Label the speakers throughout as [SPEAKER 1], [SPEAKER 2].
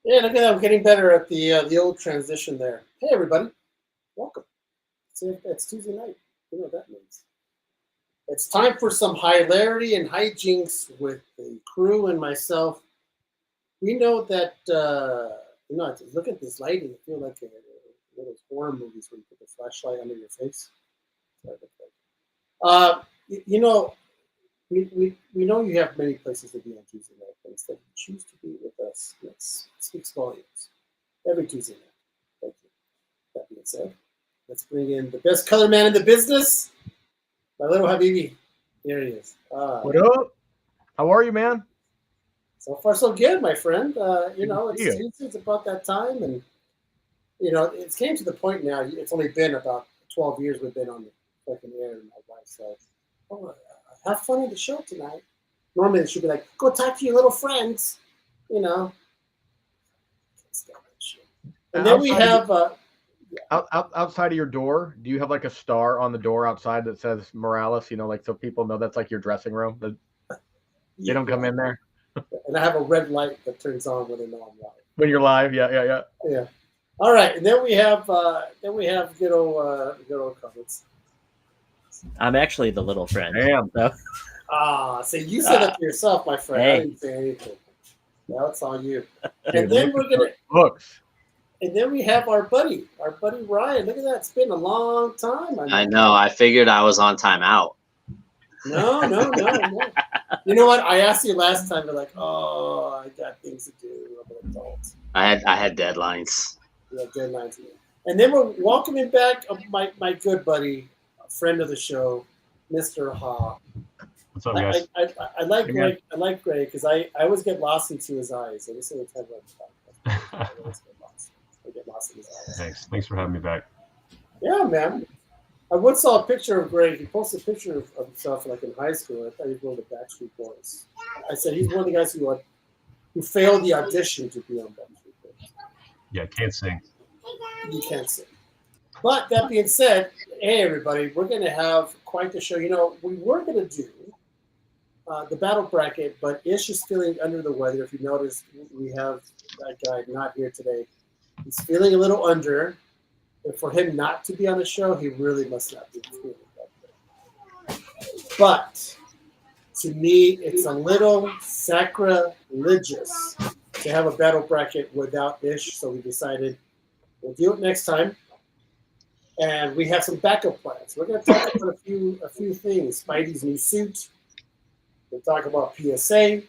[SPEAKER 1] Yeah, look at that. I'm getting better at the old transition there. Hey, everybody. Welcome. It's Tuesday night. You know what that means. It's time for some hilarity and hijinks with the crew and myself. We know that, look at this lighting. I feel like one of those horror movies where you put the flashlight under your face. You know, we know you have many places to be on Tuesday night, but instead you choose to be with us. That speaks volumes. Every Tuesday night. Thank you. That being said, let's bring in the best color man in the business, my little Habibi. Here he is.
[SPEAKER 2] What up? How are you, man?
[SPEAKER 1] So far, so good, my friend. It's Tuesday. It's about that time, and it's came to the point now. It's only been about 12 years we've been on the fucking air, and my wife says, have fun at the show tonight. Normally, she'd be like, go talk to your little friends, And then we have...
[SPEAKER 2] outside of your door, do you have like a star on the door outside that says Morales, so people know that's like your dressing room? They don't come in there?
[SPEAKER 1] And I have a red light that turns on when they know I'm live.
[SPEAKER 2] When you're live, yeah.
[SPEAKER 1] All right, and then we have good old comments.
[SPEAKER 3] I'm actually the little friend.
[SPEAKER 2] Damn.
[SPEAKER 1] So you said that to yourself, my friend.
[SPEAKER 3] Hey.
[SPEAKER 1] I didn't say anything. Now it's all you. And then we're gonna
[SPEAKER 2] books.
[SPEAKER 1] And then we have our buddy Ryan. Look at that. It's been a long time.
[SPEAKER 4] I know. I figured I was on timeout.
[SPEAKER 1] No. You know what? I asked you last time. You're like, oh, I got things to do. I'm an adult.
[SPEAKER 4] I had deadlines.
[SPEAKER 1] Yeah, deadlines. And then we're welcoming back my good buddy, friend of the show, Mr. Ha.
[SPEAKER 5] What's up, guys?
[SPEAKER 1] I like Greg. I like Greg because I always get lost into his eyes every single time I talk. I get lost in his eyes.
[SPEAKER 5] Thanks for having me back.
[SPEAKER 1] Yeah, man. I once saw a picture of Greg. He posted a picture of himself like in high school. I thought he was one of the Backstreet Boys. I said he's one of the guys who failed the audition to be on Backstreet Boys.
[SPEAKER 5] Yeah, can't sing.
[SPEAKER 1] You can't sing. But that being said, hey everybody, we're going to have quite the show. We were going to do the battle bracket, but Ish is feeling under the weather. If you notice, we have that guy not here today. He's feeling a little under. And for him not to be on the show, he really must not be feeling that good. But to me, it's a little sacrilegious to have a battle bracket without Ish. So we decided we'll do it next time. And we have some backup plans. We're going to talk about a few things. Spidey's new suit. We'll talk about PSA.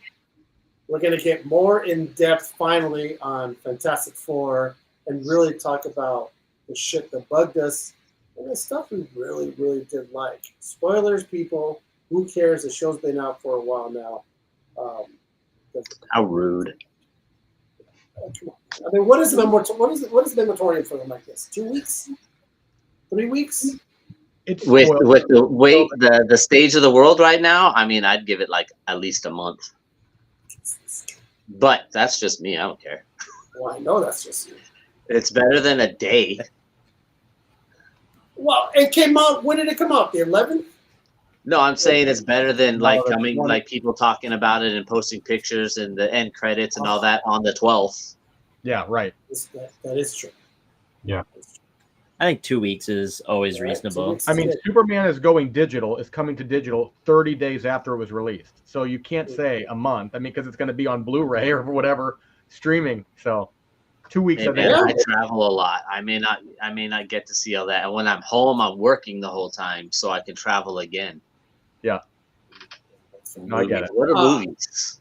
[SPEAKER 1] We're going to get more in depth finally on Fantastic Four and really talk about the shit that bugged us and the stuff we really, really did like. Spoilers, people. Who cares? The show's been out for a while now.
[SPEAKER 4] How rude.
[SPEAKER 1] I mean, what is the moratorium for them like this? 2 weeks? 3 weeks?
[SPEAKER 4] With the way the stage of the world right now, I mean, I'd give it like at least a month. But that's just me. I don't care.
[SPEAKER 1] Well, I know that's just you.
[SPEAKER 4] It's better than a day.
[SPEAKER 1] Well, it came out. When did it come out? The 11th?
[SPEAKER 4] No, I'm saying it's better than like people talking about it and posting pictures and the end credits and all that on the 12th.
[SPEAKER 2] Yeah, right.
[SPEAKER 1] That is true.
[SPEAKER 5] Yeah.
[SPEAKER 3] I think 2 weeks is always reasonable.
[SPEAKER 2] I mean, Superman is coming to digital 30 days after it was released. So you can't say a month. I mean, because it's going to be on Blu-ray or whatever streaming. So 2 weeks.
[SPEAKER 4] Hey, man, I travel a lot. I may not get to see all that. And when I'm home, I'm working the whole time, so I can travel again.
[SPEAKER 2] Yeah. No, I get it.
[SPEAKER 4] What are movies?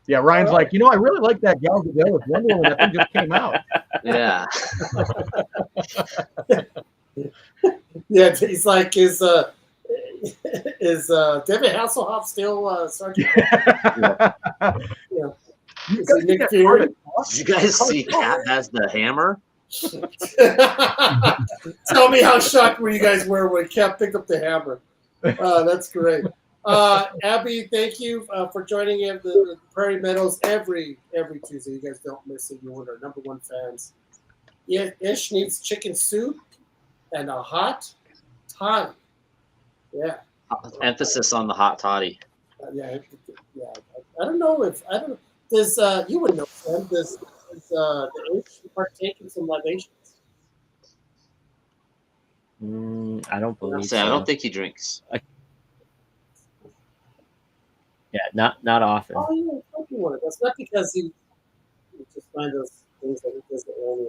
[SPEAKER 2] Yeah, Ryan's like, I really like that Gal Gadot with Wonder Woman. That thing just came out.
[SPEAKER 4] Yeah.
[SPEAKER 1] Yeah, he's like, is David Hasselhoff still Sergeant? Yeah.
[SPEAKER 4] Nick Fury? Did you guys see Cap has the hammer?
[SPEAKER 1] Tell me how shocked were you guys were when Cap picked up the hammer. That's great. Abby, thank you for joining in the Prairie Meadows every Tuesday. You guys don't miss it. You're one of our number one fans. Yeah, Ish needs chicken soup and a hot toddy. Yeah.
[SPEAKER 4] Emphasis on the hot toddy.
[SPEAKER 1] Yeah. I don't know. Does you would know, Sam? Does the H partake in some libations?
[SPEAKER 3] I don't believe
[SPEAKER 4] So I
[SPEAKER 3] so.
[SPEAKER 4] don't think he drinks.
[SPEAKER 3] Yeah, not often.
[SPEAKER 1] Oh, yeah, fucking one. That's not because he just find those things that he doesn't only.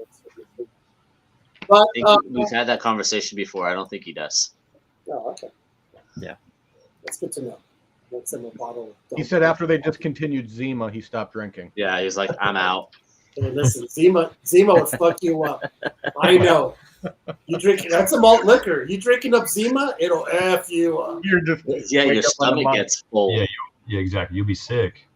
[SPEAKER 1] But
[SPEAKER 4] I think we've had that conversation before. I don't think he does.
[SPEAKER 1] oh, okay.
[SPEAKER 3] Yeah.
[SPEAKER 1] That's good to know. Let's send him a bottle.
[SPEAKER 2] He said after they discontinued Zima, he stopped drinking.
[SPEAKER 4] Yeah, he was like, I'm out.
[SPEAKER 1] Hey, listen, Zima would fuck you up. I know. You drinking? That's a malt liquor. You drinking up Zima? It'll f you up.
[SPEAKER 2] You're just
[SPEAKER 4] Yeah,
[SPEAKER 2] wake
[SPEAKER 4] your
[SPEAKER 2] up on the
[SPEAKER 4] stomach
[SPEAKER 2] month.
[SPEAKER 4] gets full.
[SPEAKER 5] Yeah, yeah, exactly. You'll be sick.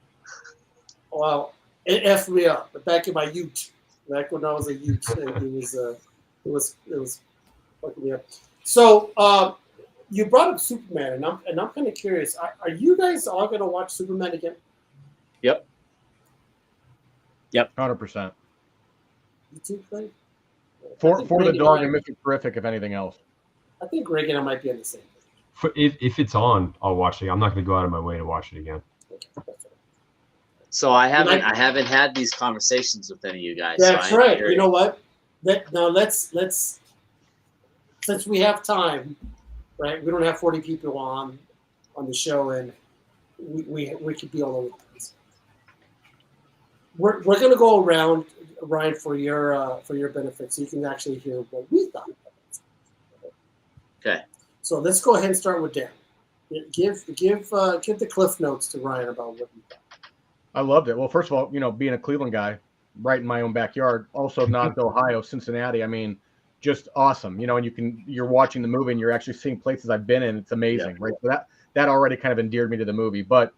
[SPEAKER 1] Well, it effed me up. But back in my youth, back when I was a youth, it was fucking me up. So you brought up Superman, and I'm kind of curious. Are you guys all gonna watch Superman again?
[SPEAKER 4] Yep.
[SPEAKER 2] 100%.
[SPEAKER 1] You too, Clay?
[SPEAKER 2] For
[SPEAKER 1] think
[SPEAKER 2] the
[SPEAKER 1] Greg and
[SPEAKER 2] dog
[SPEAKER 1] I-
[SPEAKER 2] and Mr. Terrific, if anything else.
[SPEAKER 1] I think Greg and I might be on the same page.
[SPEAKER 5] If it's on, I'll watch it. I'm not going to go out of my way to watch it again.
[SPEAKER 1] Okay, that's right.
[SPEAKER 4] So I haven't had these conversations with any of you guys.
[SPEAKER 1] That's
[SPEAKER 4] so
[SPEAKER 1] right. You know what? Now let's since we have time, right? We don't have 40 people on the show, and we could be all over the place. We're gonna go around, Ryan, for your benefit, so you can actually hear what we thought.
[SPEAKER 4] Okay.
[SPEAKER 1] So let's go ahead and start with Dan. Give the cliff notes to Ryan about what you thought.
[SPEAKER 2] I loved it. Well, first of all, being a Cleveland guy, right in my own backyard, also not Ohio, Cincinnati. I mean, just awesome. And you're watching the movie and you're actually seeing places I've been in. It's amazing, right? So that already kind of endeared me to the movie. But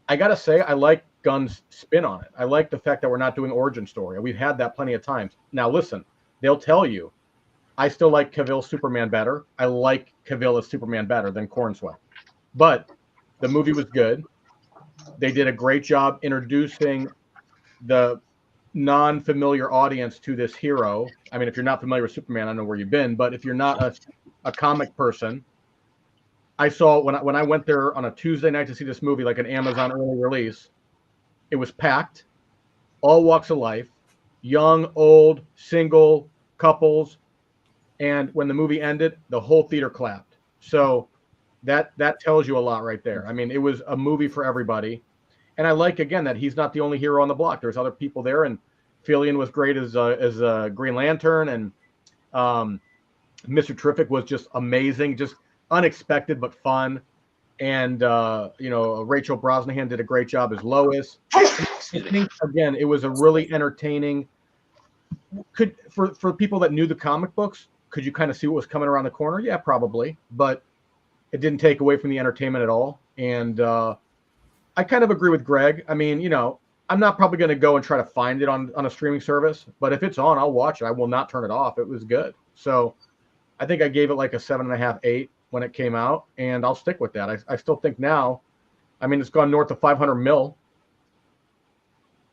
[SPEAKER 2] I gotta say, I like Gunn's spin on it. I like the fact that we're not doing origin story. We've had that plenty of times. Now, listen, they'll tell you, I still like Cavill's Superman better. I like Cavill as Superman better than Cornsweat. But the movie was good. They did a great job introducing the non-familiar audience to this hero. I mean, if you're not familiar with Superman, I don't know where you've been, but if you're not a comic person, I saw when I went there on a Tuesday night to see this movie, like an Amazon early release, it was packed, all walks of life, young, old, single, couples, and when the movie ended, the whole theater clapped. So that tells you a lot right there. I mean, it was a movie for everybody. And I like, again, that he's not the only hero on the block. There's other people there, and Fillion was great as Green Lantern, and Mr. Terrific was just amazing, just unexpected but fun. And Rachel Brosnahan did a great job as Lois. I think, again, it was a really entertaining. For people that knew the comic books, could you kind of see what was coming around the corner? Yeah, probably, but it didn't take away from the entertainment at all. And I kind of agree with Greg. I mean, I'm not probably going to go and try to find it on a streaming service, but if it's on, I'll watch it. I will not turn it off. It was good. So I think I gave it like a 7.5, 8 when it came out, and I'll stick with that. I still think now, I mean, it's gone north of 500 mil.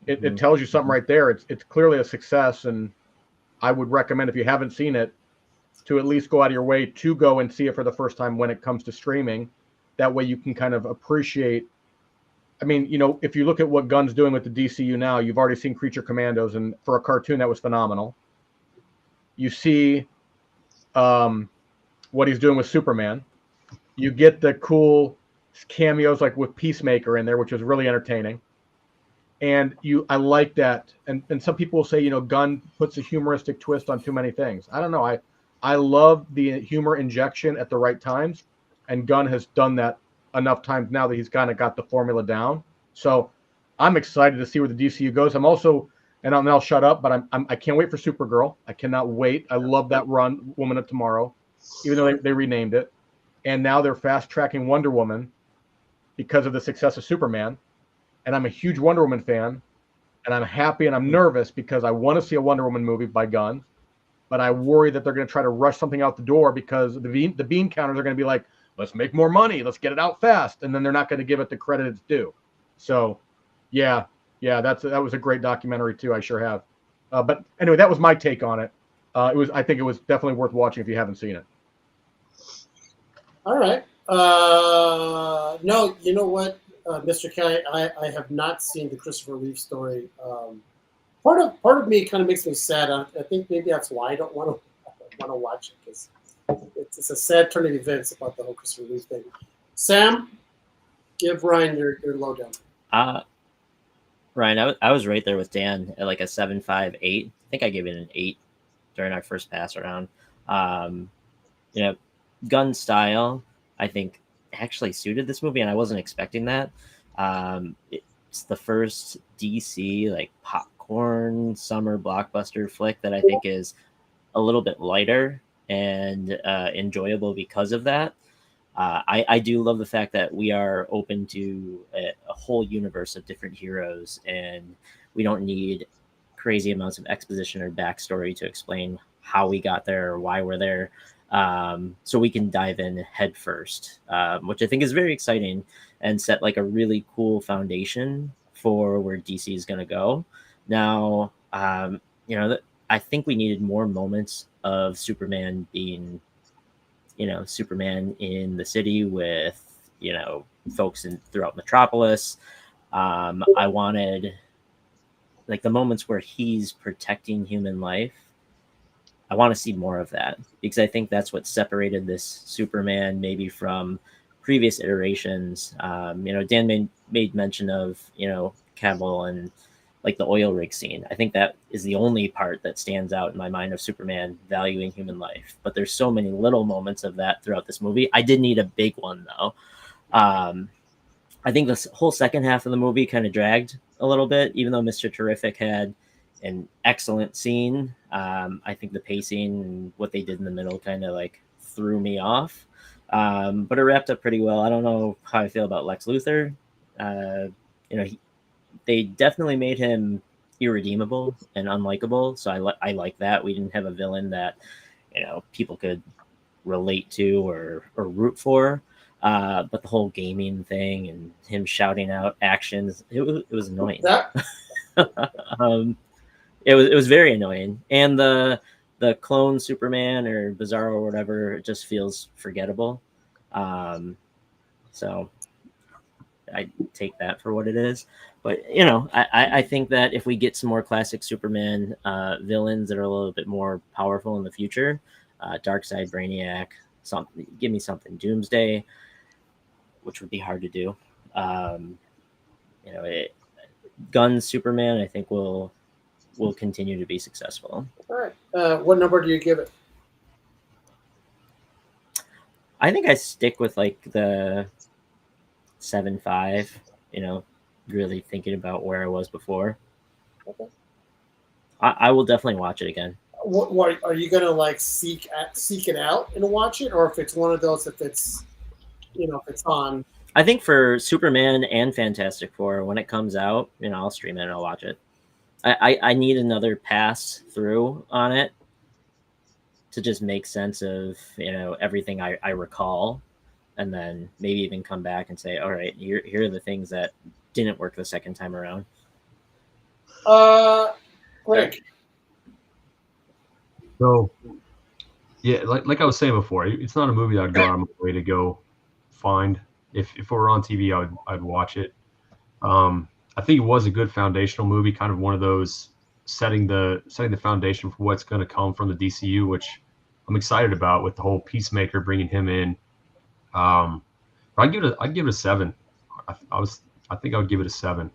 [SPEAKER 2] It tells you something right there. It's clearly a success, and I would recommend, if you haven't seen it, to at least go out of your way to go and see it for the first time when it comes to streaming. That way you can kind of appreciate. I mean, if you look at what Gunn's doing with the DCU now, you've already seen Creature Commandos, and for a cartoon, that was phenomenal. You see what he's doing with Superman. You get the cool cameos like with Peacemaker in there, which was really entertaining. And I like that. And some people will say, Gunn puts a humoristic twist on too many things. I don't know. I love the humor injection at the right times, and Gunn has done that enough times now that he's kind of got the formula down. So I'm excited to see where the DCU goes. I'm also, and I'll shut up, but I can't wait for Supergirl. I cannot wait. I love that run, Woman of Tomorrow, even though they renamed it. And now they're fast tracking Wonder Woman because of the success of Superman. And I'm a huge Wonder Woman fan, and I'm happy and I'm nervous because I want to see a Wonder Woman movie by Gunn, but I worry that they're going to try to rush something out the door because the bean counters are going to be like, let's make more money, let's get it out fast, and then they're not going to give it the credit it's due. So, yeah, that was a great documentary too. I sure have. But anyway, that was my take on it. I think it was definitely worth watching if you haven't seen it.
[SPEAKER 1] All right. No, you know what, Mr. Kelly, I have not seen the Christopher Reeve story. part of me kind of makes me sad. I think maybe that's why I don't want to watch it, because it's a sad turn of events about the whole Christopher Reeve thing. Sam, give Ryan your lowdown.
[SPEAKER 3] Ryan, I was right there with Dan at like a 7.58. I think I gave it an 8 during our first pass around. You know, gun style, I think actually suited this movie, and I wasn't expecting that. It's the first DC like popcorn summer blockbuster flick that I think is a little bit lighter and enjoyable because of that. I do love the fact that we are open to a whole universe of different heroes, and we don't need crazy amounts of exposition or backstory to explain how we got there or why we're there. So we can dive in head first, which I think is very exciting and set like a really cool foundation for where DC is going to go. Now, I think we needed more moments of Superman being Superman in the city with, folks throughout Metropolis. I wanted like the moments where he's protecting human life. I want to see more of that, because I think that's what separated this Superman maybe from previous iterations. Dan made mention of, Cavill and like the oil rig scene. I think that is the only part that stands out in my mind of Superman valuing human life. But there's so many little moments of that throughout this movie. I did need a big one though. I think this whole second half of the movie kind of dragged a little bit, even though Mr. Terrific had an excellent scene. I think the pacing and what they did in the middle kind of like threw me off. But it wrapped up pretty well. I don't know how I feel about Lex Luthor. They definitely made him irredeemable and unlikable. So I like that. We didn't have a villain that, people could relate to or root for. But the whole gaming thing and him shouting out actions, it was annoying. It was very annoying. And the clone Superman or Bizarro or whatever, it just feels forgettable. So I take that for what it is. But, I think that if we get some more classic Superman villains that are a little bit more powerful in the future, Darkseid, Brainiac, give me something. Doomsday, which would be hard to do. Gun Superman, I think will continue to be successful.
[SPEAKER 1] All right. What number do you give it?
[SPEAKER 3] I think I stick with like the 7.5, really thinking about where I was before.
[SPEAKER 1] Okay.
[SPEAKER 3] I will definitely watch it again.
[SPEAKER 1] What are you gonna like seek it out and watch it, or if it's one of those, if it's on?
[SPEAKER 3] I think for Superman and Fantastic Four, when it comes out, I'll stream it and I'll watch it. I need another pass through on it to just make sense of everything I recall, and then maybe even come back and say, all right, here are the things that didn't work the second time around.
[SPEAKER 1] Greg.
[SPEAKER 5] So, yeah, like I was saying before, it's not a movie I'd go out of my way to go find. If it were on TV, I'd watch it. I think it was a good foundational movie, kind of one of those setting the foundation for what's going to come from the DCU, which I'm excited about with the whole Peacemaker bringing him in. I'd give it a 7. I think I would give it a 7.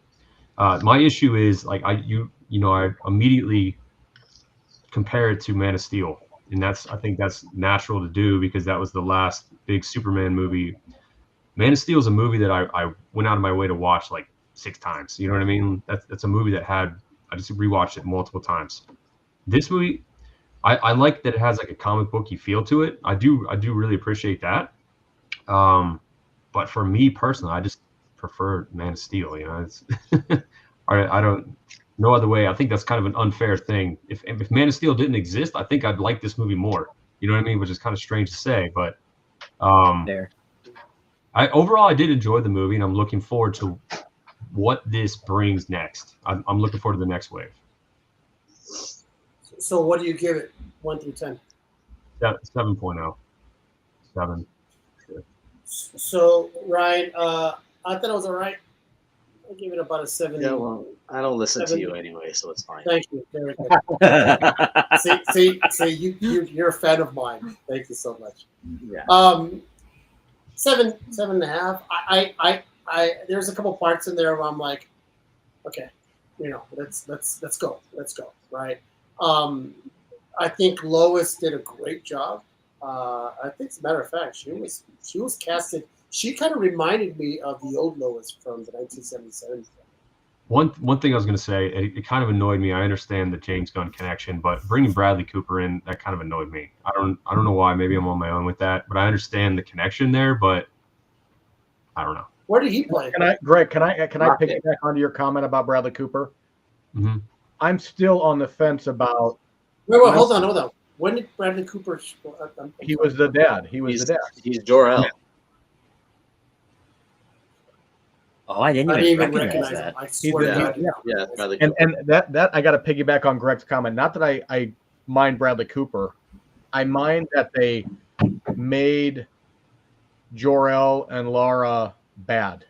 [SPEAKER 5] My issue is like I immediately compare it to Man of Steel, and I think that's natural to do because that was the last big Superman movie. Man of Steel is a movie that I went out of my way to watch like 6 times. You know what I mean? That's a movie that I just rewatched it multiple times. This movie, I like that it has like a comic booky feel to it. I do really appreciate that. But for me personally, I just prefer Man of Steel. It's I don't no other way. I think that's kind of an unfair thing. If Man of Steel didn't exist, I think I'd like this movie more. You know what I mean? Which is kind of strange to say, but
[SPEAKER 3] There.
[SPEAKER 5] Overall I did enjoy the movie, and I'm looking forward to what this brings next. I'm looking forward to the next wave.
[SPEAKER 1] So what do you give it? 1 through 10.
[SPEAKER 5] 7.0. 7.
[SPEAKER 1] So Ryan, I thought it was all right. I give it about a 70.
[SPEAKER 4] Yeah, well, I don't listen to
[SPEAKER 1] 70.
[SPEAKER 4] you anyway, so it's fine.
[SPEAKER 1] Thank you. Very good. see, you're a fan of mine. Thank you so much.
[SPEAKER 4] Yeah.
[SPEAKER 1] 7.5. I there's a couple parts in there where I'm like, okay, let's go, right? I think Lois did a great job. I think, as a matter of fact, she was casted. She kind of reminded me of the old Lois from the 1977 film.
[SPEAKER 5] One thing I was going to say, it kind of annoyed me. I understand the James Gunn connection, but bringing Bradley Cooper in, that kind of annoyed me. I don't know why. Maybe I'm on my own with that, but I understand the connection there. But I don't know.
[SPEAKER 1] Where did he play?
[SPEAKER 2] Greg, can I piggyback onto your comment about Bradley Cooper?
[SPEAKER 5] Mm-hmm.
[SPEAKER 2] I'm still on the fence about.
[SPEAKER 1] Wait, hold on. When did Bradley Cooper?
[SPEAKER 2] He was the dad. He's the dad.
[SPEAKER 4] He's Jor-El.
[SPEAKER 3] Oh, I didn't even recognize that.
[SPEAKER 1] I swear to God.
[SPEAKER 4] Yeah, Bradley Cooper.
[SPEAKER 2] And that I got to piggyback on Greg's comment. Not that I mind Bradley Cooper. I mind that they made Jor-El and Lara bad.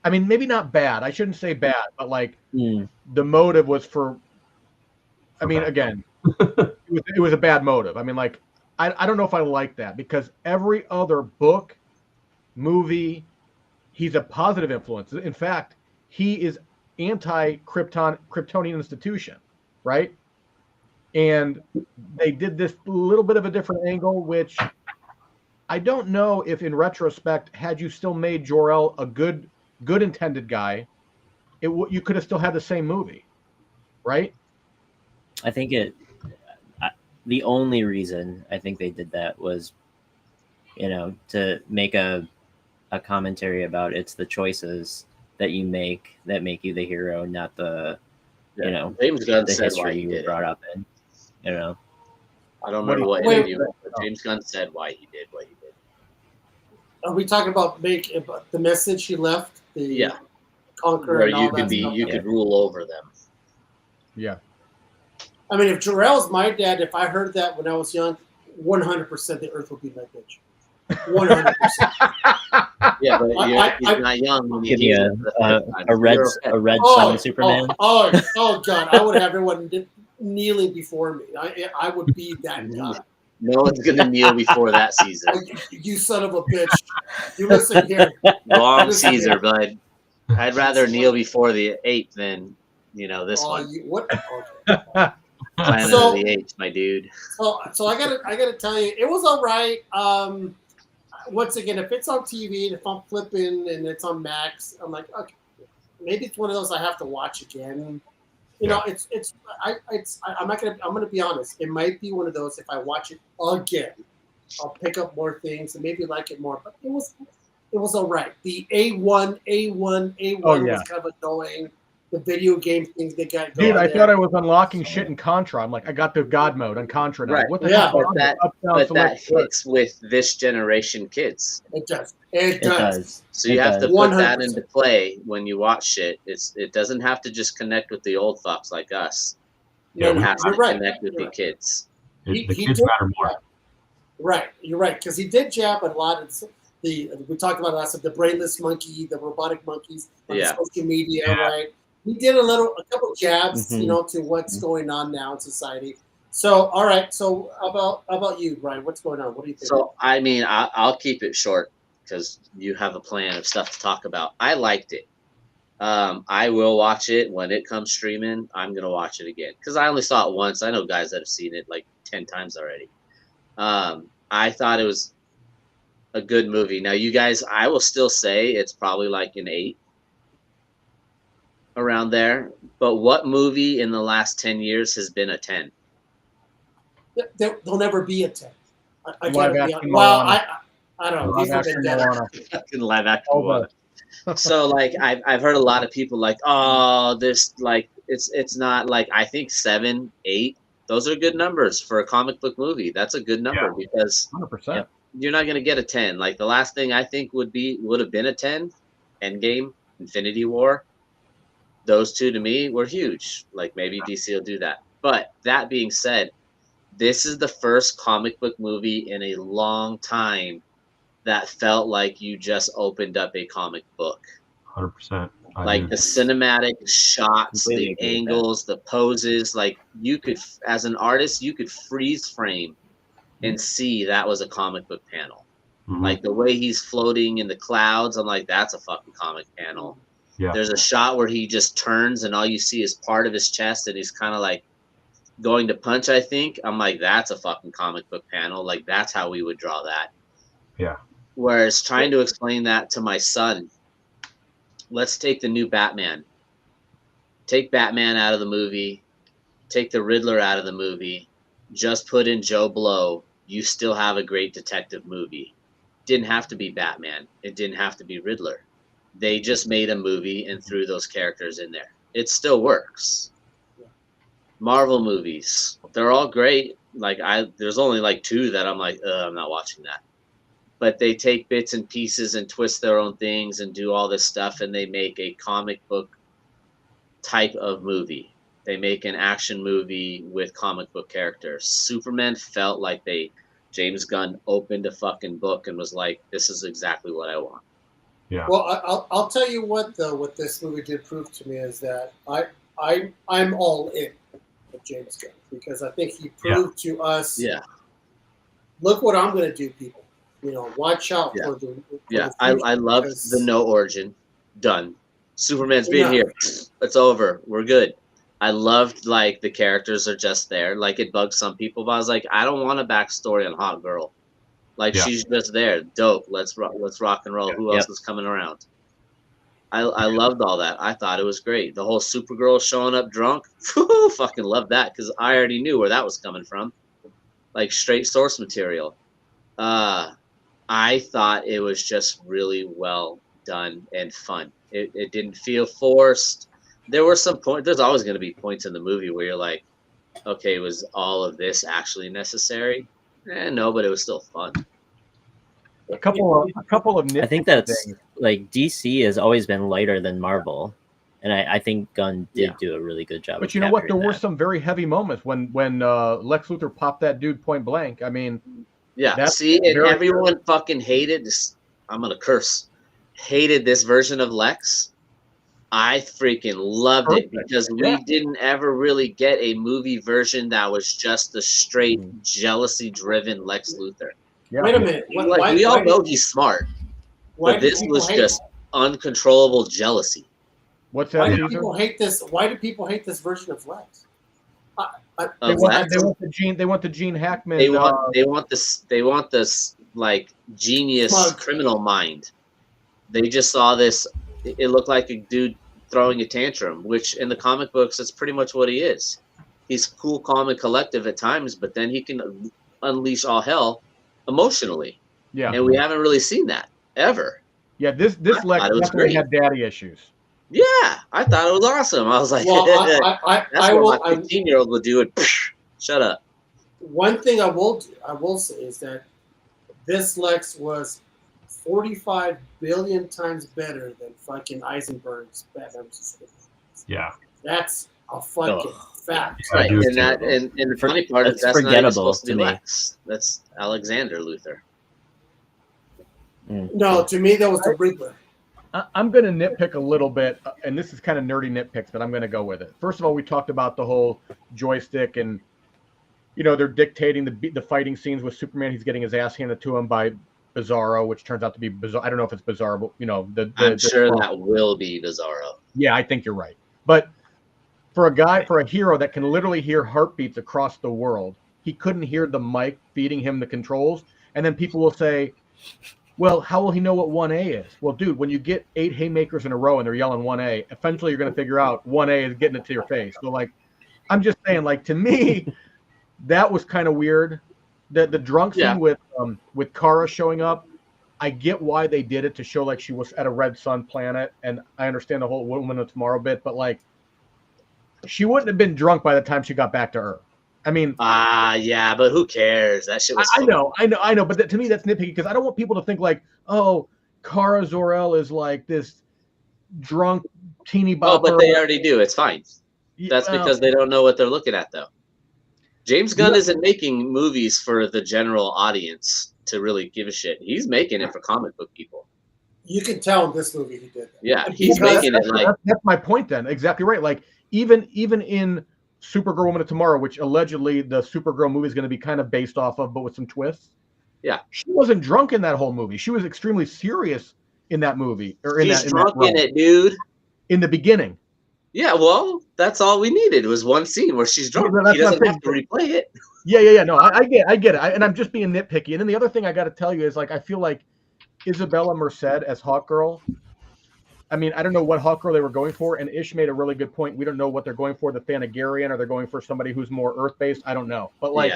[SPEAKER 2] I mean, maybe not bad. I shouldn't say bad, but like the motive was for. I mean, again, it was a bad motive. I mean, like I don't know if I like that because every other book, movie, he's a positive influence. In fact, he is anti-Kryptonian institution, right? And they did this little bit of a different angle, which I don't know if, in retrospect, had you still made Jor-El a good intended guy, you could have still had the same movie, right?
[SPEAKER 3] I think the only reason I think they did that was, to make a commentary about it's the choices that you make that make you the hero, not the,
[SPEAKER 4] James Gunn
[SPEAKER 3] the
[SPEAKER 4] said why
[SPEAKER 3] history
[SPEAKER 4] he
[SPEAKER 3] you were
[SPEAKER 4] did
[SPEAKER 3] brought
[SPEAKER 4] it.
[SPEAKER 3] up in,
[SPEAKER 4] I don't remember what
[SPEAKER 1] Wait.
[SPEAKER 4] interview, but James Gunn said why he did what he did.
[SPEAKER 1] Are we talking about the message he left? The conquer
[SPEAKER 4] Where
[SPEAKER 1] and all
[SPEAKER 4] you could
[SPEAKER 1] that
[SPEAKER 4] be,
[SPEAKER 1] stuff?
[SPEAKER 4] you could rule over them.
[SPEAKER 2] Yeah.
[SPEAKER 1] I mean, if Jor-El's my dad, if I heard that when I was young, 100% the Earth would be my bitch. 100%.
[SPEAKER 4] Yeah, but he's not young when
[SPEAKER 3] give
[SPEAKER 4] he
[SPEAKER 3] you a red sun Superman.
[SPEAKER 1] Oh God! I would have everyone kneeling before me. I would be that guy.
[SPEAKER 4] No one's gonna kneel before that Caesar.
[SPEAKER 1] You son of a bitch! You listen here.
[SPEAKER 4] Wrong Caesar, bud. I'd rather kneel before the ape than this one.
[SPEAKER 1] What?
[SPEAKER 2] Uh,
[SPEAKER 4] Planet of the Apes, my dude.
[SPEAKER 1] So I gotta tell you, it was all right. Once again, if it's on TV and if I'm flipping and it's on Max, I'm like, okay, maybe it's one of those I have to watch again. I'm gonna be honest. It might be one of those if I watch it again, I'll pick up more things and maybe like it more. But it was all right. The A1 was kind of annoying. The video game things they got going.
[SPEAKER 2] Dude, I thought I was unlocking shit in Contra. I'm like, I got the God mode on Contra now.
[SPEAKER 4] Right.
[SPEAKER 2] What the hell?
[SPEAKER 4] But that hits with this generation kids.
[SPEAKER 1] It does. It does.
[SPEAKER 4] So you have to put that into play when you watch shit. It doesn't have to just connect with the old fucks like us. It has to connect with the kids.
[SPEAKER 5] The kids matter more.
[SPEAKER 1] Right. You're right. Because he did jab a lot of we talked about last time, the brainless monkey, the robotic monkeys on social media, right? He did a couple jabs, to what's going on now in society. So, all right. So, about you, Brian? What's going on? What do you think?
[SPEAKER 4] So, I mean, I'll keep it short because you have a plan of stuff to talk about. I liked it. I will watch it when it comes streaming. I'm gonna watch it again because I only saw it once. I know guys that have seen it like 10 times already. I thought it was a good movie. Now, you guys, I will still say it's probably like an 8. Around there, but what movie in the last 10 years has been a 10?
[SPEAKER 1] There'll never be a 10. I
[SPEAKER 2] don't know.
[SPEAKER 4] Fucking live action. So like I've heard a lot of people like, oh, this like it's not like I think 7, 8. Those are good numbers for a comic book movie. That's a good number because
[SPEAKER 2] 100%.
[SPEAKER 4] You're not gonna get a 10. Like the last thing I think would have been a 10, Endgame, Infinity War. Those two to me were huge. Like maybe DC will do that. But that being said, this is the first comic book movie in a long time that felt like you just opened up a comic book.
[SPEAKER 5] 100%.
[SPEAKER 4] Like the cinematic shots,
[SPEAKER 3] Completely
[SPEAKER 4] the
[SPEAKER 3] agree with that.
[SPEAKER 4] angles, the poses. Like you could, as an artist, you could freeze frame and see that was a comic book panel.
[SPEAKER 5] Mhm.
[SPEAKER 4] Like the way he's floating in the clouds, I'm like, that's a fucking comic panel.
[SPEAKER 5] Yeah.
[SPEAKER 4] There's a shot where he just turns and all you see is part of his chest and he's kind of like going to punch, I think. I'm like, that's a fucking comic book panel. Like that's how we would draw that.
[SPEAKER 5] Yeah.
[SPEAKER 4] Whereas trying to explain that to my son, let's take the new Batman. Take Batman out of the movie. Take the Riddler out of the movie. Just put in Joe Blow. You still have a great detective movie. Didn't have to be Batman. It didn't have to be Riddler. They just made a movie and threw those characters in there. It still works. Marvel movies, they're all great. Like there's only like 2 that I'm like, I'm not watching that. But they take bits and pieces and twist their own things and do all this stuff, and they make a comic book type of movie. They make an action movie with comic book characters. Superman felt like James Gunn opened a fucking book and was like, this is exactly what I want.
[SPEAKER 5] Yeah.
[SPEAKER 1] Well, I'll tell you what though. What this movie did prove to me is that I'm all in with James Gunn, because I think he proved to us.
[SPEAKER 4] Yeah.
[SPEAKER 1] Look what I'm going to do, people. You know, watch out for the.
[SPEAKER 4] I loved the no origin. Done. Superman's been here. It's over. We're good. I loved like the characters are just there. Like it bugs some people, but I was like, I don't want a backstory on Hot Girl. Like she's just there. Dope. Let's rock and roll. Who else is coming around? I loved all that. I thought it was great. The whole Supergirl showing up drunk. Fucking loved that because I already knew where that was coming from. Like straight source material. I thought it was just really well done and fun. It didn't feel forced. There were some points. There's always going to be points in the movie where you're like, okay, was all of this actually necessary? No, but it was still fun.
[SPEAKER 2] A couple of nitpicks.
[SPEAKER 3] I think that's like DC has always been lighter than Marvel, and I think Gunn did do a really good job.
[SPEAKER 2] But you know what? There were some very heavy moments when Lex Luthor popped that dude point blank. I mean,
[SPEAKER 4] see, and everyone fucking hated this. I'm gonna curse. Hated this version of Lex. I freaking loved it because we didn't ever really get a movie version that was just the straight jealousy-driven Lex Luthor.
[SPEAKER 1] Yeah. Wait a minute.
[SPEAKER 4] We all know he's smart, but this was just uncontrollable jealousy.
[SPEAKER 2] What's that?
[SPEAKER 1] Why do people hate this? Why do people hate this version of Lex?
[SPEAKER 2] They want the Gene Hackman.
[SPEAKER 4] They want this like genius criminal mind. They just saw this. It looked like a dude throwing a tantrum, which in the comic books, that's pretty much what he is. He's cool, calm, and collective at times, but then he can unleash all hell emotionally.
[SPEAKER 2] Yeah,
[SPEAKER 4] and we haven't really seen that ever.
[SPEAKER 2] Yeah, this Lex definitely had daddy issues.
[SPEAKER 4] Yeah, I thought it was awesome. I was like,
[SPEAKER 1] well,
[SPEAKER 4] that's what my 15-year-old would do. And shut up.
[SPEAKER 1] One thing I will say is that this Lex was 45 billion times better than fucking Eisenberg's Batman.
[SPEAKER 5] Yeah,
[SPEAKER 1] that's a fucking fact.
[SPEAKER 4] Right, and the funny part is that's not even supposed to be Lex. That's Alexander Luthor.
[SPEAKER 1] No, to me that was the Riddler.
[SPEAKER 2] I'm going to nitpick a little bit, and this is kind of nerdy nitpicks, but I'm going to go with it. First of all, we talked about the whole joystick, and they're dictating the fighting scenes with Superman. He's getting his ass handed to him by Bizarro, which turns out to be Bizarro. I don't know if it's Bizarro, but
[SPEAKER 4] I'm sure that will be Bizarro.
[SPEAKER 2] Yeah, I think you're right. But for a hero that can literally hear heartbeats across the world, he couldn't hear the mic feeding him the controls. And then people will say, well, how will he know what 1A is? Well, dude, when you get 8 haymakers in a row and they're yelling 1A, eventually you're going to figure out 1A is getting it to your face. So, I'm just saying, to me, that was kind of weird. The drunk scene with Kara showing up, I get why they did it to show she was at a Red Sun planet, and I understand the whole Woman of Tomorrow bit, but she wouldn't have been drunk by the time she got back to Earth. I mean,
[SPEAKER 4] yeah, but who cares? That shit was
[SPEAKER 2] I know, but to me that's nitpicky because I don't want people to think oh, Kara Zor-El is this drunk teeny bopper.
[SPEAKER 4] Oh, but they already do. It's fine. That's because they don't know what they're looking at, though. James Gunn isn't making movies for the general audience to really give a shit. He's making it for comic book people.
[SPEAKER 1] You can tell in this movie he did that.
[SPEAKER 4] Yeah, he's
[SPEAKER 1] Because-
[SPEAKER 4] making it like
[SPEAKER 2] that's my point. Then exactly right. Like even in Supergirl Woman of Tomorrow, which allegedly the Supergirl movie is going to be kind of based off of, but with some twists.
[SPEAKER 4] Yeah,
[SPEAKER 2] she wasn't drunk in that whole movie. She was extremely serious in that movie, or in
[SPEAKER 4] she's
[SPEAKER 2] that
[SPEAKER 4] drunk
[SPEAKER 2] role.
[SPEAKER 4] in it, dude.
[SPEAKER 2] In the beginning.
[SPEAKER 4] Yeah, well, that's all we needed was one scene where she's drunk.
[SPEAKER 2] Yeah,
[SPEAKER 4] He doesn't have to replay it.
[SPEAKER 2] Yeah. No, I get it. And I'm just being nitpicky. And then the other thing I got to tell you is, like, I feel like Isabella Merced as Hawkgirl. I mean, I don't know what Hawkgirl they were going for, and Ish made a really good point. We don't know what they're going for, the Thanagarian, or they're going for somebody who's more Earth-based. I don't know. But, like,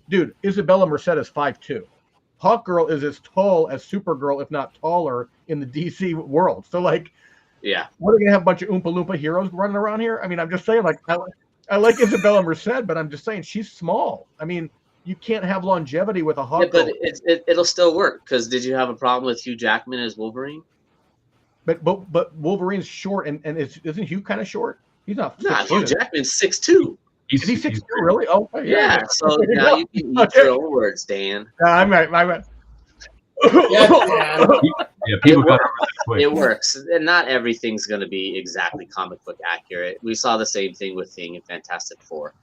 [SPEAKER 2] dude, Isabella Merced is 5'2". Hawkgirl is as tall as Supergirl, if not taller, in the DC world. So, like,
[SPEAKER 4] yeah,
[SPEAKER 2] what are we going to have a bunch of Oompa Loompa heroes running around here? I mean, I'm just saying, like, I like Isabella Merced, but I'm just saying she's small. I mean, you can't have longevity with a Hawkgirl.
[SPEAKER 4] Yeah, but it'll still work, because did you have a problem with Hugh Jackman as Wolverine?
[SPEAKER 2] But Wolverine's short, and isn't Hugh kind of short? He's not.
[SPEAKER 4] Nah, Hugh Jackman's 6'2".
[SPEAKER 2] Is he 6'2" really? Oh,
[SPEAKER 4] yeah. So now you can eat your own words, Dan.
[SPEAKER 2] I'm right.
[SPEAKER 5] Yeah, people got
[SPEAKER 4] it works, and not everything's going to be exactly comic book accurate. We saw the same thing with Thing and Fantastic Four.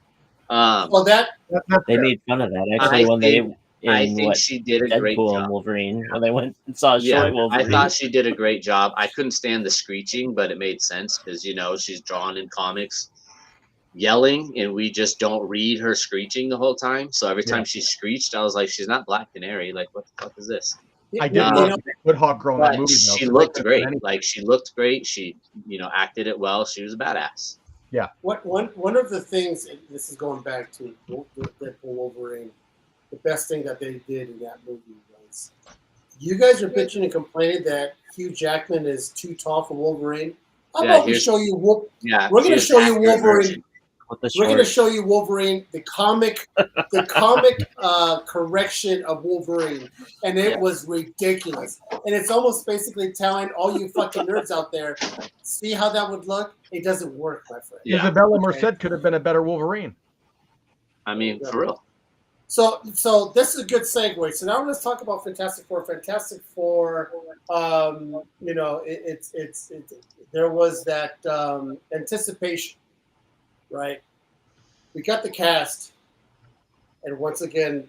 [SPEAKER 1] Well,
[SPEAKER 3] they made fun of that actually
[SPEAKER 4] I think she did a great
[SPEAKER 3] Deadpool
[SPEAKER 4] job.
[SPEAKER 3] And Wolverine, when they went and saw short Wolverine.
[SPEAKER 4] I thought she did a great job. I couldn't stand the screeching, but it made sense because she's drawn in comics yelling, and we just don't read her screeching the whole time. So every time she screeched, I was like, she's not Black Canary. Like, what the fuck is this?
[SPEAKER 2] I didn't know good Hawkgirl in that movie.
[SPEAKER 4] She looked great. Like, she looked great. She, acted it well. She was a badass.
[SPEAKER 2] Yeah.
[SPEAKER 1] One of the things, and this is going back to Deadpool Wolverine, the best thing that they did in that movie was, you guys are bitching and complaining that Hugh Jackman is too tall for Wolverine. How about we show you? We're going to show you Wolverine. We're going to show you Wolverine, the comic correction of Wolverine, and it was ridiculous. And it's almost basically telling all you fucking nerds out there, see how that would look? It doesn't work, my friend.
[SPEAKER 2] Yeah. Isabella Merced could have been a better Wolverine.
[SPEAKER 4] I mean, for real.
[SPEAKER 1] So this is a good segue. So now let's talk about Fantastic Four. Fantastic Four, there was that anticipation, right? We got the cast, and once again,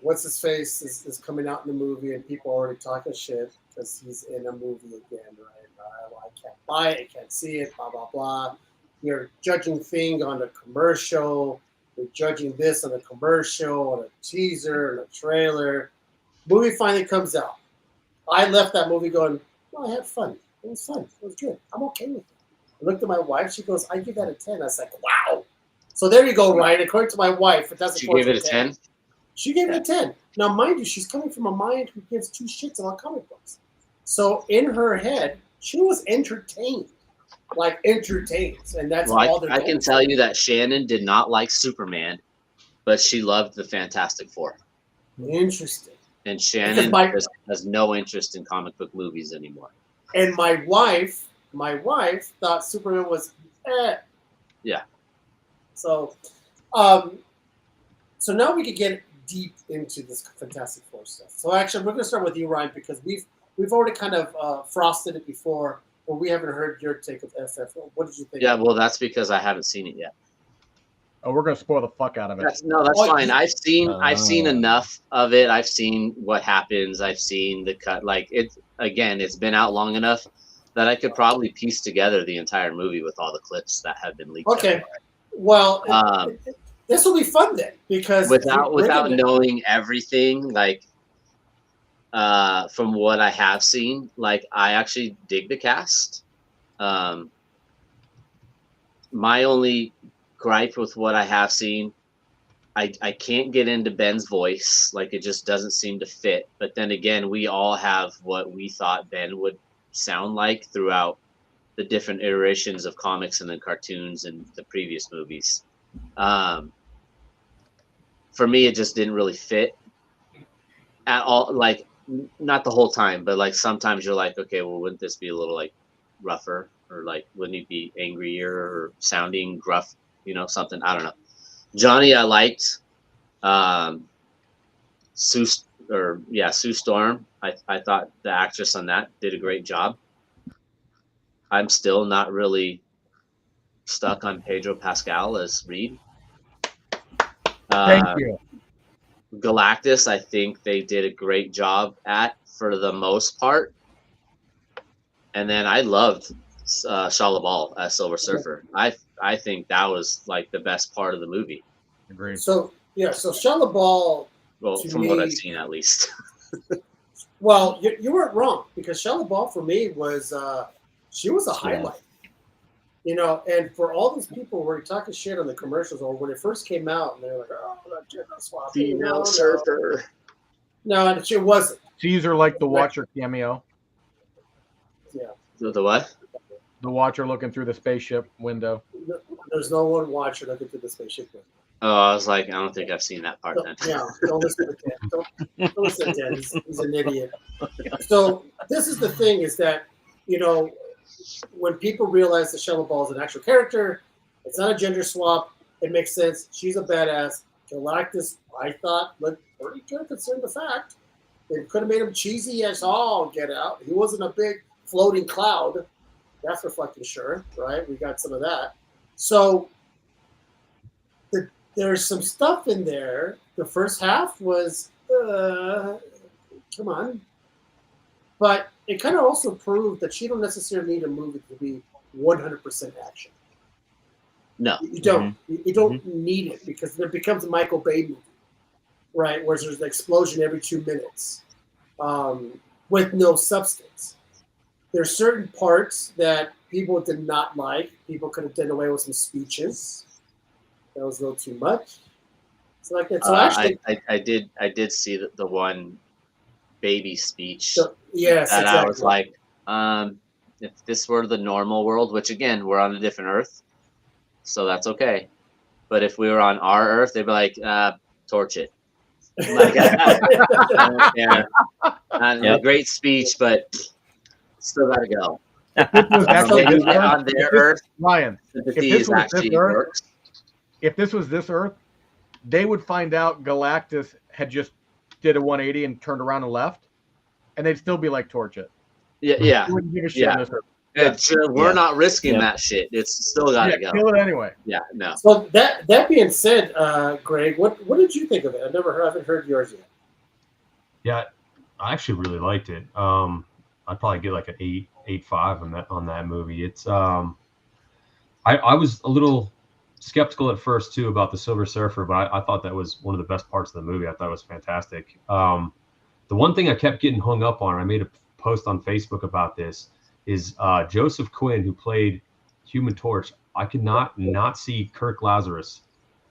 [SPEAKER 1] what's his face is coming out in the movie, and people are already talking shit because he's in a movie again, right? I can't buy it, I can't see it, blah blah blah. You're judging Thing on a commercial. We're judging this on a commercial, on a teaser, on a trailer. Movie finally comes out. I left that movie going, well, I had fun. It was fun. It was good. I'm okay with it. I looked at my wife. She goes, I give that a 10. I was like, wow. So there you go, Ryan. According to my wife,
[SPEAKER 4] she gave it a 10?
[SPEAKER 1] She gave it a 10. Now, mind you, she's coming from a mind who gives two shits about comic books. So in her head, she was entertained. Like entertained, and that's all they're
[SPEAKER 4] I can tell you that Shannon did not like Superman, but she loved the Fantastic Four.
[SPEAKER 1] Interesting.
[SPEAKER 4] And Shannon has no interest in comic book movies anymore.
[SPEAKER 1] And my wife thought Superman was
[SPEAKER 4] Yeah.
[SPEAKER 1] So now we could get deep into this Fantastic Four stuff. So actually, we're going to start with you, Ryan, because we've already kind of frosted it before. Well, we haven't heard your take of FF. What did you think?
[SPEAKER 4] Yeah, well, that's because I haven't seen it yet.
[SPEAKER 2] Oh, we're gonna spoil the fuck out of it.
[SPEAKER 4] That's fine. I've seen enough of it. I've seen what happens. I've seen the cut. Like, it's been out long enough that I could probably piece together the entire movie with all the clips that have been leaked.
[SPEAKER 1] Okay, well, this will be fun then, because
[SPEAKER 4] without knowing everything, like. From what I have seen, like, I actually dig the cast. My only gripe with what I have seen, I can't get into Ben's voice. Like, it just doesn't seem to fit. But then again, we all have what we thought Ben would sound like throughout the different iterations of comics and the cartoons and the previous movies. For me, it just didn't really fit at all. Like, not the whole time, but like sometimes you're like, okay, well, wouldn't this be a little like rougher, or like wouldn't he be angrier or sounding gruff, something? I don't know. Johnny I liked. Sue Storm. I thought the actress on that did a great job. I'm still not really stuck on Pedro Pascal as Reed.
[SPEAKER 2] Thank you.
[SPEAKER 4] Galactus, I think they did a great job at for the most part. And then I loved Shia LaBeouf as Silver Surfer. I think that was like the best part of the movie.
[SPEAKER 2] Agreed.
[SPEAKER 1] So Shia LaBeouf.
[SPEAKER 4] Well, from what I've seen, at least.
[SPEAKER 1] Well, you weren't wrong, because Shia LaBeouf for me was she was a highlight. You know, and for all these people who were talking shit on the commercials or when it first came out, and they're like, "Oh, that gender swap,
[SPEAKER 4] Female surfer."
[SPEAKER 1] No, and it wasn't.
[SPEAKER 2] Teaser like the Watcher cameo.
[SPEAKER 1] Yeah.
[SPEAKER 4] The what?
[SPEAKER 2] The Watcher looking through the spaceship window.
[SPEAKER 1] There's no one watching looking through the spaceship window.
[SPEAKER 4] Oh, I was like, I don't think I've seen that part then.
[SPEAKER 1] Yeah, don't listen to Dan. Don't listen to Dan. He's an idiot. So this is the thing: is that, you know, when people realize that Shia LaBeouf is an actual character, it's not a gender swap. It makes sense. She's a badass. Galactus, I thought, looked pretty good considering the fact. They could have made him cheesy as all get out. He wasn't a big floating cloud. That's for fucking sure, right? We got some of that. So there's some stuff in there. The first half was, come on. But it kind of also proved that you don't necessarily need a movie to be 100% action.
[SPEAKER 4] No.
[SPEAKER 1] You don't. You don't need it, because it becomes a Michael Bay movie, right? Where there's an explosion every 2 minutes with no substance. There's certain parts that people did not like. People could have done away with some speeches. That was a little too much. So like that. So actually,
[SPEAKER 4] I did see the one baby speech.
[SPEAKER 1] So, yes,
[SPEAKER 4] that
[SPEAKER 1] exactly.
[SPEAKER 4] I was like, if this were the normal world, which again, we're on a different Earth, so that's okay. But if we were on our Earth, they'd be like, torch it. Like, yeah, a great speech, but still gotta go. On their Earth,
[SPEAKER 2] Ryan,
[SPEAKER 4] works.
[SPEAKER 2] If this was this Earth, they would find out Galactus had just did a 180 and turned around and left, and they'd still be like, torch it.
[SPEAKER 4] Yeah.
[SPEAKER 2] Wouldn't give a shit on this Earth.
[SPEAKER 4] We're not risking that shit. It's still gotta go.
[SPEAKER 2] Kill it anyway.
[SPEAKER 4] Yeah, no.
[SPEAKER 1] So that being said, Greg, what did you think of it? I haven't heard yours yet.
[SPEAKER 5] Yeah, I actually really liked it. I'd probably get like an 8.5 on that movie. It's I was a little skeptical at first too about the Silver Surfer, but I thought that was one of the best parts of the movie. I thought it was fantastic. The one thing I kept getting hung up on, I made a post on Facebook about this, is Joseph Quinn, who played Human Torch. I could not see Kirk Lazarus.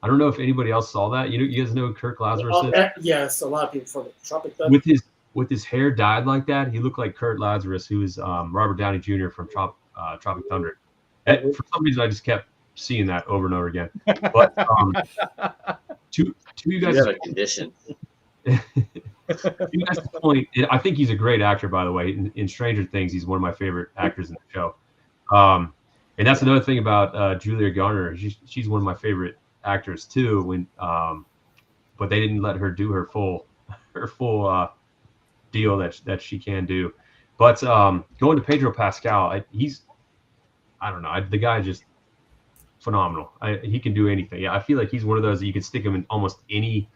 [SPEAKER 5] I don't know if anybody else saw that. You guys know who Kirk Lazarus is?
[SPEAKER 1] Yes, a lot of people from the Tropic Thunder.
[SPEAKER 5] With his hair dyed like that, he looked like Kurt Lazarus, who is Robert Downey Jr. from Tropic Thunder. And for some reason, I just kept seeing that over and over again. But to you guys,
[SPEAKER 4] have a condition.
[SPEAKER 5] To you guys' point, I think he's a great actor. By the way, in Stranger Things, he's one of my favorite actors in the show. And that's another thing about Julia Garner. She's one of my favorite actors too. But they didn't let her do her full deal that she can do. But going to Pedro Pascal, I don't know. The guy just phenomenal. He can do anything. Yeah, I feel like he's one of those that you can stick him in almost any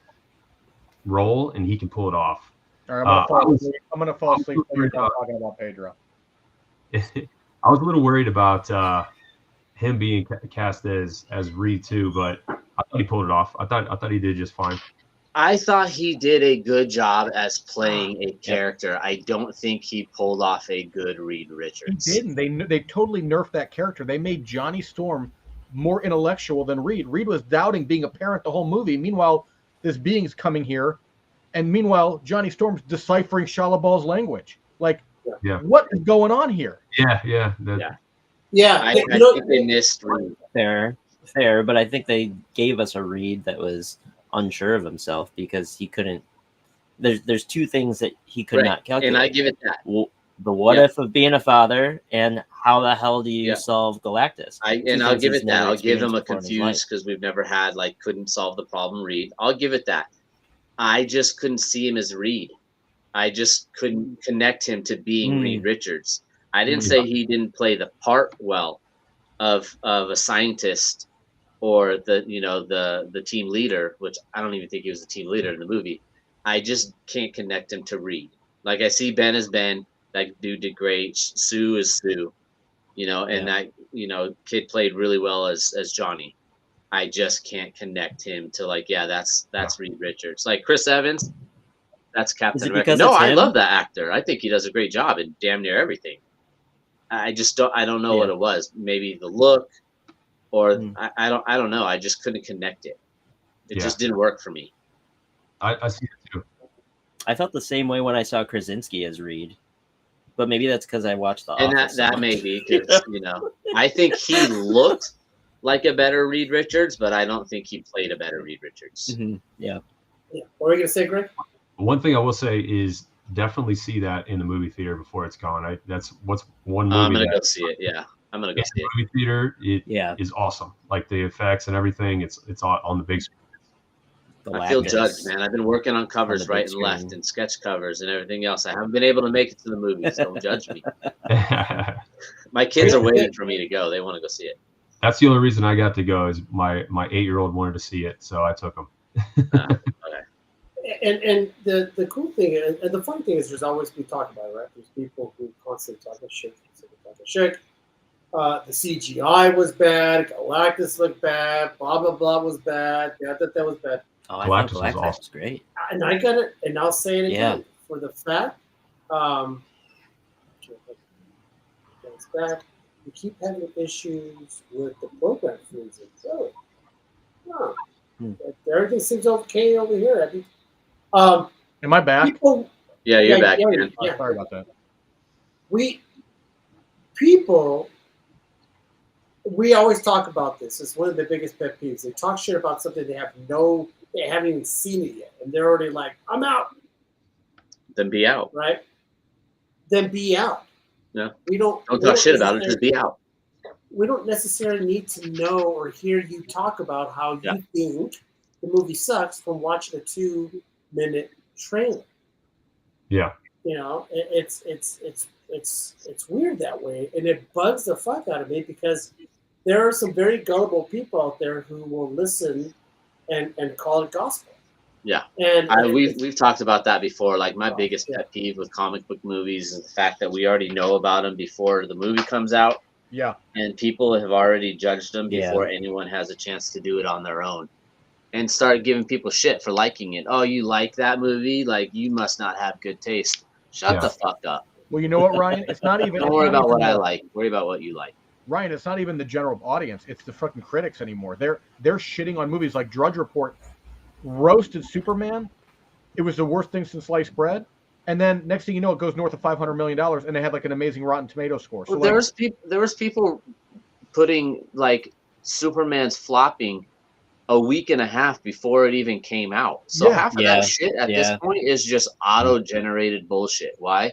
[SPEAKER 5] role and he can pull it off.
[SPEAKER 2] All right, I'm gonna fall asleep while you're talking about Pedro.
[SPEAKER 5] I was a little worried about him being cast as Reed too, but I thought he pulled it off. I thought he did just fine.
[SPEAKER 4] I thought he did a good job as playing a character. I don't think he pulled off a good Reed Richards.
[SPEAKER 2] He didn't. They totally nerfed that character. They made Johnny Storm more intellectual than Reed. Reed was doubting being a parent the whole movie. Meanwhile, this being's coming here, and meanwhile, Johnny Storm's deciphering Shia LaBeouf's language. Like, what is going on here?
[SPEAKER 5] Yeah.
[SPEAKER 4] I think they missed Reed.
[SPEAKER 3] Fair, but I think they gave us a Reed that was unsure of himself because he couldn't. There's two things that he could not calculate,
[SPEAKER 4] and I give it that.
[SPEAKER 3] The what if of being a father, and how the hell do you solve Galactus?
[SPEAKER 4] I'll give it that. I'll give him a confused because we've never had couldn't solve the problem Reed. I'll give it that. I just couldn't see him as Reed. I just couldn't connect him to being Reed Richards. I didn't say he didn't play the part well of a scientist or the team leader, which I don't even think he was the team leader in the movie. I just can't connect him to Reed. Like, I see Ben as Ben. That dude did great. Sue is Sue, and that kid played really well as Johnny. I just can't connect him to that's Reed Richards. Like Chris Evans, that's Captain America. No, I love that actor. I think he does a great job in damn near everything. I don't know what it was. Maybe the look, or I don't know. I just couldn't connect it. It just didn't work for me.
[SPEAKER 5] I see it too.
[SPEAKER 3] I felt the same way when I saw Krasinski as Reed, but maybe that's because I watched The Office.
[SPEAKER 4] And that may be because I think he looked like a better Reed Richards, but I don't think he played a better Reed Richards.
[SPEAKER 3] Mm-hmm. Yeah.
[SPEAKER 1] What are you gonna say, Greg?
[SPEAKER 5] One thing I will say is definitely see that in the movie theater before it's gone. That's what's one movie.
[SPEAKER 4] I'm gonna go see it. Yeah, I'm gonna go see it.
[SPEAKER 5] Movie theater, it is awesome. Like the effects and everything. It's on the big screen.
[SPEAKER 4] I feel judged, man. I've been working on covers right and left and sketch covers and everything else. I haven't been able to make it to the movies. Don't judge me. My kids are waiting for me to go. They want to go see it.
[SPEAKER 5] That's the only reason I got to go is my 8-year-old wanted to see it, so I took him.
[SPEAKER 4] Okay.
[SPEAKER 1] And the cool thing and the fun thing is there's always been talked about, right? There's people who constantly talk about shit. The CGI was bad. Galactus looked bad. Blah blah blah was bad. Yeah, that was bad.
[SPEAKER 3] Oh, I thought Galactus was great.
[SPEAKER 1] And I got it, and I'll say it again for the fact. It's bad. We keep having issues with the program freezing. So, everything seems okay over here. I mean,
[SPEAKER 2] am I back?
[SPEAKER 4] You're back. Man.
[SPEAKER 2] Oh, sorry about that.
[SPEAKER 1] We always talk about this. It's one of the biggest pet peeves. They talk shit about something they haven't even seen it yet, and they're already like, "I'm out."
[SPEAKER 4] Then be out.
[SPEAKER 1] Right. Then be out.
[SPEAKER 4] Yeah.
[SPEAKER 1] Don't
[SPEAKER 4] talk shit about it. Just be out.
[SPEAKER 1] We don't necessarily need to know or hear you talk about how you think the movie sucks from watching a 2-minute trailer.
[SPEAKER 5] Yeah.
[SPEAKER 1] It's weird that way, and it bugs the fuck out of me because there are some very gullible people out there who will listen and call it gospel.
[SPEAKER 4] Yeah, and we've talked about that before. Like my biggest pet peeve with comic book movies is the fact that we already know about them before the movie comes out.
[SPEAKER 2] Yeah,
[SPEAKER 4] and people have already judged them before anyone has a chance to do it on their own, and start giving people shit for liking it. Oh, you like that movie? Like you must not have good taste. Shut the fuck up.
[SPEAKER 2] Well, you know what, Ryan? It's not even.
[SPEAKER 4] Don't worry about what I like. Worry about what you like.
[SPEAKER 2] Ryan, it's not even the general audience. It's the fucking critics anymore. They're shitting on movies like Drudge Report. Roasted Superman. It was the worst thing since sliced bread. And then next thing you know, it goes north of $500 million, and they had like an amazing Rotten Tomato score. So
[SPEAKER 4] there was people putting like Superman's flopping a week and a half before it even came out. So half of that shit at this point is just auto-generated bullshit. Why?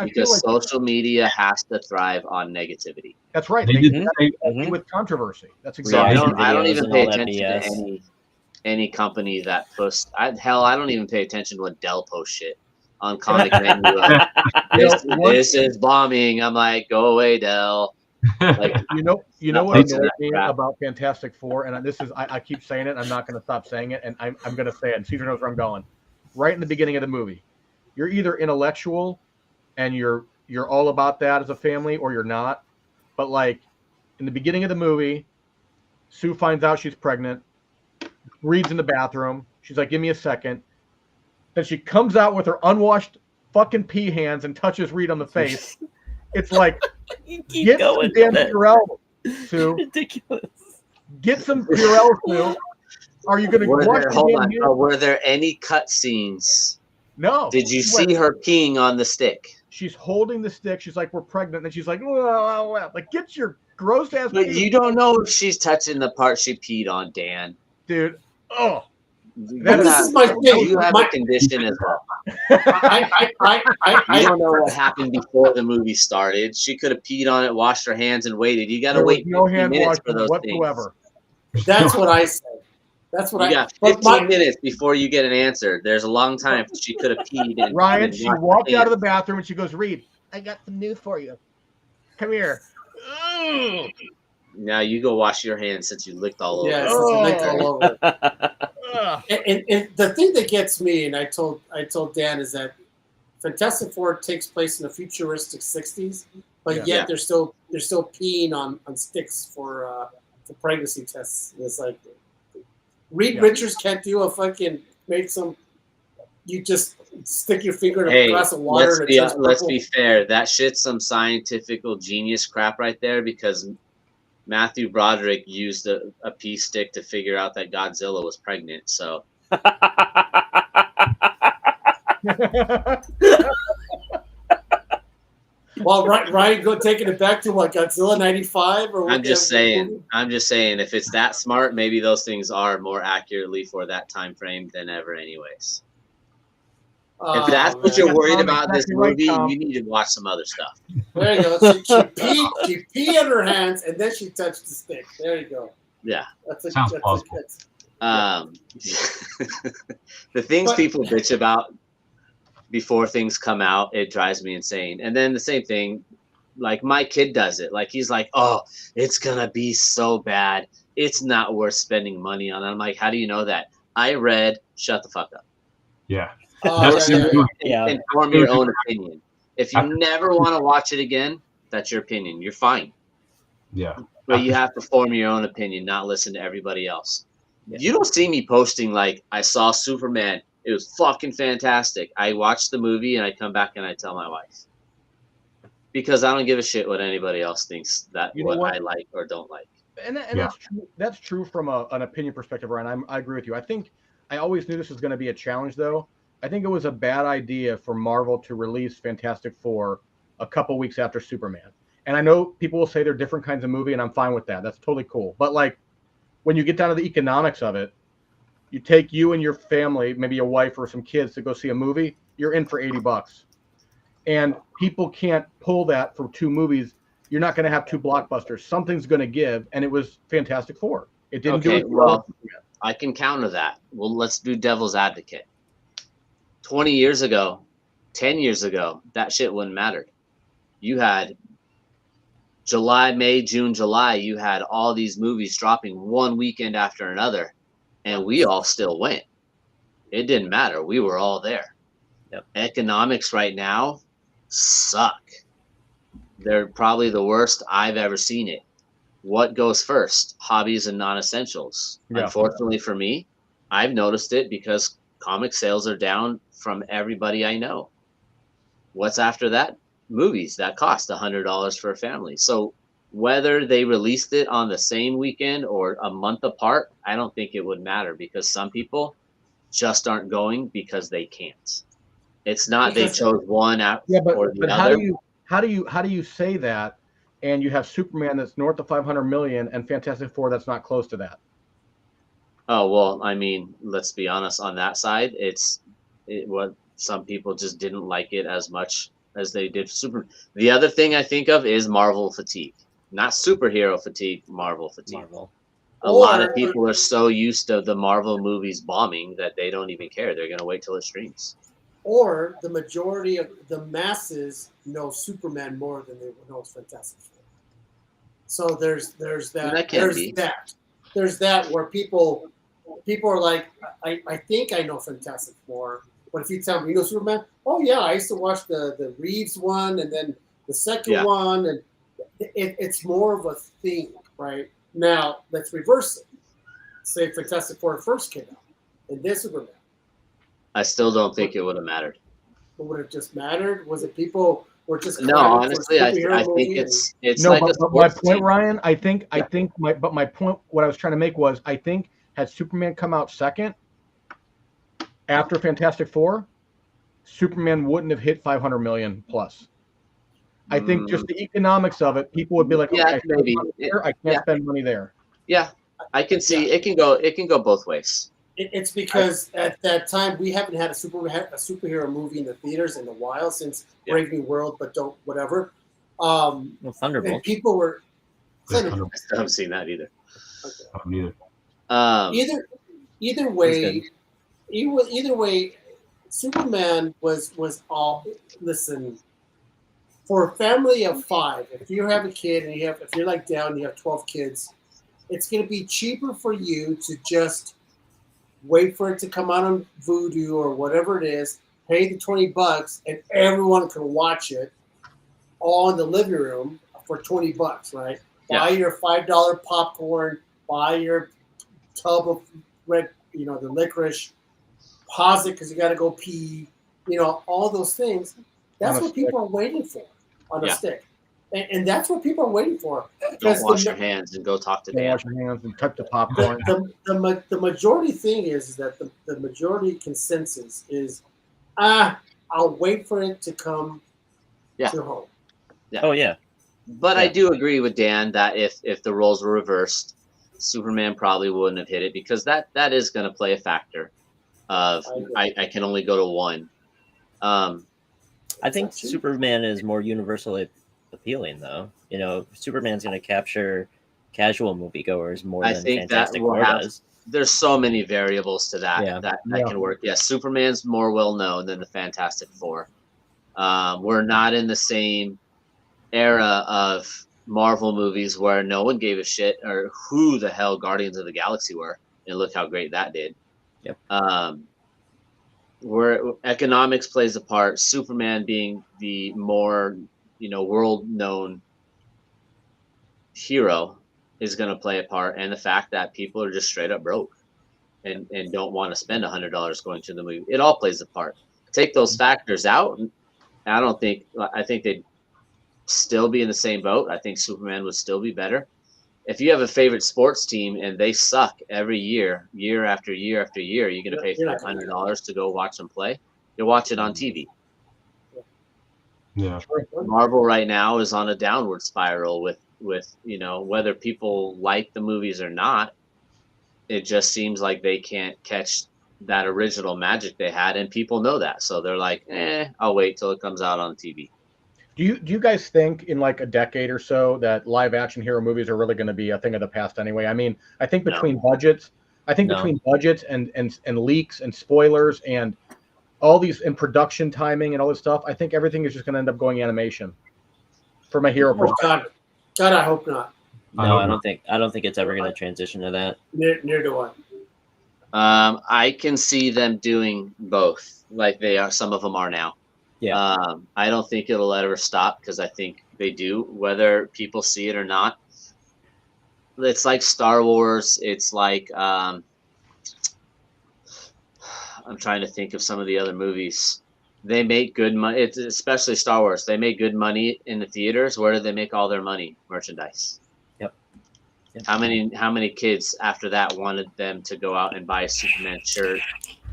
[SPEAKER 4] Because social media has to thrive on negativity.
[SPEAKER 2] That's right. They did the same thing with controversy. That's exactly.
[SPEAKER 4] So I don't even pay attention to any company that posts. I don't even pay attention to when Dell posts shit on Comic Menu. This is bombing. I'm like, go away, Dell. Like,
[SPEAKER 2] you know what annoys me about Fantastic Four, and this is I keep saying it. I'm not going to stop saying it, and I'm going to say it. And Caesar knows where I'm going. Right in the beginning of the movie, you're either intellectual, and you're all about that as a family, or you're not. But like in the beginning of the movie, Sue finds out she's pregnant. Reed's in the bathroom. She's like, "Give me a second." Then she comes out with her unwashed fucking pee hands and touches Reed on the face. It's like, get some damn Purell, Sue.
[SPEAKER 3] Ridiculous.
[SPEAKER 2] Get some Purell, Sue. Are you going to watch
[SPEAKER 4] Were there any cut scenes?
[SPEAKER 2] No.
[SPEAKER 4] Did you see her peeing on the stick?
[SPEAKER 2] She's holding the stick. She's like, "We're pregnant." And she's like, well. Like, get your gross ass.
[SPEAKER 4] But you don't know if she's touching the part she peed on, Dan.
[SPEAKER 2] Dude,
[SPEAKER 1] this is my thing.
[SPEAKER 4] You have a condition as well. I don't know what happened before the movie started. She could have peed on it, washed her hands, and waited. You got to wait
[SPEAKER 2] no hand
[SPEAKER 4] minutes
[SPEAKER 2] wash
[SPEAKER 4] for those
[SPEAKER 2] whatsoever.
[SPEAKER 4] things.
[SPEAKER 1] That's what I said. That's what
[SPEAKER 4] You
[SPEAKER 1] I
[SPEAKER 4] got
[SPEAKER 1] but
[SPEAKER 4] 15 minutes before you get an answer. There's a long time she could have peed. And
[SPEAKER 2] Ryan,
[SPEAKER 4] and
[SPEAKER 2] she
[SPEAKER 4] washed
[SPEAKER 2] walked
[SPEAKER 4] her
[SPEAKER 2] out of the
[SPEAKER 4] hands.
[SPEAKER 2] bathroom and she goes, Reed, I got some news for you. Come here. Ugh.
[SPEAKER 4] Now you go wash your hands since you licked all over.
[SPEAKER 1] Yeah,
[SPEAKER 4] it.
[SPEAKER 1] since you licked all over.
[SPEAKER 2] Ugh.
[SPEAKER 1] And the thing that gets me, and I told Dan, is that Fantastic Four takes place in the futuristic '60s, but yet
[SPEAKER 4] Yeah.
[SPEAKER 1] they're still peeing on sticks for pregnancy tests. And it's like Reed Richards can't do a fucking make some. You just stick your finger in a glass of water and it turns
[SPEAKER 4] let's
[SPEAKER 1] purple.
[SPEAKER 4] be fair. That shit's some scientifical genius crap right there because Matthew Broderick used a pea stick to figure out that Godzilla was pregnant. So
[SPEAKER 1] Well, Ryan, go taking it back to what Godzilla '95 or what?
[SPEAKER 4] I'm just saying. If it's that smart, maybe those things are more accurately for that time frame than ever, anyways. If that's what you're worried about this movie, you need to watch some other stuff.
[SPEAKER 1] There you go. She peed on her hands and then she touched the stick. There you go.
[SPEAKER 4] Yeah,
[SPEAKER 5] sounds plausible.
[SPEAKER 4] The things people bitch about before things come out, it drives me insane. And then the same thing, like my kid does it. Like he's like, "Oh, it's gonna be so bad. It's not worth spending money on." I'm like, "How do you know that?" I read. Shut the fuck up.
[SPEAKER 5] Yeah.
[SPEAKER 4] And form your own opinion. If you never want to watch it again, that's your opinion. You're fine.
[SPEAKER 5] Yeah.
[SPEAKER 4] But you have to form your own opinion, not listen to everybody else. Yeah. You don't see me posting like, I saw Superman. It was fucking fantastic. I watched the movie and I come back and I tell my wife. Because I don't give a shit what anybody else thinks that what I like or don't like.
[SPEAKER 2] And that's true from an opinion perspective, Ryan. I agree with you. I think I always knew this was going to be a challenge, though. I think it was a bad idea for Marvel to release Fantastic Four a couple weeks after Superman. And I know people will say they're different kinds of movie, and I'm fine with that. That's totally cool. But like when you get down to the economics of it, you take you and your family, maybe your wife or some kids, to go see a movie, you're in for $80. And people can't pull that for two movies. You're not going to have two blockbusters. Something's going to give, and it was Fantastic Four. It didn't do it.
[SPEAKER 4] Well, I can counter that. Well, let's do devil's advocate. 20 years ago, 10 years ago, that shit wouldn't matter. You had July, May, June, July, you had all these movies dropping one weekend after another, and we all still went. It didn't matter. We were all there.
[SPEAKER 3] Yep.
[SPEAKER 4] Economics right now suck. They're probably the worst I've ever seen it. What goes first? Hobbies and non-essentials. Yeah. Unfortunately for me, I've noticed it because comic sales are down from everybody I know. What's after that? Movies that cost $100 for a family. So whether they released it on the same weekend or a month apart, I don't think it would matter because some people just aren't going because they can't. It's not they chose one or the other.
[SPEAKER 2] How do you say that? And you have Superman that's north of 500 million and Fantastic Four that's not close to that.
[SPEAKER 4] Oh, well, I mean, let's be honest on that side. What some people just didn't like it as much as they did Superman. The other thing I think of is Marvel fatigue. Not superhero fatigue, Marvel fatigue. A lot of people are so used to the Marvel movies bombing that they don't even care. They're going to wait till it streams.
[SPEAKER 1] Or the majority of the masses know Superman more than they know Fantastic Four. So there's that. There's that where people are like, I think I know Fantastic Four, but if you tell me you know Superman, oh yeah, I used to watch the Reeves one and then the second one, and it's more of a thing, right? Now let's reverse it. Say Fantastic Four first came out, and this Superman.
[SPEAKER 4] I still don't think it would have mattered.
[SPEAKER 1] But would it just mattered? Was it people were just
[SPEAKER 4] no? Honestly, I think it's
[SPEAKER 2] no. Like but my point, Ryan. I think my point. What I was trying to make was I think had Superman come out second after Fantastic Four, Superman wouldn't have hit 500 million plus. I think just the economics of it, people would be like, okay,
[SPEAKER 4] maybe
[SPEAKER 2] I can't spend money there.
[SPEAKER 4] Yeah, I can see it can go. It can go both ways.
[SPEAKER 1] It's because at that time we haven't had a superhero movie in the theaters in a while since Brave New World, but don't whatever.
[SPEAKER 3] Thunderbolt.
[SPEAKER 1] And people were.
[SPEAKER 4] I haven't seen that either.
[SPEAKER 5] Okay.
[SPEAKER 1] Either either
[SPEAKER 3] It was
[SPEAKER 1] way,
[SPEAKER 3] good.
[SPEAKER 1] either way, Superman was all. Listen, for a family of 5, if you have a kid and if you're like down, and you have 12 kids, it's going to be cheaper for you to just wait for it to come out on Vudu or whatever it is, pay the $20, and everyone can watch it all in the living room for $20, right?
[SPEAKER 4] Yeah.
[SPEAKER 1] Buy your $5 popcorn, buy your tub of red, the licorice, pause it because you got to go pee, all those things. That's
[SPEAKER 2] On a
[SPEAKER 1] what people are waiting for on a
[SPEAKER 4] Yeah.
[SPEAKER 1] stick. And that's what people are waiting for.
[SPEAKER 4] Don't
[SPEAKER 1] Because
[SPEAKER 4] wash your hands and go talk to
[SPEAKER 2] Don't
[SPEAKER 4] Dan.
[SPEAKER 2] wash your hands and touch the popcorn.
[SPEAKER 1] the majority thing is that the majority consensus is, I'll wait for it to come
[SPEAKER 4] Yeah.
[SPEAKER 1] to home.
[SPEAKER 3] Oh yeah.
[SPEAKER 4] But I
[SPEAKER 3] Yeah.
[SPEAKER 4] do agree with Dan that if the roles were reversed, Superman probably wouldn't have hit it because that is going to play a factor of I can only go to one.
[SPEAKER 3] I think
[SPEAKER 1] not cheap.
[SPEAKER 3] Superman is more universally appealing, though. Superman's going to capture casual moviegoers more
[SPEAKER 4] I
[SPEAKER 3] than
[SPEAKER 4] think that
[SPEAKER 3] Fantastic
[SPEAKER 4] will
[SPEAKER 3] Four
[SPEAKER 4] have.
[SPEAKER 3] does.
[SPEAKER 4] There's so many variables to that
[SPEAKER 3] Yeah.
[SPEAKER 4] that
[SPEAKER 2] Yeah.
[SPEAKER 4] can work. Yes, Superman's more well known than the Fantastic Four. We're not in the same era of Marvel movies where no one gave a shit or who the hell Guardians of the Galaxy were, and look how great that did.
[SPEAKER 3] Yep.
[SPEAKER 4] Where economics plays a part, Superman being the more world known hero is going to play a part, and the fact that people are just straight up broke and don't want to spend $100 going to the movie. It all plays a part. Take those factors out, I think they'd still be in the same boat. I think Superman would still be better. If you have a favorite sports team and they suck every year, year after year after year, you're going to pay $500 to go watch them play. You'll watch it on TV.
[SPEAKER 5] Yeah.
[SPEAKER 4] Marvel right now is on a downward spiral with whether people like the movies or not. It just seems like they can't catch that original magic they had, and people know that, so they're like, I'll wait till it comes out on TV.
[SPEAKER 2] Do you guys think in like a decade or so that live action hero movies are really going to be a thing of the past anyway? I mean, I think between budgets, and leaks and spoilers and all these and production timing and all this stuff, I think everything is just going to end up going animation. From a hero perspective.
[SPEAKER 1] God, I hope not.
[SPEAKER 3] No, I don't think it's ever going to transition to that.
[SPEAKER 1] Near to one.
[SPEAKER 4] I can see them doing both, like they are. Some of them are now.
[SPEAKER 3] Yeah.
[SPEAKER 4] I don't think it'll ever stop because I think they do, whether people see it or not. It's like Star Wars. It's like I'm trying to think of some of the other movies. They make good money. It's especially Star Wars. They make good money in the theaters. Where do they make all their money? Merchandise.
[SPEAKER 3] Yep.
[SPEAKER 4] How many kids after that wanted them to go out and buy a Superman shirt?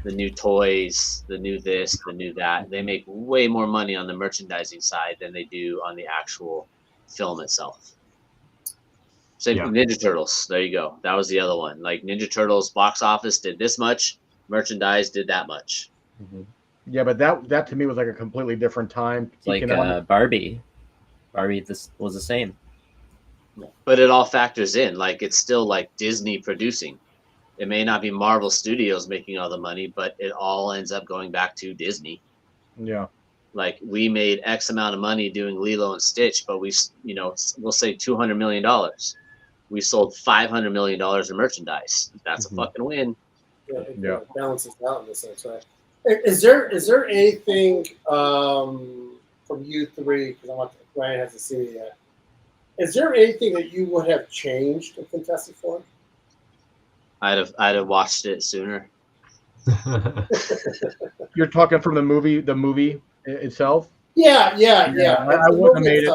[SPEAKER 4] The new toys, the new this, the new that. They make way more money on the merchandising side than they do on the actual film itself. Same with Ninja Turtles. There you go. That was the other one. Like Ninja Turtles box office did this much, merchandise did that much.
[SPEAKER 2] Mm-hmm. Yeah, but that to me was like a completely different time.
[SPEAKER 3] It's like Barbie. This was the same.
[SPEAKER 4] But it all factors in. Like it's still like Disney producing. It may not be Marvel Studios making all the money, but it all ends up going back to Disney.
[SPEAKER 2] Yeah.
[SPEAKER 4] Like we made X amount of money doing Lilo and Stitch, but we'll say $200 million. We sold $500 million in merchandise. That's a fucking win.
[SPEAKER 1] Yeah. It balances out in a sense, right? Is there anything from you three, because Ryan hasn't seen it yet, is there anything that you would have changed in Fantastic Four?
[SPEAKER 4] I'd have watched it sooner.
[SPEAKER 2] You're talking from the movie itself?
[SPEAKER 1] Yeah.
[SPEAKER 2] I wouldn't have made it.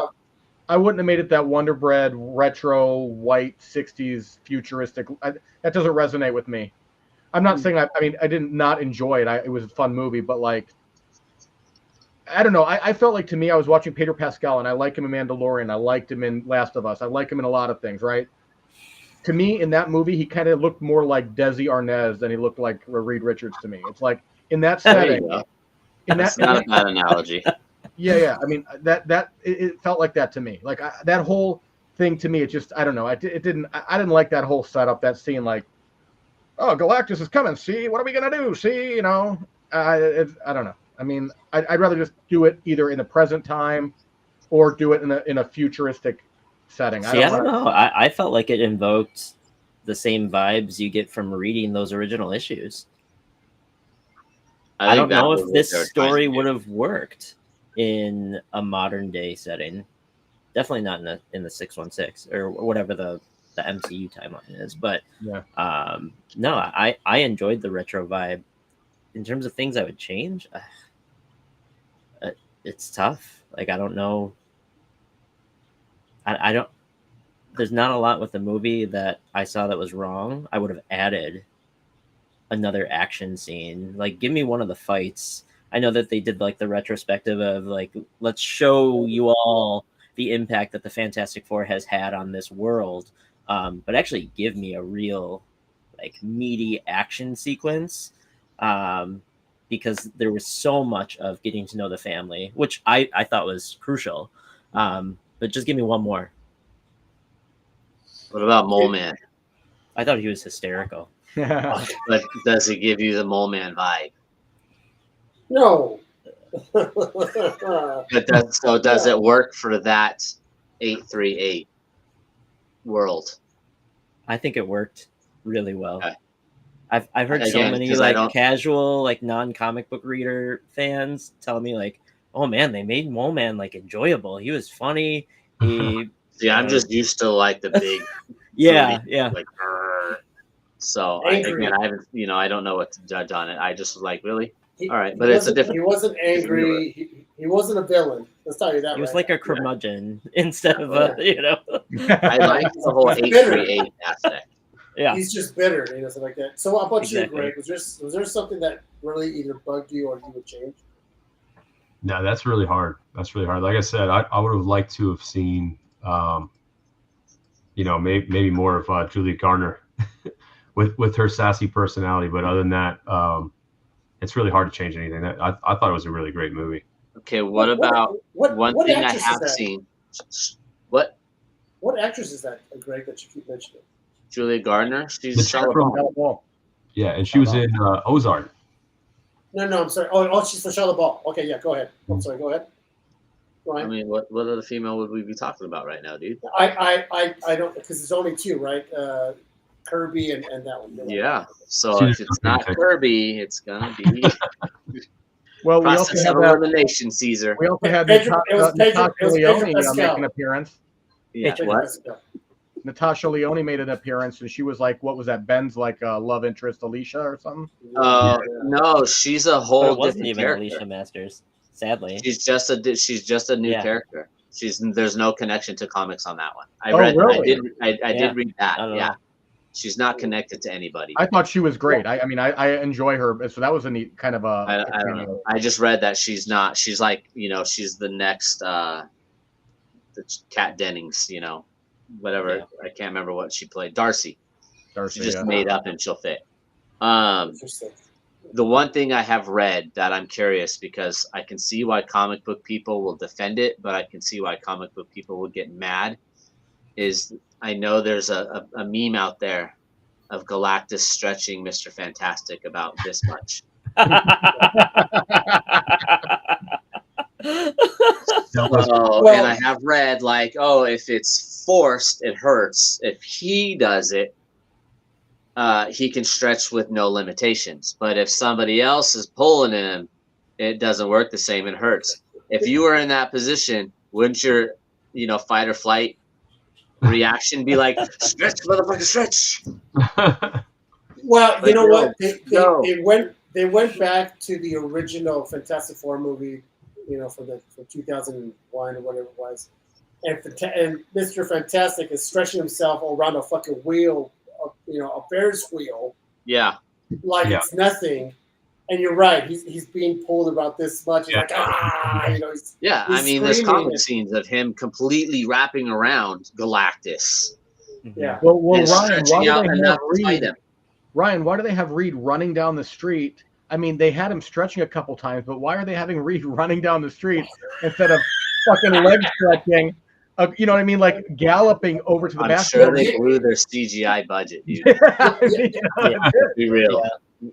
[SPEAKER 2] I wouldn't have made it that Wonder Bread retro white 60s futuristic. That doesn't resonate with me. I'm not saying I did not enjoy it. It was a fun movie, but like, I don't know. I felt like to me I was watching Pedro Pascal, and I like him in Mandalorian. I liked him in Last of Us. I like him in a lot of things, right? To me, in that movie, he kind of looked more like Desi Arnaz than he looked like Reed Richards to me. It's like in that setting.
[SPEAKER 4] That's not a bad analogy.
[SPEAKER 2] Yeah. I mean, it felt like that to me. Like that whole thing to me, it just, I don't know. I didn't like that whole setup, that scene. Like, oh, Galactus is coming. See, what are we gonna do? See, you know, I don't know. I mean, I'd rather just do it either in the present time or do it in a futuristic setting.
[SPEAKER 3] See, I don't know. I felt like it invoked the same vibes you get from reading those original issues. I don't know if this story would have worked in a modern day setting. Definitely not in the 616 or whatever the MCU timeline is. But
[SPEAKER 2] yeah.
[SPEAKER 3] No, I enjoyed the retro vibe. In terms of things I would change, it's tough. Like, I don't know. I don't. There's not a lot with the movie that I saw that was wrong. I would have added another action scene. Like, give me one of the fights. I know that they did like the retrospective of like, let's show you all the impact that the Fantastic Four has had on this world. But actually give me a real like meaty action sequence. Because there was so much of getting to know the family, which I thought was crucial. But just give me one more.
[SPEAKER 4] What about Mole Man?
[SPEAKER 3] I thought he was hysterical.
[SPEAKER 4] But does he give you the Mole Man vibe?
[SPEAKER 1] No.
[SPEAKER 4] But does it work for that 838 world?
[SPEAKER 3] I think it worked really well.
[SPEAKER 4] Okay.
[SPEAKER 3] I've heard so many like casual, like non-comic book reader fans tell me like, oh man, they made Mole Man like enjoyable. He was funny. He
[SPEAKER 4] See, I'm just used to like the big
[SPEAKER 3] yeah.
[SPEAKER 4] Like so again, I haven't, I don't know what to judge on it. I just was like, really? All right, but it's a different.
[SPEAKER 1] He wasn't angry. He wasn't a villain. Let's tell you that.
[SPEAKER 3] He was like a curmudgeon instead of a,
[SPEAKER 4] I like the whole 838 aspect.
[SPEAKER 3] Yeah,
[SPEAKER 1] he's just bitter, something like that. So, how about you, Greg? Was there something that really either bugged you or you would change?
[SPEAKER 5] No, that's really hard. Like I said, I would have liked to have seen, maybe more of Julia Garner with her sassy personality. But other than that, it's really hard to change anything. I thought it was a really great movie.
[SPEAKER 4] Okay, what about one thing I have seen? What
[SPEAKER 1] actress is that, Greg, that you keep mentioning?
[SPEAKER 4] Julia Gardner. She's
[SPEAKER 5] from Ball. Yeah, and she was in Ozark.
[SPEAKER 1] No, I'm sorry. Oh, she's for Charlotte Ball. Okay, yeah, go ahead. I'm sorry, go ahead. Ryan?
[SPEAKER 4] I mean, what other female would we be talking about right now, dude?
[SPEAKER 1] I don't, because there's only two, right? Kirby and that one.
[SPEAKER 4] Yeah. So if it's not Kirby, it's gonna be.
[SPEAKER 2] Well, we also have
[SPEAKER 4] elimination, Caesar.
[SPEAKER 2] We also had Natasha Leone make an appearance.
[SPEAKER 4] Yeah. What?
[SPEAKER 2] Natasha Leone made an appearance, and she was like, "What was that? Ben's like love interest, Alicia, or something?"
[SPEAKER 4] No, she's a whole different
[SPEAKER 3] even
[SPEAKER 4] character.
[SPEAKER 3] Alicia Masters, sadly.
[SPEAKER 4] She's just a new character. There's no connection to comics on that one.
[SPEAKER 2] Really?
[SPEAKER 4] I did read that. Yeah. She's not connected to anybody.
[SPEAKER 2] I thought she was great. I mean, I enjoy her. So that was a neat kind of a.
[SPEAKER 4] I don't know. I just read that she's not. She's like, she's the next the Kat Dennings, whatever. Yeah. I can't remember what she played. Darcy. She just made up and she'll fit. The one thing I have read that I'm curious, because I can see why comic book people will defend it, but I can see why comic book people will get mad, is I know there's a meme out there of Galactus stretching Mr. Fantastic about this much. And I have read like, if it's forced, it hurts. If he does it, he can stretch with no limitations. But if somebody else is pulling him, it doesn't work the same. It hurts. If you were in that position, wouldn't your, fight or flight reaction be like, stretch, motherfucker, stretch?
[SPEAKER 1] Well, you know what? They went back to the original Fantastic Four movie, from 2001 or whatever it was, and Mr. Fantastic is stretching himself around a fucking wheel, a Ferris wheel.
[SPEAKER 4] Yeah.
[SPEAKER 1] Like it's nothing. And you're right. He's being pulled about this much. He's like, he's
[SPEAKER 4] I mean, there's comic scenes of him completely wrapping around Galactus.
[SPEAKER 1] Yeah.
[SPEAKER 2] Well, Ryan, why do they have Reed running down the street? I mean, they had him stretching a couple times, but why are they having Reed running down the street instead of fucking leg stretching you know what I mean, like galloping over to the
[SPEAKER 4] I'm
[SPEAKER 2] basketball.
[SPEAKER 4] sure they blew their CGI budget, dude. Be real.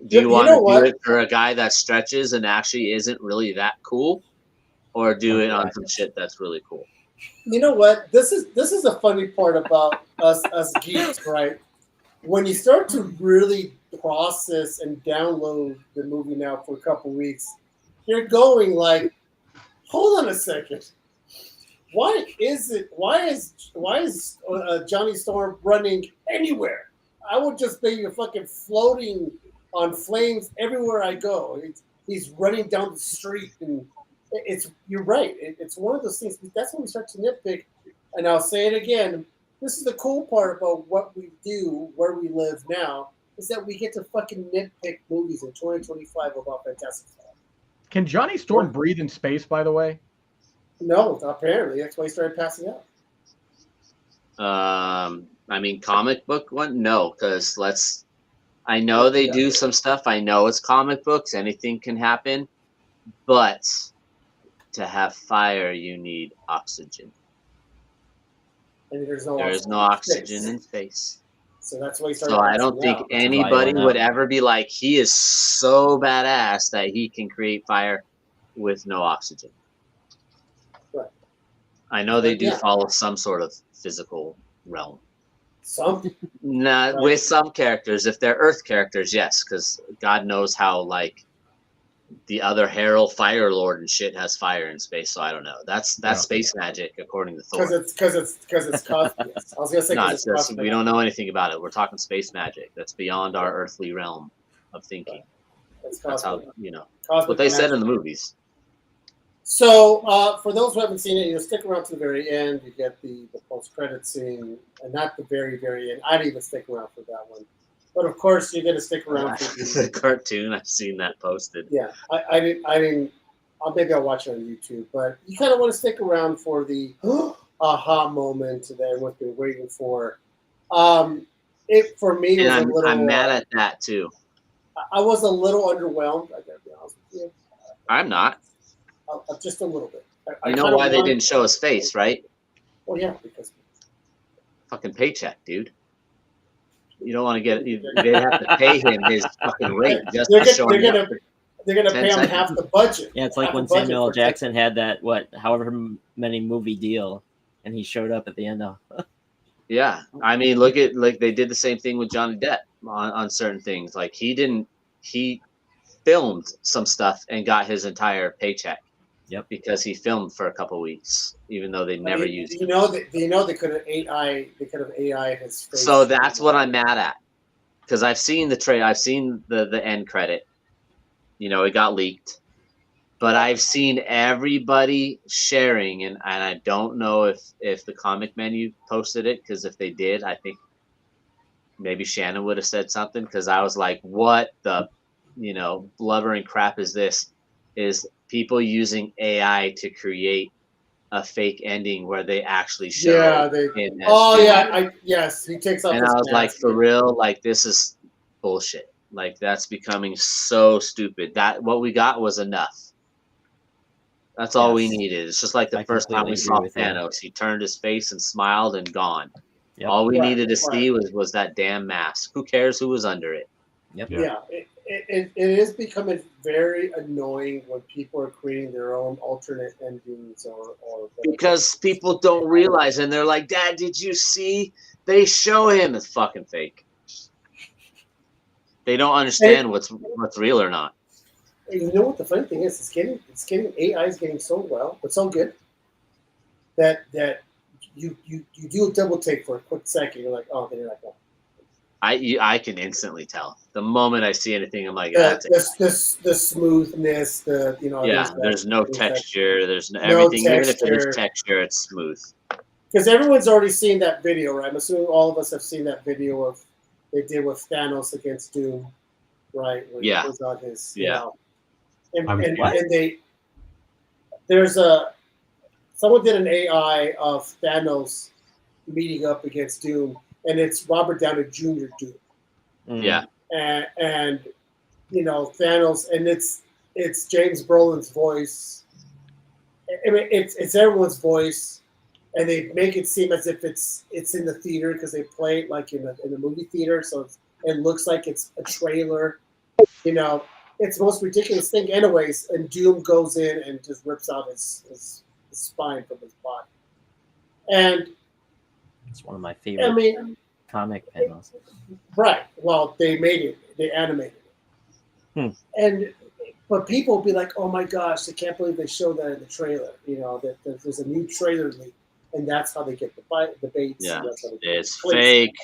[SPEAKER 4] Do you want to do it for a guy that stretches and actually isn't really that cool, or do it on some shit that's really cool?
[SPEAKER 1] You know what? This is a funny part about us geeks, right? When you start to really process and download the movie now for a couple weeks, you're going like, hold on a second. Why is Johnny Storm running anywhere? I would just be fucking floating on flames everywhere I go. He's running down the street, and you're right. It's one of those things. That's when we start to nitpick. And I'll say it again. This is the cool part about what we do, where we live now, is that we get to fucking nitpick movies in 2025 about Fantastic Four.
[SPEAKER 2] Can Johnny Storm breathe in space, by the way?
[SPEAKER 1] No, apparently. That's why he started passing out.
[SPEAKER 4] I mean, comic book one? No, because I know they do some stuff. I know it's comic books. Anything can happen. But to have fire, you need oxygen.
[SPEAKER 1] And there
[SPEAKER 4] is no oxygen in space.
[SPEAKER 1] So that's why he started.
[SPEAKER 4] So I don't think anybody would ever be like, he is so badass that he can create fire with no oxygen.
[SPEAKER 1] Right.
[SPEAKER 4] I know they do follow some sort of physical realm.
[SPEAKER 1] Some?
[SPEAKER 4] Not with some characters. If they're Earth characters, yes, because God knows how, like, the other Herald Fire Lord and shit has fire in space, so I don't know. That's space magic, according to Thor.
[SPEAKER 1] Because it's cosmic. I was gonna say
[SPEAKER 4] no, it's just, we don't know anything about it. We're talking space magic. That's beyond our earthly realm of thinking. That's how what they said in the movies.
[SPEAKER 1] So for those who haven't seen it, stick around to the very end. You get the post-credit scene, and not the very, very end. I didn't even stick around for that one. But of course, you're gonna stick around for
[SPEAKER 4] the cartoon. I've seen that posted.
[SPEAKER 1] Yeah, I didn't. Maybe I'll watch it on YouTube. But you kind of want to stick around for the aha moment that everyone's been waiting for. It for me was a little.
[SPEAKER 4] I'm mad at that too.
[SPEAKER 1] I was a little underwhelmed. I gotta be honest with you.
[SPEAKER 4] I'm not.
[SPEAKER 1] Just a little bit.
[SPEAKER 4] You know why they didn't show his face, right?
[SPEAKER 1] Well, yeah, because
[SPEAKER 4] fucking paycheck, dude. You don't want to get. They have to pay him his fucking rate just to show him.
[SPEAKER 1] They're gonna pay him half the budget.
[SPEAKER 3] Yeah, it's like when Samuel L. Jackson had that however many movie deal, and he showed up at the end of.
[SPEAKER 4] Yeah, I mean, look at they did the same thing with Johnny Depp on certain things. Like he filmed some stuff and got his entire paycheck.
[SPEAKER 3] Yep.
[SPEAKER 4] Because he filmed for a couple weeks, even though they never used it.
[SPEAKER 1] They could have AI his face.
[SPEAKER 4] So that's what I'm mad at. Because I've seen the trailer, I've seen the end credit. It got leaked. But I've seen everybody sharing, and I don't know if the comic menu posted it, because if they did, I think maybe Shannon would have said something, because I was like, what the blubbering crap is this? Is people using AI to create a fake ending where they actually show.
[SPEAKER 1] Yeah, yes, he takes off.
[SPEAKER 4] And I was like, for real, like this is bullshit. Like that's becoming so stupid. That what we got was enough. That's all we needed. It's just like the first time we saw Thanos. He turned his face and smiled and gone.
[SPEAKER 3] Yep.
[SPEAKER 4] All we needed to see was that damn mask. Who cares who was under it?
[SPEAKER 3] Yep.
[SPEAKER 1] Yeah. It is becoming very annoying when people are creating their own alternate endings or
[SPEAKER 4] because people don't realize, and they're like, Dad, did you see? They show him as fucking fake. They don't understand what's real or not.
[SPEAKER 1] You know what the funny thing is? It's getting AI is getting so well, but so good that you do a double take for a quick second. You're like, oh, they're like, oh.
[SPEAKER 4] I can instantly tell the moment I see anything. I'm like,
[SPEAKER 1] the smoothness,
[SPEAKER 4] there's no texture. There's no everything. Even if there's texture, it's smooth.
[SPEAKER 1] Because everyone's already seen that video, right? I'm assuming all of us have seen that video of they did with Thanos against Doom, right? When he was on his, and someone did an AI of Thanos meeting up against Doom. And it's Robert Downey Jr. Doom.
[SPEAKER 4] Yeah.
[SPEAKER 1] And Thanos, and it's James Brolin's voice. I mean, it's everyone's voice, and they make it seem as if it's in the theater because they play it like in the movie theater, so it looks like it's a trailer. You know, it's the most ridiculous thing, anyways. And Doom goes in and just rips out his spine from his body, and
[SPEAKER 3] It's one of my favorite
[SPEAKER 1] I mean,
[SPEAKER 3] comic panels.
[SPEAKER 1] right? Well, they made it, they animated it, and but people will be like, "Oh my gosh, I can't believe they showed that in the trailer." You know that there's a new trailer leak, and that's how they get the baits.
[SPEAKER 4] Yeah,
[SPEAKER 1] and that's how they get
[SPEAKER 4] it's
[SPEAKER 1] the clicks.
[SPEAKER 4] fake.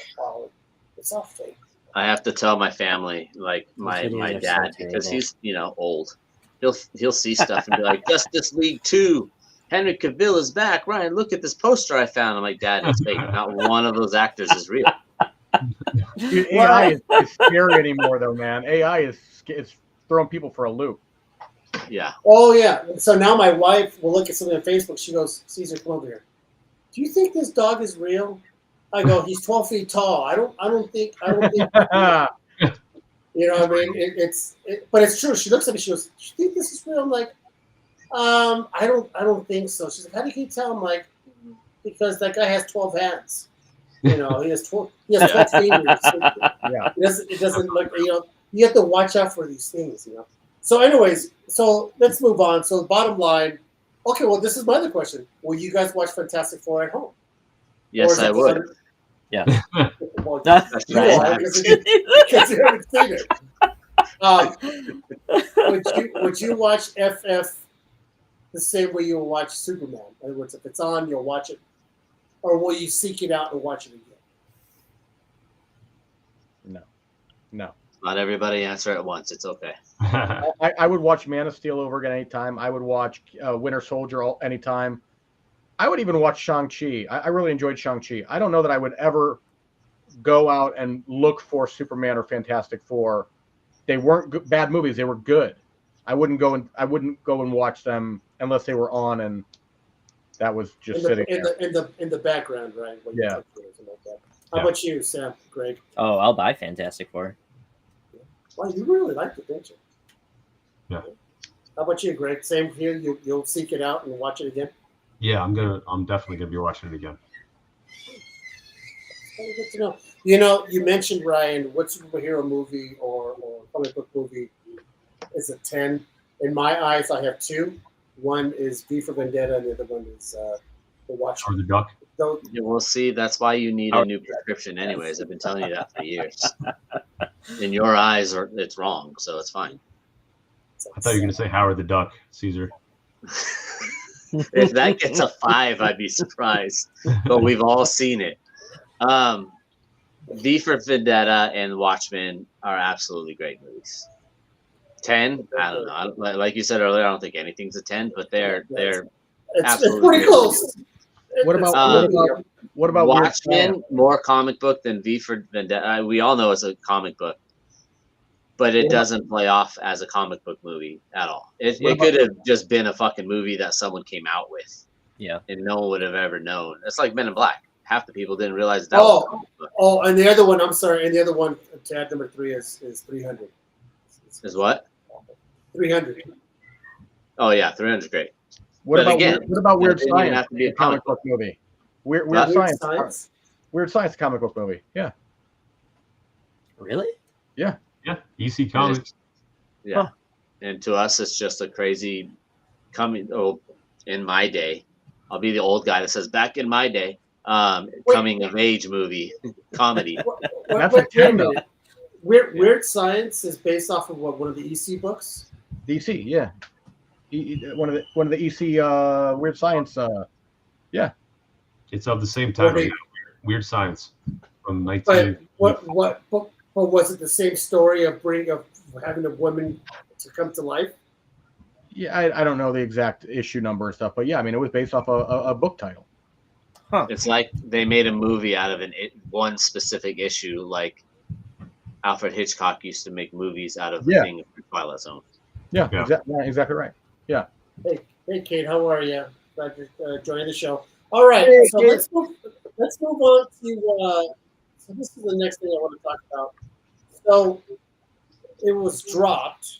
[SPEAKER 1] It's all fake.
[SPEAKER 4] I have to tell my family, like my
[SPEAKER 3] videos are so
[SPEAKER 4] dad, because
[SPEAKER 3] terrible.
[SPEAKER 4] he's old. He'll see stuff and be like, Justice League 2, Henry Cavill is back. Ryan, look at this poster I found. I'm like, Dad, it's fake. Not one of those actors is real.
[SPEAKER 2] Dude, AI is scary anymore, though, man. AI is throwing people for a loop.
[SPEAKER 4] Yeah.
[SPEAKER 1] Oh yeah. So now my wife will look at something on Facebook. She goes, "Caesar, come over here. Do you think this dog is real?" I go, "He's 12 feet tall. I don't think." You know what I mean? But it's true. She looks at me. She goes, "Do you think this is real?" I'm like, I don't think so. She's like, "How do you tell?" I'm like, "Because that guy has 12 hands. You know, he has 12 fingers.
[SPEAKER 2] Yeah.
[SPEAKER 1] It doesn't look. You know, you have to watch out for these things. You know." So, anyways, let's move on. So, bottom line. Okay, well, this is my other question. Will you guys watch Fantastic Four at home?
[SPEAKER 4] Yes, I would.
[SPEAKER 3] Yeah.
[SPEAKER 1] Well,
[SPEAKER 3] That's
[SPEAKER 1] you are, because you haven't seen it. Would you watch FF the same way you will watch Superman? In other words, if it's on, you'll watch it, or will you seek it out and watch it again?
[SPEAKER 2] No.
[SPEAKER 4] Not everybody answer at once. It's okay.
[SPEAKER 2] I would watch Man of Steel over again anytime. I would watch Winter Soldier anytime. I would even watch Shang-Chi. I really enjoyed Shang-Chi. I don't know that I would ever go out and look for Superman or Fantastic Four. They weren't bad movies. They were good. I wouldn't go and watch them unless they were on and that was just sitting there.
[SPEAKER 1] In the background, right?
[SPEAKER 2] Yeah.
[SPEAKER 1] How about you, Sam, Greg?
[SPEAKER 3] Oh, I'll buy Fantastic Four.
[SPEAKER 1] Well, you really liked it, didn't you?
[SPEAKER 5] Yeah.
[SPEAKER 1] How about you, Greg? Same here. You'll seek it out and watch it again.
[SPEAKER 5] Yeah, I'm definitely gonna be watching it again.
[SPEAKER 1] Good to know. You know, you mentioned, Ryan, what superhero movie or comic book movie is a 10? In my eyes, I have two. One is V for Vendetta, and the other one is The Watchmen.
[SPEAKER 5] Or the Duck.
[SPEAKER 4] Yeah, we'll see. That's why you need a new prescription, anyways. I've been telling you that for years. In your eyes, it's wrong, so it's fine.
[SPEAKER 5] I thought you were gonna say Howard the Duck, Caesar.
[SPEAKER 4] If that gets a 5, I'd be surprised. But we've all seen it. V for Vendetta and Watchmen are absolutely great movies. 10, I don't know. Like you said earlier, I don't think anything's a 10, but they're
[SPEAKER 1] it's pretty close.
[SPEAKER 2] What about
[SPEAKER 4] Watchmen? More comic book than V for Vendetta. We all know it's a comic book, but it doesn't play off as a comic book movie at all. It could have just been a fucking movie that someone came out with.
[SPEAKER 3] Yeah.
[SPEAKER 4] And no one would have ever known. It's like Men in Black. Half the people didn't realize that was a comic book.
[SPEAKER 1] Oh, and the other one, I'm sorry, and the other one, tab number 3 is 300.
[SPEAKER 4] Is what?
[SPEAKER 1] 300.
[SPEAKER 4] Oh yeah, 300 is great.
[SPEAKER 2] What about Weird Science?
[SPEAKER 4] Have to be a
[SPEAKER 2] comic book movie. Weird Science. Weird Science comic book movie. Yeah.
[SPEAKER 3] Really?
[SPEAKER 5] Yeah. EC Comics.
[SPEAKER 4] Yeah. Huh. And to us, it's just a crazy in my day. I'll be the old guy that says back in my day, coming of age movie comedy.
[SPEAKER 2] That's a 10 though.
[SPEAKER 1] Weird Science is based off of one of the EC books?
[SPEAKER 2] DC, yeah. One of the EC Weird Science, yeah.
[SPEAKER 5] It's of the same time. Weird Science from 19.
[SPEAKER 1] But was it the same story of having a woman to come to life?
[SPEAKER 2] Yeah, I don't know the exact issue number and stuff, but yeah, I mean it was based off a book title.
[SPEAKER 3] Huh.
[SPEAKER 4] It's like they made a movie out of one specific issue, like Alfred Hitchcock used to make movies out of the thing of Twilight Zone.
[SPEAKER 2] Yeah. Exactly right. Yeah.
[SPEAKER 1] Hey, Kate, how are you? Glad you're joining the show. All right, so let's move on to. So this is the next thing I want to talk about. So it was dropped.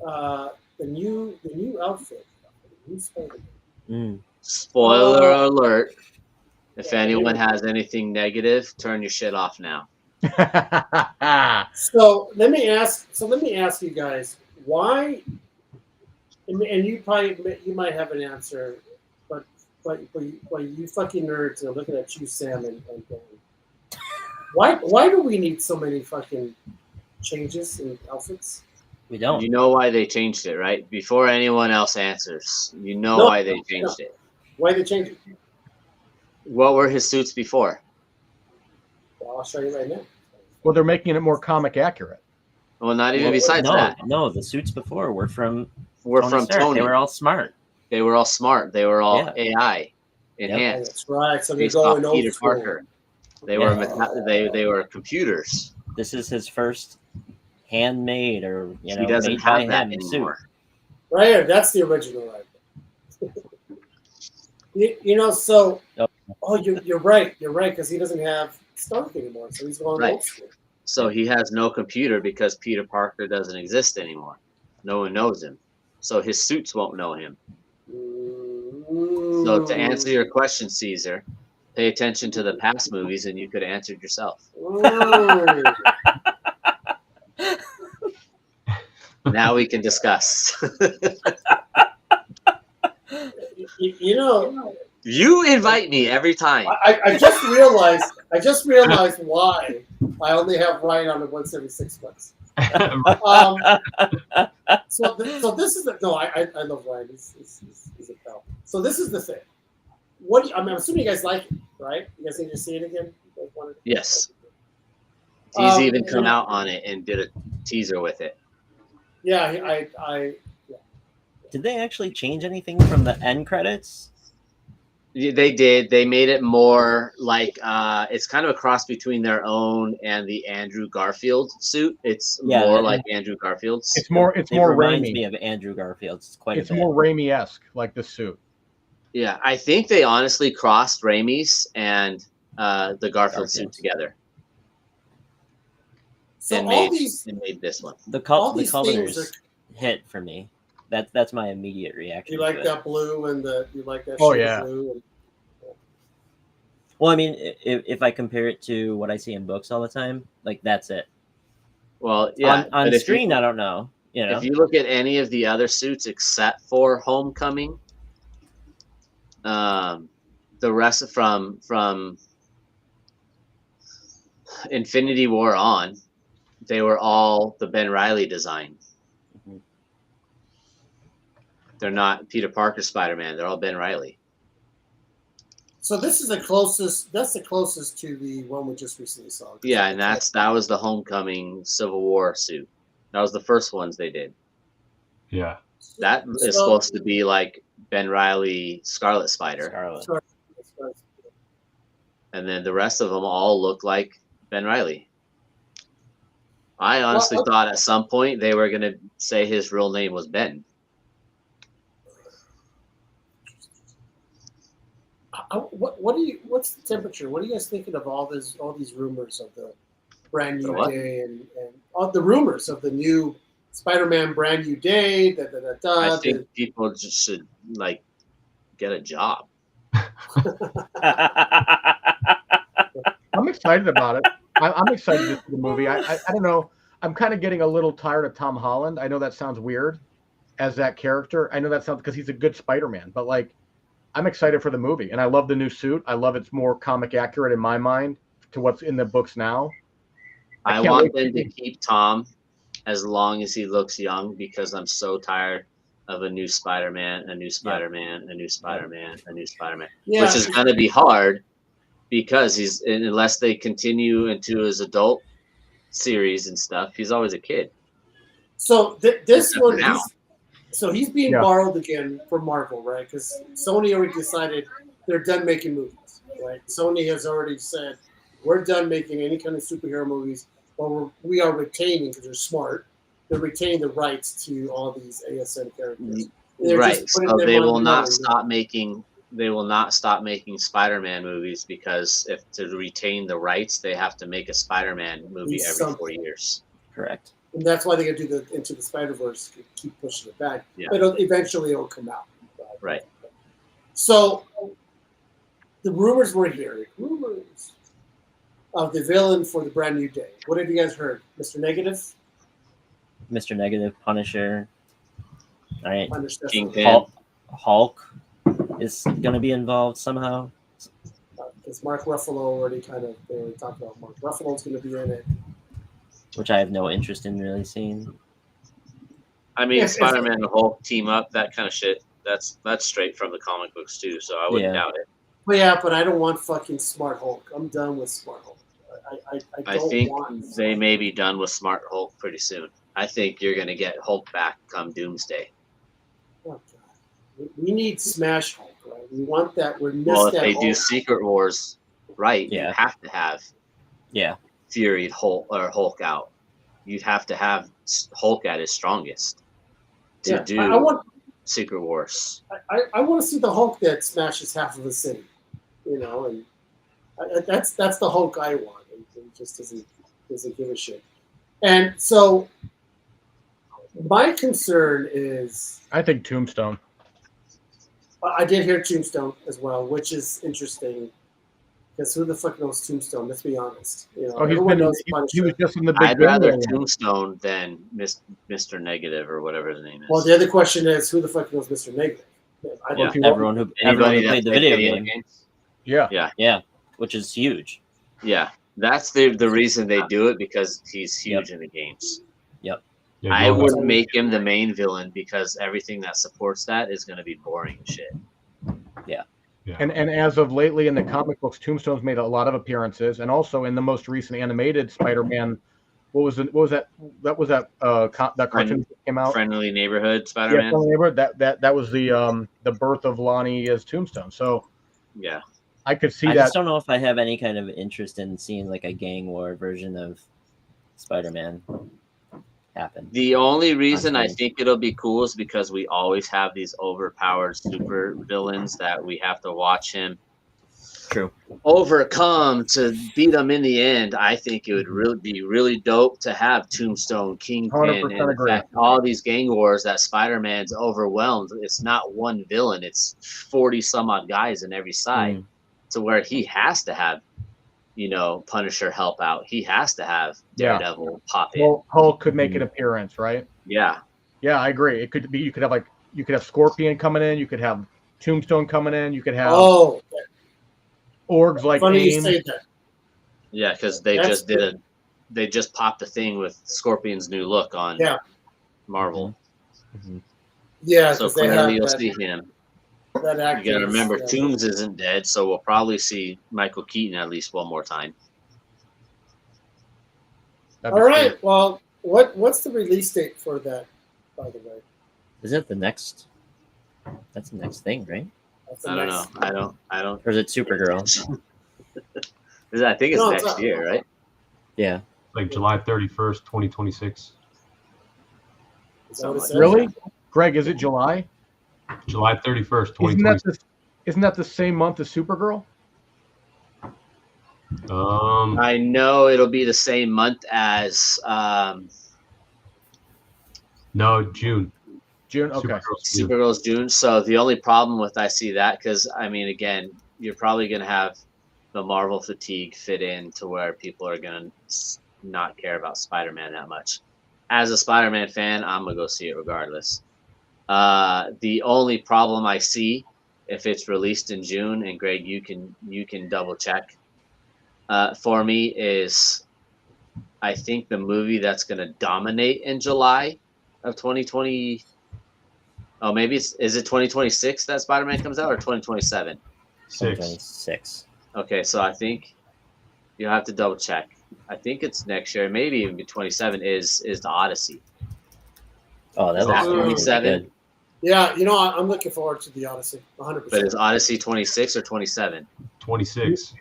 [SPEAKER 1] The new outfit, the new Spidey.
[SPEAKER 4] Spoiler alert. If anyone has anything negative, turn your shit off now.
[SPEAKER 1] So let me ask you guys why. And you might have an answer, but you fucking nerds are looking at you, Sam and Dan. Why do we need so many fucking changes in outfits?
[SPEAKER 3] We don't.
[SPEAKER 4] You know why they changed it, right? Before anyone else answers, you know
[SPEAKER 1] No,
[SPEAKER 4] why they changed it.
[SPEAKER 1] Why they change it?
[SPEAKER 4] What were his suits before?
[SPEAKER 1] Well, I'll show you right now.
[SPEAKER 2] Well, they're making it more comic accurate.
[SPEAKER 4] Well, not even
[SPEAKER 1] Well,
[SPEAKER 4] besides that.
[SPEAKER 3] No, the suits before were from
[SPEAKER 4] We're
[SPEAKER 3] Tony
[SPEAKER 4] from
[SPEAKER 3] Stark.
[SPEAKER 4] Tony.
[SPEAKER 3] They were all smart.
[SPEAKER 4] They were all smart. They were all
[SPEAKER 3] Yeah.
[SPEAKER 4] AI
[SPEAKER 3] Yep.
[SPEAKER 4] enhanced.
[SPEAKER 1] That's right. So
[SPEAKER 4] They
[SPEAKER 1] they're
[SPEAKER 4] saw
[SPEAKER 1] going old
[SPEAKER 4] Peter
[SPEAKER 1] school.
[SPEAKER 4] Parker. They
[SPEAKER 3] Yeah.
[SPEAKER 4] were they were computers.
[SPEAKER 3] This is his first handmade or
[SPEAKER 4] He doesn't
[SPEAKER 3] made by
[SPEAKER 4] have that
[SPEAKER 3] him
[SPEAKER 4] anymore.
[SPEAKER 3] suit.
[SPEAKER 1] Right here. That's the original right there. you know, so you're right. You're right, because he doesn't have Stark anymore. So he's going
[SPEAKER 4] Right.
[SPEAKER 1] old school.
[SPEAKER 4] So he has no computer because Peter Parker doesn't exist anymore. No one knows him. So his suits won't know him. So to answer your question, Caesar, pay attention to the past movies and you could answer it yourself. Now we can discuss.
[SPEAKER 1] you know,
[SPEAKER 4] You invite me every time.
[SPEAKER 1] I just realized why I only have Ryan on it once every 6 months. So this is I love Ryan. He's a pal. So this is the thing. I'm assuming you guys like it, right? You guys need to see it again. You guys wanted to-
[SPEAKER 4] Yes. He's even come out on it and did a teaser with it.
[SPEAKER 1] Yeah,
[SPEAKER 3] Did they actually change anything from the end credits?
[SPEAKER 4] They did. They made it more like it's kind of a cross between their own and the Andrew Garfield suit. It's more like Andrew Garfield's.
[SPEAKER 2] It's more
[SPEAKER 3] It
[SPEAKER 2] more
[SPEAKER 3] reminds
[SPEAKER 2] Raimi.
[SPEAKER 3] me of Andrew Garfield's quite
[SPEAKER 2] It's
[SPEAKER 3] a bit.
[SPEAKER 2] more Raimi-esque, like the suit.
[SPEAKER 4] Yeah, I think they honestly crossed Raimi's and the Garfield suit together.
[SPEAKER 1] So
[SPEAKER 4] and
[SPEAKER 1] all
[SPEAKER 4] made this one.
[SPEAKER 3] The
[SPEAKER 1] all these
[SPEAKER 3] colors
[SPEAKER 1] things
[SPEAKER 3] hit for me. That's my immediate reaction.
[SPEAKER 1] you like
[SPEAKER 3] to it.
[SPEAKER 1] that blue and you like that
[SPEAKER 2] Oh,
[SPEAKER 1] shade
[SPEAKER 2] yeah.
[SPEAKER 1] of blue. And,
[SPEAKER 3] Well, I mean, if I compare it to what I see in books all the time, like that's it.
[SPEAKER 4] Well, yeah.
[SPEAKER 3] On
[SPEAKER 4] but
[SPEAKER 3] screen, I don't know. You know,
[SPEAKER 4] if you look at any of the other suits except for Homecoming, the rest from Infinity War on, they were all the Ben Reilly design.
[SPEAKER 3] Mhm.
[SPEAKER 4] They're not Peter Parker Spider-Man. They're all Ben Reilly.
[SPEAKER 1] so this is the closest. That's the closest to the one we just recently saw.
[SPEAKER 4] Yeah, and that was the Homecoming Civil War suit. That was the first ones they did.
[SPEAKER 5] Yeah.
[SPEAKER 4] That is supposed to be like Ben Reilly Scarlet Spider.
[SPEAKER 3] Scarlet.
[SPEAKER 4] And then the rest of them all look like Ben Reilly. I honestly thought at some point they were going to say his real name was Ben.
[SPEAKER 1] What's the temperature? What are you guys thinking of all these rumors of the brand new day and all the rumors of the new Spider-Man brand new day?
[SPEAKER 4] I think people just should like get a job.
[SPEAKER 2] I'm excited about it. I'm excited to see the movie. I don't know. I'm kind of getting a little tired of Tom Holland. I know that sounds weird as that character. I know that sounds because he's a good Spider-Man, but like I'm excited for the movie and I love the new suit. I love it's more comic accurate in my mind to what's in the books now.
[SPEAKER 4] I want them to keep Tom as long as he looks young because I'm so tired of a new Spider-Man, a new Spider-Man, a new Spider-Man, a new Spider-Man, which is going to be hard because unless they continue into his adult series and stuff, he's always a kid.
[SPEAKER 1] So this one,
[SPEAKER 4] now.
[SPEAKER 1] he's being borrowed again from Marvel, right? Because Sony already decided they're done making movies, right? Sony has already said we're done making any kind of superhero movies, but we are retaining because they're smart. They're retaining the rights to all these ASM characters.
[SPEAKER 4] Right. So they will not stop making. They will not stop making Spider-Man movies because to retain the rights, they have to make a Spider-Man movie every 4 years.
[SPEAKER 3] Correct.
[SPEAKER 1] And that's why they got to do the Into the Spider-Verse, keep pushing it back.
[SPEAKER 4] Yeah.
[SPEAKER 1] But eventually it'll come out.
[SPEAKER 4] Right.
[SPEAKER 1] So the rumors we're hearing, rumors of the villain for the Brand New Day. What have you guys heard, Mr. Negative?
[SPEAKER 3] Mr. Negative, Punisher. All right.
[SPEAKER 4] Kingpin.
[SPEAKER 3] Hulk is going to be involved somehow.
[SPEAKER 1] Because Mark Ruffalo already they were talking about Mark Ruffalo's going to be in it.
[SPEAKER 3] Which I have no interest in really seeing.
[SPEAKER 4] I mean,
[SPEAKER 1] Yes,
[SPEAKER 4] Spider-Man and Hulk team up, that kind of shit. That's straight from the comic books too, so I wouldn't doubt it.
[SPEAKER 1] But yeah, but I don't want fucking Smart Hulk. I'm done with Smart Hulk.
[SPEAKER 4] I think they may be done with Smart Hulk pretty soon. I think you're going to get Hulk back come Doomsday.
[SPEAKER 1] Oh, God. We need Smash Hulk, right? We want that. We're missed
[SPEAKER 4] Well, if
[SPEAKER 1] that
[SPEAKER 4] they
[SPEAKER 1] Hulk.
[SPEAKER 4] do Secret Wars right,
[SPEAKER 3] Yeah.
[SPEAKER 4] you have to have Fury Hulk or Hulk out. You'd have to have Hulk at his strongest to do
[SPEAKER 1] I want
[SPEAKER 4] Secret Wars.
[SPEAKER 1] I want to see the Hulk that smashes half of the city, and that's the Hulk I want. He just doesn't give a shit. And so my concern is
[SPEAKER 2] I think Tombstone.
[SPEAKER 1] I did hear Tombstone as well, which is interesting. Because who the fuck knows Tombstone? Let's be honest. Everyone knows Punisher.
[SPEAKER 2] He was just in the big
[SPEAKER 4] I'd rather
[SPEAKER 2] game.
[SPEAKER 4] Tombstone than Mr. Negative or whatever his name is.
[SPEAKER 1] Well, the other question is, who the fuck knows Mr. Negative?
[SPEAKER 3] Everyone who played the video game.
[SPEAKER 4] games.
[SPEAKER 2] Yeah.
[SPEAKER 3] Which is huge.
[SPEAKER 4] Yeah, that's the reason they do it, because he's huge in the games.
[SPEAKER 3] Yep.
[SPEAKER 5] Yeah,
[SPEAKER 4] I wouldn't make him the main villain, because everything that supports that is going to be boring as shit.
[SPEAKER 3] Yeah.
[SPEAKER 5] Yeah.
[SPEAKER 2] And as of lately in the comic books, Tombstone's made a lot of appearances, and also in the most recent animated Spider-Man. What was that? That cartoon that came out.
[SPEAKER 4] Friendly Neighborhood Spider-Man.
[SPEAKER 2] Yeah, Friendly Neighborhood. That was the birth of Lonnie as Tombstone. So
[SPEAKER 4] yeah,
[SPEAKER 2] I could see
[SPEAKER 3] I
[SPEAKER 2] that.
[SPEAKER 3] just don't know if I have any kind of interest in seeing like a gang war version of Spider-Man happen.
[SPEAKER 4] The only reason I think it'll be cool is because we always have these overpowered super villains that we have to watch him overcome to beat them in the end. I think it would really be really dope to have Tombstone, Kingpin, and in fact, all these gang wars that Spider-Man's overwhelmed. It's not one villain; it's 40 some odd guys in every side, to where he has to have, Punisher help out. He has to have Daredevil pop in.
[SPEAKER 2] Well, Hulk could make an appearance, right?
[SPEAKER 4] Yeah,
[SPEAKER 2] I agree. It could be. You could have Scorpion coming in. You could have Tombstone coming in. You could have orgs like
[SPEAKER 1] funny
[SPEAKER 2] AIM.
[SPEAKER 1] you say that.
[SPEAKER 4] Yeah, because they just popped the thing with Scorpion's new look on Marvel.
[SPEAKER 3] Mm-hmm.
[SPEAKER 1] Yeah,
[SPEAKER 4] so clearly you'll see him.
[SPEAKER 1] That actor,
[SPEAKER 4] you got to remember, Toombs isn't dead, so we'll probably see Michael Keaton at least one more time.
[SPEAKER 1] All right. Well, what's the release date for that, by the way?
[SPEAKER 3] Is it the next? That's the next thing, right?
[SPEAKER 4] I don't know. I don't.
[SPEAKER 3] Or is it Supergirl?
[SPEAKER 4] I think it's next year, right?
[SPEAKER 3] Yeah.
[SPEAKER 5] Like July 31st, 2026.
[SPEAKER 2] Really? Greg, is it July?
[SPEAKER 5] July 31st, 2026.
[SPEAKER 2] Isn't that the same month as Supergirl?
[SPEAKER 4] I know it'll be the same month as
[SPEAKER 5] no, June.
[SPEAKER 2] June, okay.
[SPEAKER 4] Supergirl's June. So the only problem with I see that, because I mean, again, you're probably going to have the Marvel fatigue fit in to where people are going to not care about Spider-Man that much. As a Spider-Man fan, I'm going to go see it regardless. The only problem I see, if it's released in June, and Greg, you can double check for me, is I think the movie that's going to dominate in July of 2020. Oh, maybe is it 2026 that Spider-Man comes out, or 2027?
[SPEAKER 3] 2026.
[SPEAKER 4] Okay, so I think you'll have to double check. I think it's next year, maybe even 27. Is the Odyssey?
[SPEAKER 3] Oh, that's
[SPEAKER 4] 27.
[SPEAKER 1] Yeah, I'm looking forward to the Odyssey, 100%.
[SPEAKER 4] But is Odyssey 26 or 27?
[SPEAKER 5] 26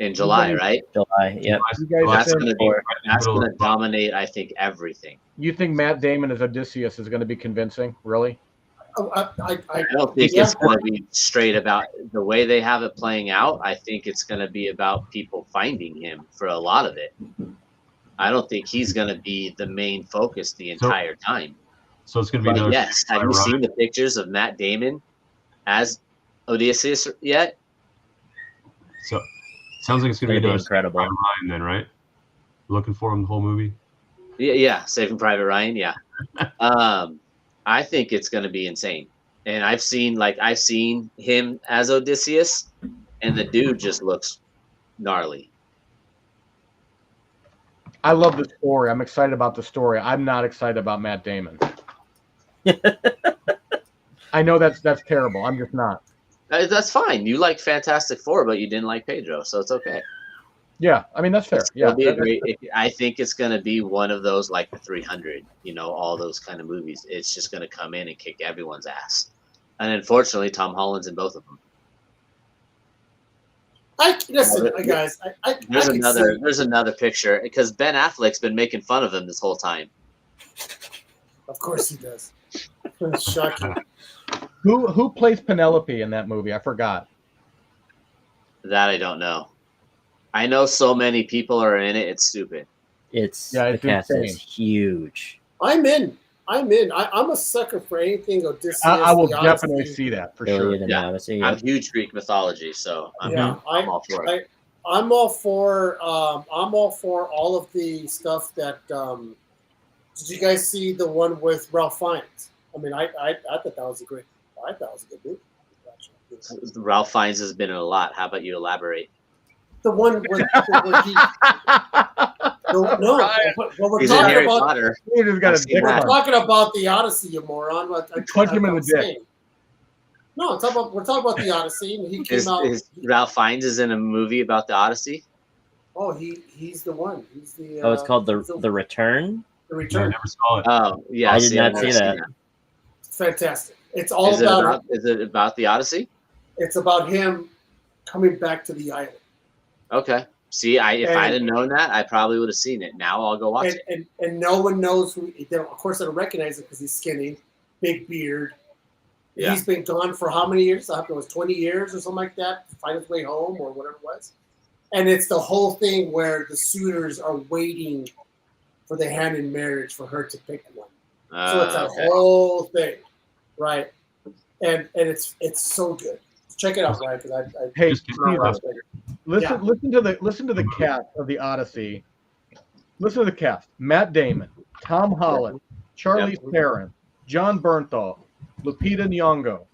[SPEAKER 4] in July, right?
[SPEAKER 3] July, yep.
[SPEAKER 4] That's going to dominate, I think, everything.
[SPEAKER 2] You think Matt Damon as Odysseus is going to be convincing? Really?
[SPEAKER 1] I
[SPEAKER 4] don't think it's going to be straight about the way they have it playing out. I think it's going to be about people finding him for a lot of it. I don't think he's going to be the main focus the entire time.
[SPEAKER 5] So it's going to be
[SPEAKER 4] yes. Have you seen the pictures of Matt Damon as Odysseus yet?
[SPEAKER 5] So sounds like it's going to
[SPEAKER 3] Gonna
[SPEAKER 5] be
[SPEAKER 3] be
[SPEAKER 5] another
[SPEAKER 3] incredible.
[SPEAKER 5] Private Ryan then, right? Looking for him the whole movie.
[SPEAKER 4] Yeah, Saving Private Ryan. Yeah. I think it's going to be insane. And I've seen him as Odysseus, and the dude just looks gnarly.
[SPEAKER 2] I love the story. I'm excited about the story. I'm not excited about Matt Damon. I know that's terrible. I'm just not.
[SPEAKER 4] That's fine. You like Fantastic Four, but you didn't like Pedro, so it's okay.
[SPEAKER 2] Yeah, I mean that's fair. Yeah,
[SPEAKER 4] It'll be a great. I think it's going to be one of those like the 300. All those kind of movies. It's just going to come in and kick everyone's ass. And unfortunately, Tom Holland's in both of them.
[SPEAKER 1] Listen, guys.
[SPEAKER 4] There's another picture because Ben Affleck's been making fun of him this whole time.
[SPEAKER 1] Of course he does. Shocking.
[SPEAKER 2] Who plays Penelope in that movie? I forgot.
[SPEAKER 4] That I don't know. I know so many people are in it. It's stupid.
[SPEAKER 3] The cast is huge.
[SPEAKER 1] I'm in. I'm a sucker for anything Odysseus.
[SPEAKER 2] I will definitely see that for sure.
[SPEAKER 4] I'm huge Greek mythology, so I'm all for it.
[SPEAKER 1] I'm all for all of the stuff that. Did you guys see the one with Ralph Fiennes? I mean, I thought that was a good movie.
[SPEAKER 4] Ralph Fiennes has been in a lot. How about you elaborate?
[SPEAKER 1] The one where he. No, we're talking about.
[SPEAKER 2] We're
[SPEAKER 1] talking about the Odyssey, you moron.
[SPEAKER 2] Punch him in the dick.
[SPEAKER 1] No, we're talking about the Odyssey, and he came out.
[SPEAKER 4] Ralph Fiennes is in a movie about the Odyssey.
[SPEAKER 1] Oh, he's the one. He's the.
[SPEAKER 3] It's called the Return.
[SPEAKER 1] The Return.
[SPEAKER 5] I never saw it.
[SPEAKER 4] Oh, yeah,
[SPEAKER 3] I did not see that.
[SPEAKER 1] It's fantastic. It's all about.
[SPEAKER 4] Is it about the Odyssey?
[SPEAKER 1] It's about him coming back to the island.
[SPEAKER 4] Okay. See, if I had known that, I probably would have seen it. Now I'll go watch it.
[SPEAKER 1] And no one knows who. Of course, I don't recognize it because he's skinny, big beard. Yeah. He's been gone for how many years? I think it was 20 years or something like that. To find his way home or whatever it was. And it's the whole thing where the suitors are waiting for the hand in marriage for her to pick one. So it's a whole thing, right? And it's so good. Check it out, Ryan.
[SPEAKER 2] Listen to the cast of the Odyssey. Listen to the cast: Matt Damon, Tom Holland, Charlize Theron, John Bernthal, Lupita Nyong'o,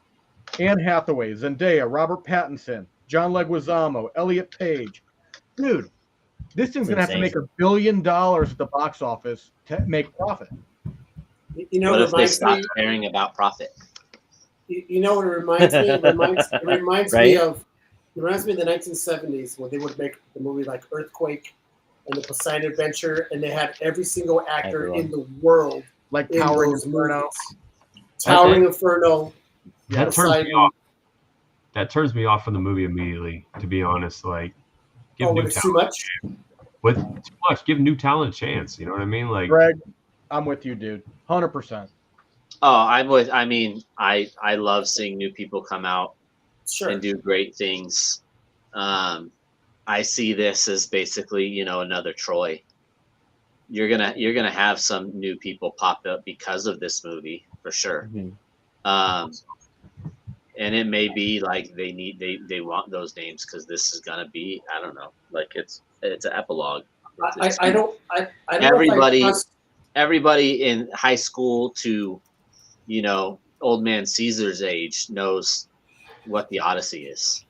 [SPEAKER 2] Anne Hathaway, Zendaya, Robert Pattinson, John Leguizamo, Elliot Page. Dude, this thing's gonna have to make $1 billion at the box office to make profit.
[SPEAKER 4] What if they stop caring about profit?
[SPEAKER 1] You know what it reminds me? It reminds me of the 1970s when they would make the movie like Earthquake and the Poseidon Adventure, and they had every single actor in the world
[SPEAKER 2] like Towering Inferno.
[SPEAKER 1] Towering Inferno.
[SPEAKER 5] That turns me off from the movie immediately. To be honest, like
[SPEAKER 1] too much.
[SPEAKER 5] With too much, give new talent a chance. You know what I mean? Like
[SPEAKER 2] Greg, I'm with you, dude. 100%.
[SPEAKER 4] Oh, I'm with. I mean, I love seeing new people come out and do great things. I see this as basically, another Troy. You're gonna have some new people pop up because of this movie for sure. Mm-hmm. And it may be like they want those names because this is gonna be, I don't know, like it's an epilogue.
[SPEAKER 1] I don't
[SPEAKER 4] everybody in high school to old man Caesar's age knows what the Odyssey is.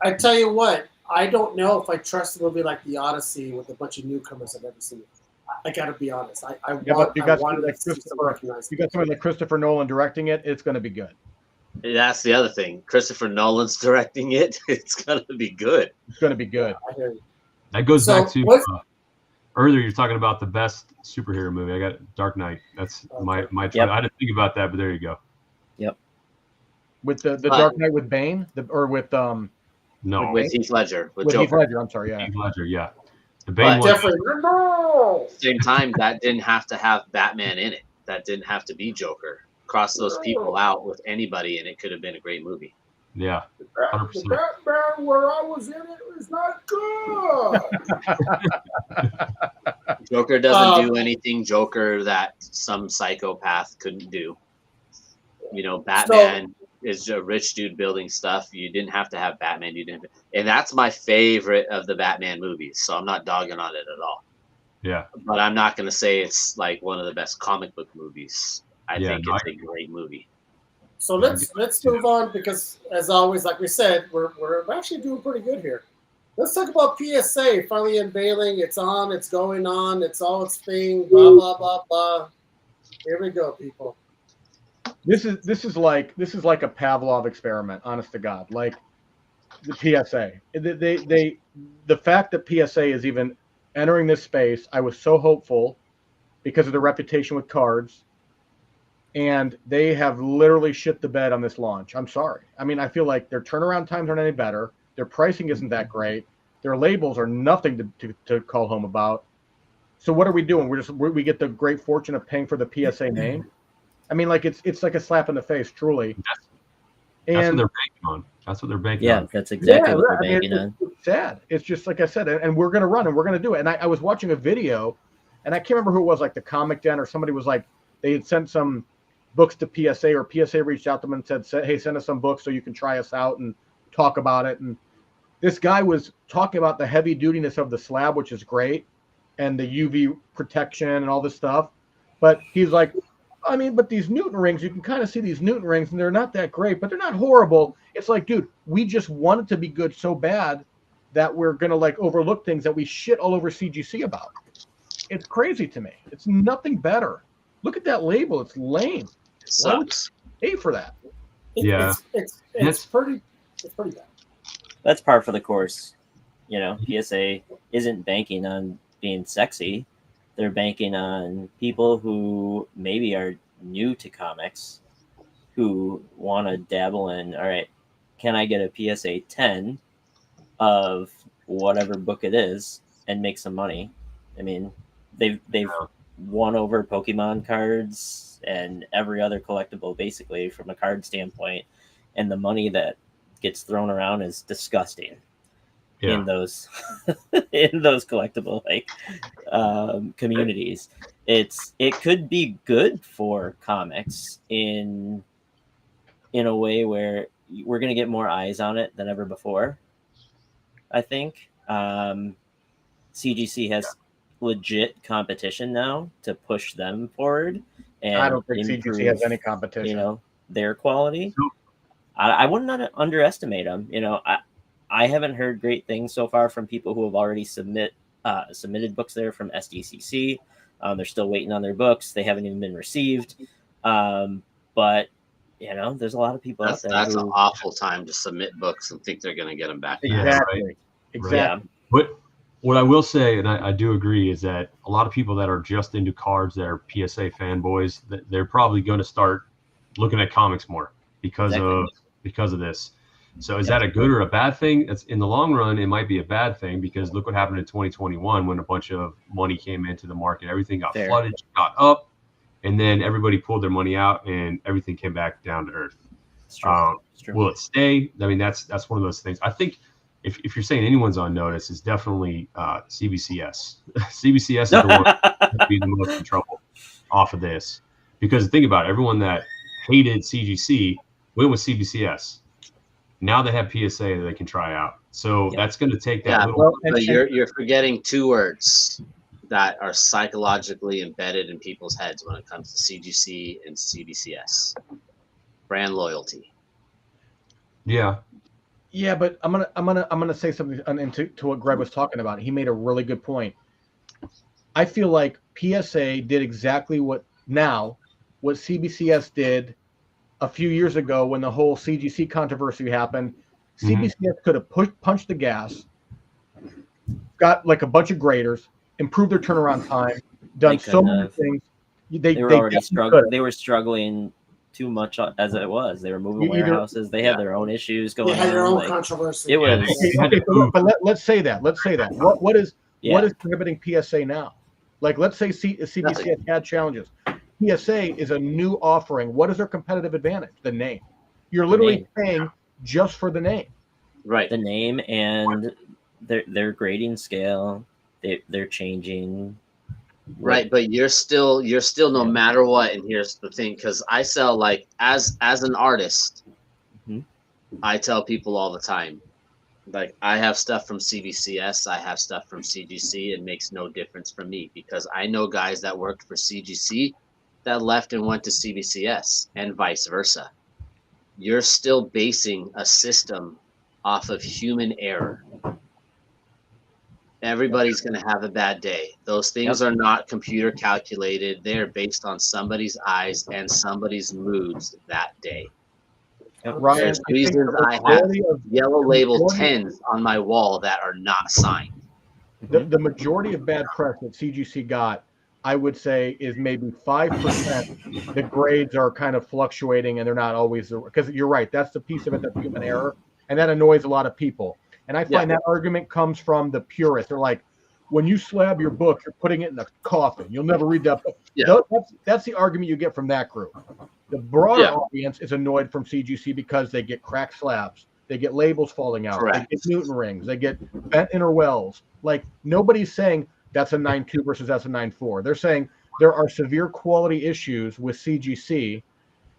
[SPEAKER 1] I tell you what, I don't know if I trust a movie like the Odyssey with a bunch of newcomers I've never seen. I got to be honest. You got somebody
[SPEAKER 2] like Christopher Nolan directing it. It's going to be good.
[SPEAKER 4] That's the other thing. Christopher Nolan's directing it. It's going to be good.
[SPEAKER 2] It's going to be good.
[SPEAKER 5] That goes back to earlier. You're talking about the best superhero movie. I got Dark Knight. That's my choice. I had to think about that, but there you go.
[SPEAKER 3] Yep.
[SPEAKER 2] With the Dark Knight with Bane with
[SPEAKER 4] Heath Ledger
[SPEAKER 2] with Heath Ledger. I'm sorry,
[SPEAKER 5] Heath Ledger. Yeah. The
[SPEAKER 4] Bane one. Same time, that didn't have to have Batman in it. That didn't have to be Joker. Cross those people out with anybody, and it could have been a great movie.
[SPEAKER 5] Yeah, 100%.
[SPEAKER 1] The Batman where I was in it was not good.
[SPEAKER 4] Joker doesn't do anything Joker that some psychopath couldn't do. Batman is a rich dude building stuff. You didn't have to have Batman. You didn't, and that's my favorite of the Batman movies. So I'm not dogging on it at all.
[SPEAKER 5] Yeah.
[SPEAKER 4] But I'm not going to say it's like one of the best comic book movies. I think it's a great movie.
[SPEAKER 1] So let's move on, because as always, like we said, we're actually doing pretty good here. Let's talk about PSA finally unveiling. It's on. It's going on. It's all its thing. Blah blah blah blah. Here we go, people.
[SPEAKER 2] This is like a Pavlov experiment. Honest to God, like the PSA. The fact that PSA is even entering this space, I was so hopeful because of their reputation with cards. And they have literally shit the bed on this launch. I'm sorry. I mean, I feel like their turnaround times aren't any better. Their pricing isn't that great. Their labels are nothing to call home about. So what are we doing? We get the great fortune of paying for the PSA name. I mean, like it's like a slap in the face, truly.
[SPEAKER 5] That's what they're banking on. That's what they're banking on.
[SPEAKER 3] Yeah, that's exactly what they're banking on.
[SPEAKER 2] It's sad. It's just like I said, and we're going to run and we're going to do it. And I was watching a video, and I can't remember who it was, like the Comic Den or somebody was like, they had sent some books to PSA, or PSA reached out to them and said, hey, send us some books so you can try us out and talk about it. And this guy was talking about the heavy dutiness of the slab, which is great, and the UV protection and all this stuff. But he's like, I mean, but these Newton rings, you can kind of see these Newton rings, and they're not that great, but they're not horrible. It's like, dude, we just want it to be good so bad that we're going to like overlook things that we shit all over CGC about. It's crazy to me. It's nothing better. Look at that label. It's lame.
[SPEAKER 4] It sucks.
[SPEAKER 2] Pay for that.
[SPEAKER 1] It's pretty bad.
[SPEAKER 3] That's par for the course. You know, PSA isn't banking on being sexy. They're banking on people who maybe are new to comics, who want to dabble in, all right, can I get a PSA 10 of whatever book it is and make some money? I mean, they've won over Pokemon cards and every other collectible, basically, from a card standpoint, and the money that gets thrown around is disgusting in those collectible communities. It could be good for comics in a way where we're going to get more eyes on it than ever before. I think CGC has legit competition now to push them forward, and
[SPEAKER 2] I don't think CGC has any competition.
[SPEAKER 3] You know, their quality. I would not underestimate them. You know, I haven't heard great things so far from people who have already submitted books there from SDCC. They're still waiting on their books. They haven't even been received. But you know, there's a lot of people out there.
[SPEAKER 4] That's an awful time to submit books and think they're going to get them back.
[SPEAKER 2] Exactly.
[SPEAKER 5] Right.
[SPEAKER 2] Exactly.
[SPEAKER 5] But what I will say, and I do agree, is that a lot of people that are just into cards, that are PSA fanboys, they're probably going to start looking at comics more because of this. So is that a good or a bad thing? It's, in the long run, it might be a bad thing, because look what happened in 2021 when a bunch of money came into the market. Everything got flooded, got up, and then everybody pulled their money out and everything came back down to earth.
[SPEAKER 3] It's true.
[SPEAKER 5] Will it stay? I mean, that's one of those things. I think if you're saying anyone's on notice, it's definitely CBCS. CBCS is the one that be the most in trouble off of this, because think about it, everyone that hated CGC went with CBCS. Now they have PSA that they can try out. So that's going to take that little.
[SPEAKER 4] But you're forgetting two words that are psychologically embedded in people's heads when it comes to CGC and CBCS: brand loyalty.
[SPEAKER 2] Yeah, but I'm gonna say something to what Greg was talking about. He made a really good point. I feel like PSA did exactly what CBCS did a few years ago when the whole CGC controversy happened. CBCS could have punched the gas, got like a bunch of graders, improved their turnaround time, done so many things. They
[SPEAKER 3] were already struggling. They were struggling too much as it was. They were moving warehouses. They had their own issues going on.
[SPEAKER 1] They had their own controversy.
[SPEAKER 3] It was.
[SPEAKER 2] Okay, but let's say that. What is prohibiting PSA now? Like, let's say CBCS had challenges. PSA is a new offering. What is their competitive advantage? The name. You're literally paying just for the name.
[SPEAKER 4] Right.
[SPEAKER 3] The name and their grading scale. They're changing.
[SPEAKER 4] Right, but you're still no matter what. And here's the thing, because I sell, like, as an artist, I tell people all the time, like, I have stuff from CBCS, I have stuff from CGC. It makes no difference for me because I know guys that worked for CGC that left and went to CBCS and vice versa. You're still basing a system off of human error. Everybody's going to have a bad day. Those things are not computer calculated. They're based on somebody's eyes and somebody's moods that day.
[SPEAKER 2] Ryan,
[SPEAKER 4] There's reasons I have yellow label 10s on my wall that are not signed.
[SPEAKER 2] The majority of bad press that CGC got, I would say, is maybe 5%. The grades are kind of fluctuating and they're not always, because you're right, that's the piece of it, that's human error, and that annoys a lot of people. And I find that argument comes from the purists. They're like, when you slab your book, you're putting it in a coffin. You'll never read that book. Yeah. That's the argument you get from that group. The broader audience is annoyed from CGC because they get cracked slabs. They get labels falling out. Correct. They get Newton rings. They get bent inner wells. Like, nobody's saying that's a 9.2 versus that's a 9.4. They're saying there are severe quality issues with CGC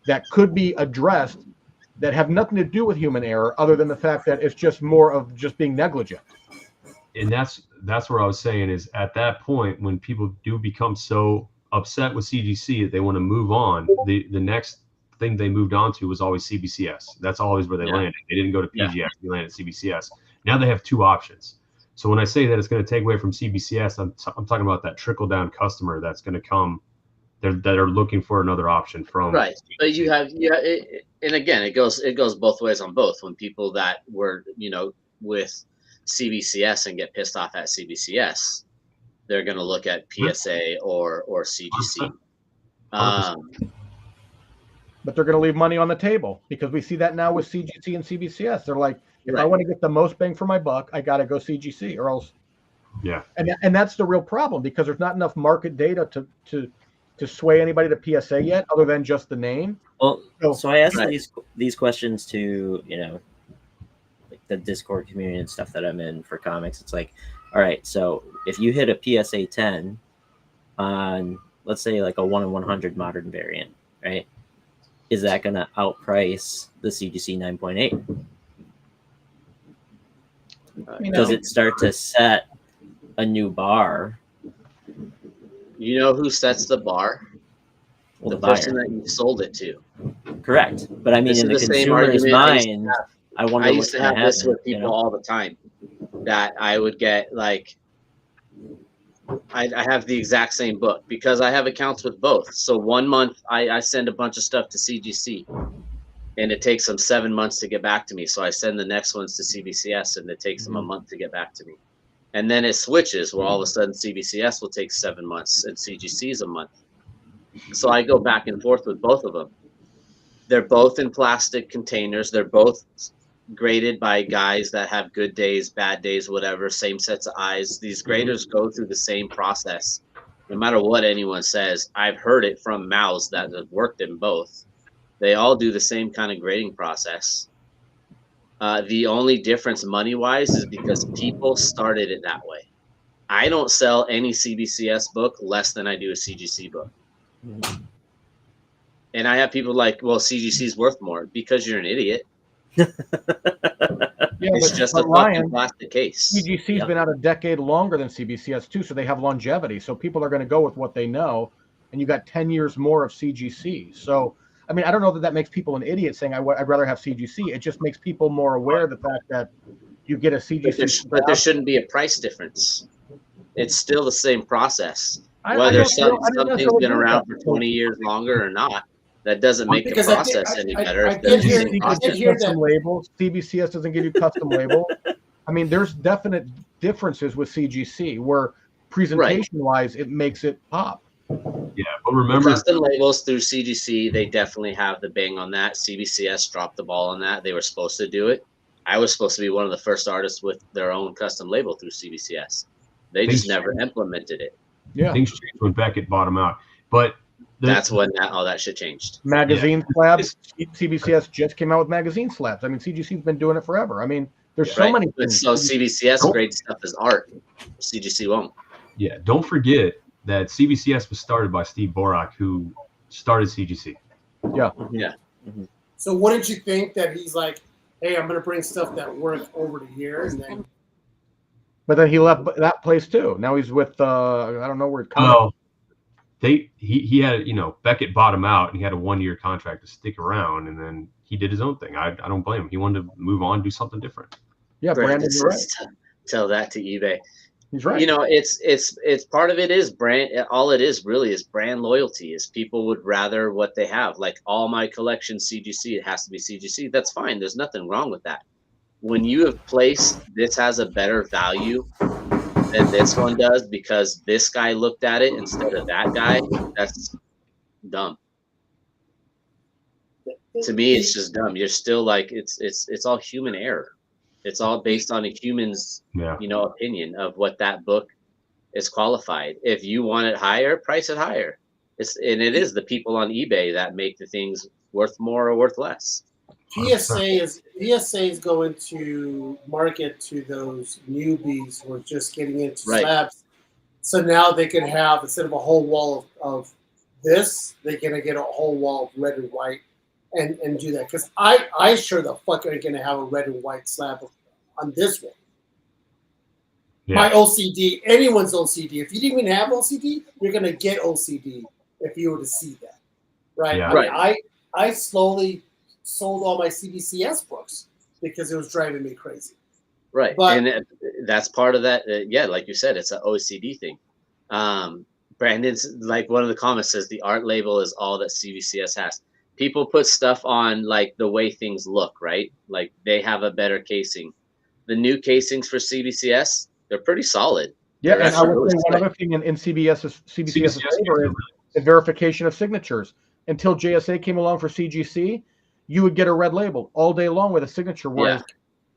[SPEAKER 2] that could be addressed that have nothing to do with human error other than the fact that it's just more of just being negligent.
[SPEAKER 5] And that's what I was saying is at that point when people do become so upset with CGC that they want to move on, the next thing they moved on to was always CBCS. That's always where they landed. They didn't go to PGX. They landed CBCS. Now they have two options. So when I say that it's going to take away from CBCS, I'm talking about that trickle down customer that's going to come that are looking for another option from
[SPEAKER 4] right. But you have and again it goes both ways on both. When people that were with CBCS and get pissed off at CBCS, they're going to look at PSA or CGC.
[SPEAKER 2] But they're going to leave money on the table because we see that now with CGC and CBCS. They're like, if I want to get the most bang for my buck, I got to go CGC or else.
[SPEAKER 5] Yeah.
[SPEAKER 2] And that's the real problem because there's not enough market data to sway anybody to PSA yet, other than just the name.
[SPEAKER 3] Well, so I asked these questions to like the Discord community and stuff that I'm in for comics. It's like, all right, so if you hit a PSA 10 on, let's say, like a 1 in 100 modern variant, right? Is that going to outprice the CGC 9.8? Does it start to set a new bar?
[SPEAKER 4] You know who sets the bar?
[SPEAKER 3] Well,
[SPEAKER 4] the person that you sold it to.
[SPEAKER 3] Correct. But I mean, in the consumer's mind, I wonder.
[SPEAKER 4] I used to have this with people all the time. That I would get like, I have the exact same book because I have accounts with both. So 1 month I send a bunch of stuff to CGC, and it takes them 7 months to get back to me. So I send the next ones to CBCS, and it takes them a month to get back to me. And then it switches where all of a sudden CBCS will take 7 months and CGC is a month. So I go back and forth with both of them. They're both in plastic containers. They're both graded by guys that have good days, bad days, whatever, same sets of eyes. These graders go through the same process. No matter what anyone says, I've heard it from mouths that have worked in both. They all do the same kind of grading process. The only difference money-wise is because people started it that way. I don't sell any CBCS book less than I do a CGC book. And I have people like, well, CGC is worth more because you're an idiot. It's just a fucking plastic case.
[SPEAKER 2] CGC's been out a decade longer than CBCS too, so they have longevity. So people are going to go with what they know, and you got 10 years more of CGC. So, I mean, I don't know that makes people an idiot saying I'd rather have CGC. It just makes people more aware of the fact that you get a CGC.
[SPEAKER 4] But there shouldn't be a price difference. It's still the same process. Whether something's been around for 20 years longer or not, that doesn't make the process any better.
[SPEAKER 2] Custom labels. CBCS doesn't give you custom label. I mean, there's definite differences with CGC where presentation-wise, it makes it pop.
[SPEAKER 5] Yeah, but remember,
[SPEAKER 4] custom labels through CGC, they definitely have the bang on that. CBCS dropped the ball on that. They were supposed to do it. I was supposed to be one of the first artists with their own custom label through CBCS. They just never implemented it.
[SPEAKER 5] Yeah, things changed when Beckett bought them out, but
[SPEAKER 4] that's when all that shit changed.
[SPEAKER 2] Magazine slabs. CBCS just came out with magazine slabs. I mean, CGC's been doing it forever. I mean, there's so many things.
[SPEAKER 4] So CBCS grades stuff as art. CGC won't.
[SPEAKER 5] Yeah, don't forget that CBCS was started by Steve Borak, who started CGC.
[SPEAKER 2] Yeah.
[SPEAKER 4] Yeah.
[SPEAKER 1] So wouldn't you think that he's like, hey, I'm going to bring stuff that worked over to here, and then
[SPEAKER 2] But then he left that place too. Now he's with I don't know where it comes.
[SPEAKER 5] Well, he had, Beckett bought him out, and he had a 1-year contract to stick around, and then he did his own thing. I don't blame him. He wanted to move on, do something different.
[SPEAKER 2] Yeah, Brandon, you're right.
[SPEAKER 4] Tell that to eBay.
[SPEAKER 2] He's right.
[SPEAKER 4] It's part of it is brand. All it is really is brand loyalty. Is people would rather what they have. Like all my collection CGC, it has to be CGC. That's fine. There's nothing wrong with that. When you have placed this has a better value than this one does because this guy looked at it instead of that guy, that's dumb. To me, it's just dumb. You're still like it's all human error. It's all based on a human's opinion of what that book is qualified. If you want it higher, price it higher. It is the people on eBay that make the things worth more or worth less.
[SPEAKER 1] PSA is going to market to those newbies who are just getting into slabs. So now they can have, instead of a whole wall of this, they're gonna get a whole wall of red and white and do that. Because I sure the fuck are gonna have a red and white slab on this one. Yeah. My OCD, anyone's OCD. If you didn't even have OCD, you're gonna get OCD if you were to see that, right?
[SPEAKER 5] Yeah.
[SPEAKER 1] I slowly sold all my CBCS books because it was driving me crazy.
[SPEAKER 4] Right, and that's part of that. Like you said, it's an OCD thing. Brandon's like one of the comments says the art label is all that CBCS has. People put stuff on like the way things look, right? Like they have a better casing. The new casings for CBCS, they're pretty solid.
[SPEAKER 2] Yeah, and I would say one other thing in CBCS's favor is the verification of signatures. Until JSA came along for CGC, you would get a red label all day long with a signature, whereas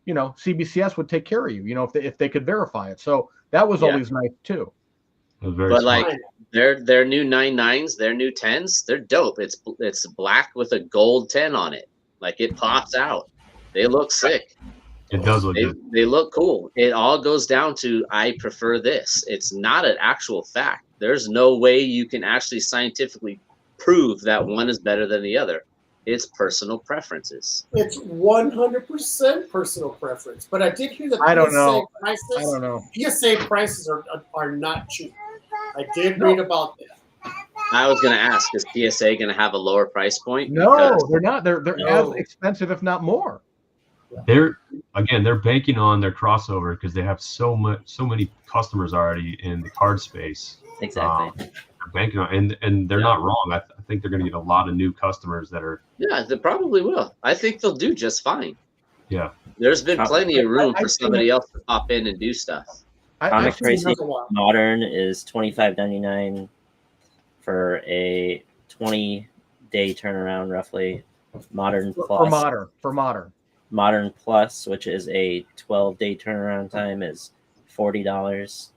[SPEAKER 2] CBCS would take care of you, if they could verify it. So that was always nice too.
[SPEAKER 4] But like their new 9.9s, their new 10s, they're dope. It's black with a gold 10 on it. Like it pops out. They look sick.
[SPEAKER 5] It does look good.
[SPEAKER 4] They look cool. It all goes down to I prefer this. It's not an actual fact. There's no way you can actually scientifically prove that one is better than the other. It's personal preferences.
[SPEAKER 1] It's 100% personal preference. But I did hear that PSA prices are not cheap. I did read about that.
[SPEAKER 4] I was going to ask, is PSA going to have a lower price point?
[SPEAKER 2] No, they're not. They're as expensive, if not more.
[SPEAKER 5] They're banking on their crossover because they have so many customers already in the card space.
[SPEAKER 3] Exactly.
[SPEAKER 5] They're banking on, and they're not wrong. I think they're going to get a lot of new customers that are.
[SPEAKER 4] Yeah, they probably will. I think they'll do just fine.
[SPEAKER 5] Yeah.
[SPEAKER 4] There's been plenty of room for somebody else to pop in and do stuff.
[SPEAKER 3] Comic pricing modern is $25.99 for a 20-day turnaround, roughly. Modern plus
[SPEAKER 2] for modern.
[SPEAKER 3] Modern Plus, which is a 12-day turnaround time, is $40.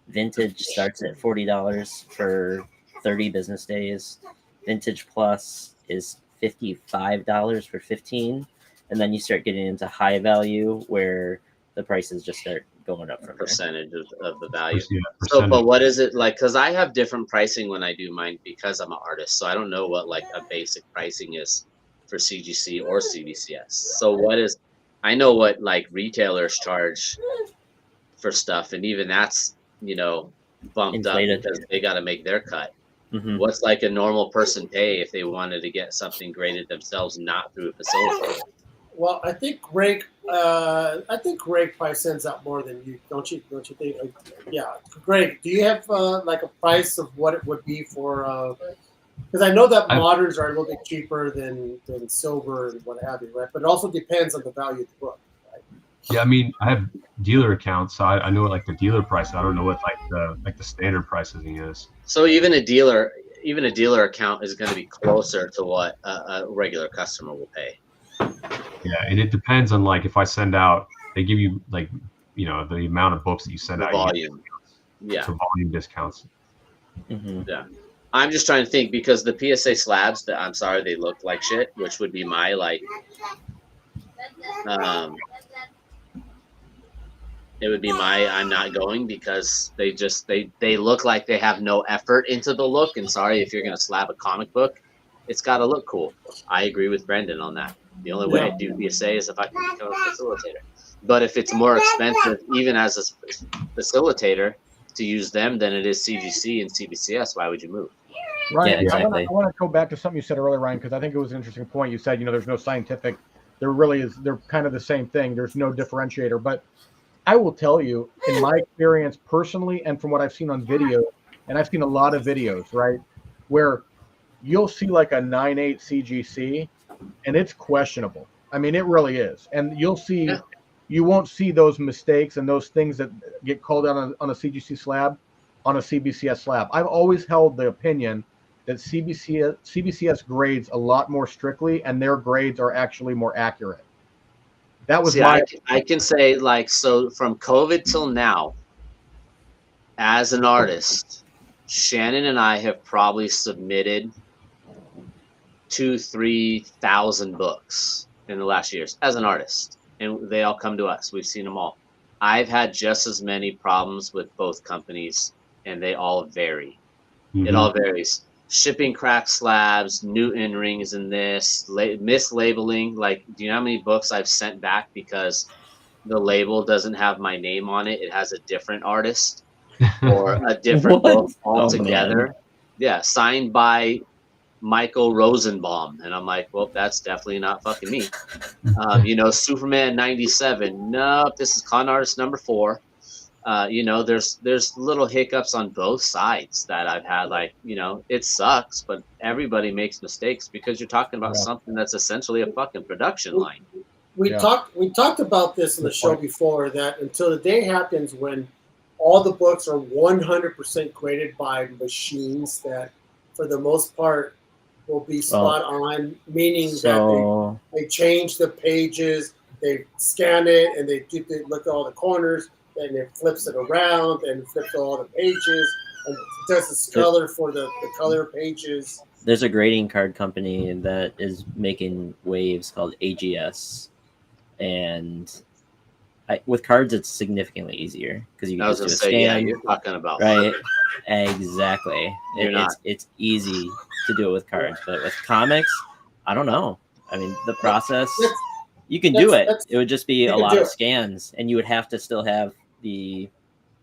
[SPEAKER 3] Vintage starts at $40 for 30 business days. Vintage Plus is $55 for 15, and then you start getting into high value where the prices just start going up from
[SPEAKER 4] percentage of the value. So, but what is it like? Because I have different pricing when I do mine because I'm an artist, so I don't know what like a basic pricing is for CGC or CBCS. So what is? I know what like retailers charge for stuff, and even that's bumped up because they got to make their cut. Mm-hmm. What's like a normal person pay if they wanted to get something graded themselves, not through a facilitator?
[SPEAKER 1] Well, I think Greg probably sends out more than you, don't you think? Yeah, Greg, do you have like a price of what it would be for? Because I know that moderns are a little bit cheaper than silver and what have you, right? But it also depends on the value of the book, right?
[SPEAKER 5] Yeah, I mean, I have dealer accounts, so I know like the dealer price. I don't know what like the standard pricing is.
[SPEAKER 4] So even a dealer account is going to be closer to what a regular customer will pay.
[SPEAKER 5] Yeah, and it depends on like if I send out, they give you like the amount of books that you send out.
[SPEAKER 4] Volume.
[SPEAKER 5] So volume discounts.
[SPEAKER 3] Mm-hmm.
[SPEAKER 4] Yeah. I'm just trying to think because the PSA slabs that I'm sorry they look like shit, which would be my like it would be my I'm not going because they look like they have no effort into the look. And sorry if you're gonna slab a comic book, it's gotta look cool. I agree with Brendan on that. The only way I do PSA is if I can become a facilitator. But if it's more expensive, even as a facilitator, to use them than it is CGC and CBCS, why would you move?
[SPEAKER 2] Ryan,
[SPEAKER 3] Yeah, exactly.
[SPEAKER 2] I want to go back to something you said earlier, Ryan, because I think it was an interesting point. You said, there's no scientific, there really is, they're kind of the same thing. There's no differentiator. But I will tell you, in my experience personally, and from what I've seen on video, and I've seen a lot of videos, right, where you'll see like a 9.8 CGC, and it's questionable. I mean, it really is. And you'll see, you won't see those mistakes and those things that get called out on a CGC slab, on a CBCS slab. I've always held the opinion that CBCS grades a lot more strictly, and their grades are actually more accurate. That was
[SPEAKER 4] I can say, like, so from COVID till now, as an artist, Shannon and I have probably submitted 2,000-3,000 books in the last years as an artist, and they all come to us. We've seen them all. I've had just as many problems with both companies, and they all vary. Mm-hmm. It all varies. Shipping cracked slabs, Newton rings in this, mislabeling. Like, do you know how many books I've sent back because the label doesn't have my name on it? It has a different artist or a different book altogether. Yeah, signed by Michael Rosenbaum. And I'm like, well, that's definitely not fucking me. Superman 97. Nope, this is con artist number 4. There's little hiccups on both sides that I've had. Like, it sucks, but everybody makes mistakes because you're talking about something that's essentially a fucking production line.
[SPEAKER 1] We talked about this in the show before, that until the day happens when all the books are 100% graded by machines that, for the most part, will be spot on, meaning that they change the pages, they scan it, and they look at all the corners, and it flips it around and flips all the pages and does the color for the color pages.
[SPEAKER 3] There's a grading card company that is making waves called AGS, and with cards it's significantly easier because you can just do a scan.
[SPEAKER 4] Yeah, you're talking about
[SPEAKER 3] right? Exactly. It's easy to do it with cards, but with comics, I don't know. I mean, the process, you can do it. It would just be a lot of scans, and you would have to still have the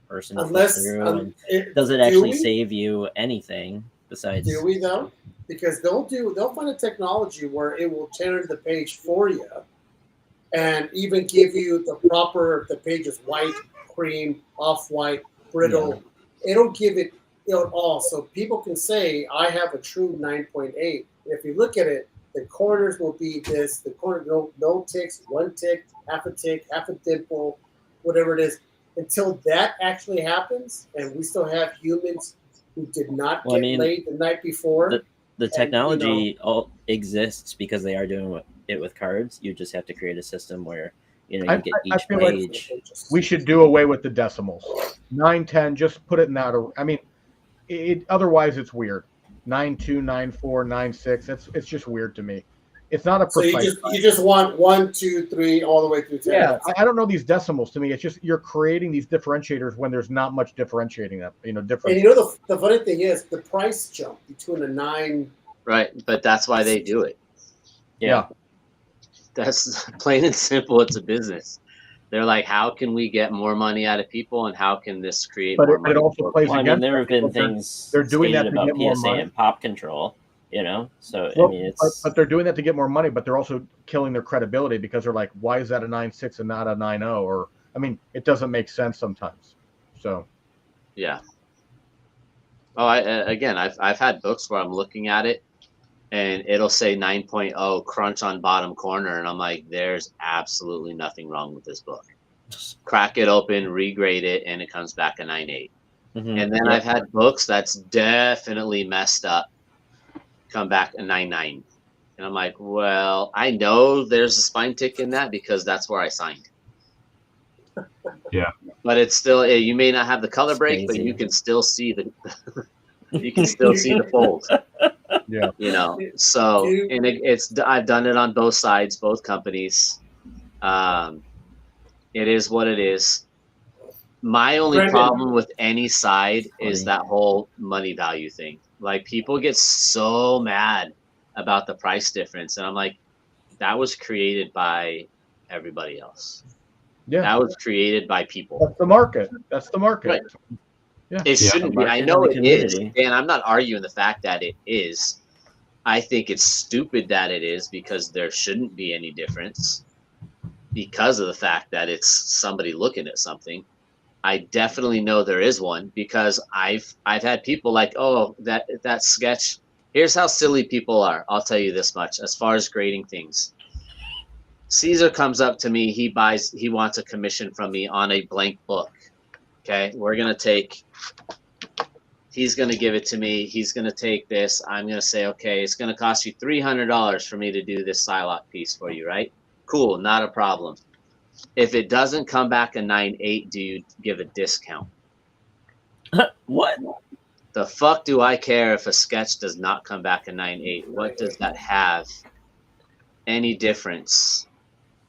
[SPEAKER 3] person flip through. Does it actually save you anything besides?
[SPEAKER 1] Do we though? Because they'll find a technology where it will tailor the page for you, and even give you the page is white, cream, off-white, brittle. Yeah. It'll give it all, so people can say I have a true 9.8. If you look at it, the corners will be this. The corner no ticks, 1 tick, half a dimple, whatever it is. Until that actually happens, and we still have humans who did not get laid the night before.
[SPEAKER 3] The technology all exists because they are doing it with cards. You just have to create a system where you get each page.
[SPEAKER 2] Like we should do away with the decimals. 9, 10, just put it in that. I mean, otherwise it's weird. 9.2, 9.4, 9.6. It's just weird to me. It's not a precise.
[SPEAKER 1] So you just want 1, 2, 3 all the way through 10.
[SPEAKER 2] Yeah, I don't know these decimals. To me, it's just you're creating these differentiators when there's not much differentiating them. Different.
[SPEAKER 1] And the funny thing is the price jump between a 9.
[SPEAKER 4] Right, but that's why they do it.
[SPEAKER 2] Yeah.
[SPEAKER 4] That's plain and simple. It's a business. They're like, how can we get more money out of people, and how can this create more money?
[SPEAKER 2] It also plays against.
[SPEAKER 3] There have been things
[SPEAKER 2] they're doing that to
[SPEAKER 3] about
[SPEAKER 2] get more
[SPEAKER 3] PSA
[SPEAKER 2] money.
[SPEAKER 3] And pop control. So
[SPEAKER 2] it's. But they're doing that to get more money, but they're also killing their credibility because they're like, why is that a 9.6 and not a 9.0? Or it doesn't make sense sometimes. So.
[SPEAKER 4] Yeah. Oh, I've had books where I'm looking at it, and it'll say 9.0 crunch on bottom corner, and I'm like, there's absolutely nothing wrong with this book. Just crack it open, regrade it, and it comes back a 9.8. Mm-hmm. And then I've had books that's definitely messed up come back a 9.9. And I'm like, well, I know there's a spine tick in that because that's where I signed.
[SPEAKER 5] Yeah.
[SPEAKER 4] But it's still, you may not have the color break, but you can still see the fold.
[SPEAKER 2] Yeah.
[SPEAKER 4] So, and I've done it on both sides, both companies. It is what it is. My only problem with any side is that whole money value thing. Like, people get so mad about the price difference, and I'm like, that was created by everybody else.
[SPEAKER 2] Yeah,
[SPEAKER 4] That was created by people.
[SPEAKER 2] that's the market. That's the market.
[SPEAKER 4] Right.
[SPEAKER 2] Yeah.
[SPEAKER 4] It shouldn't be. I
[SPEAKER 3] Market
[SPEAKER 4] know
[SPEAKER 3] and
[SPEAKER 4] it
[SPEAKER 3] the
[SPEAKER 4] is,
[SPEAKER 3] community.
[SPEAKER 4] and I'm not arguing the fact that it is. I think it's stupid that it is because there shouldn't be any difference because of the fact that it's somebody looking at something. I definitely know there is one because I've had people like, oh, that sketch. Here's how silly people are. I'll tell you this much as far as grading things. Caesar comes up to me, he wants a commission from me on a blank book. Okay, he's gonna give it to me, he's gonna take this, I'm gonna say, okay, it's gonna cost you $300 for me to do this Psylocke piece for you, right? Cool, not a problem. If it doesn't come back a 9.8, do you give a discount?
[SPEAKER 3] What?
[SPEAKER 4] The fuck do I care if a sketch does not come back a 9.8? What does that have any difference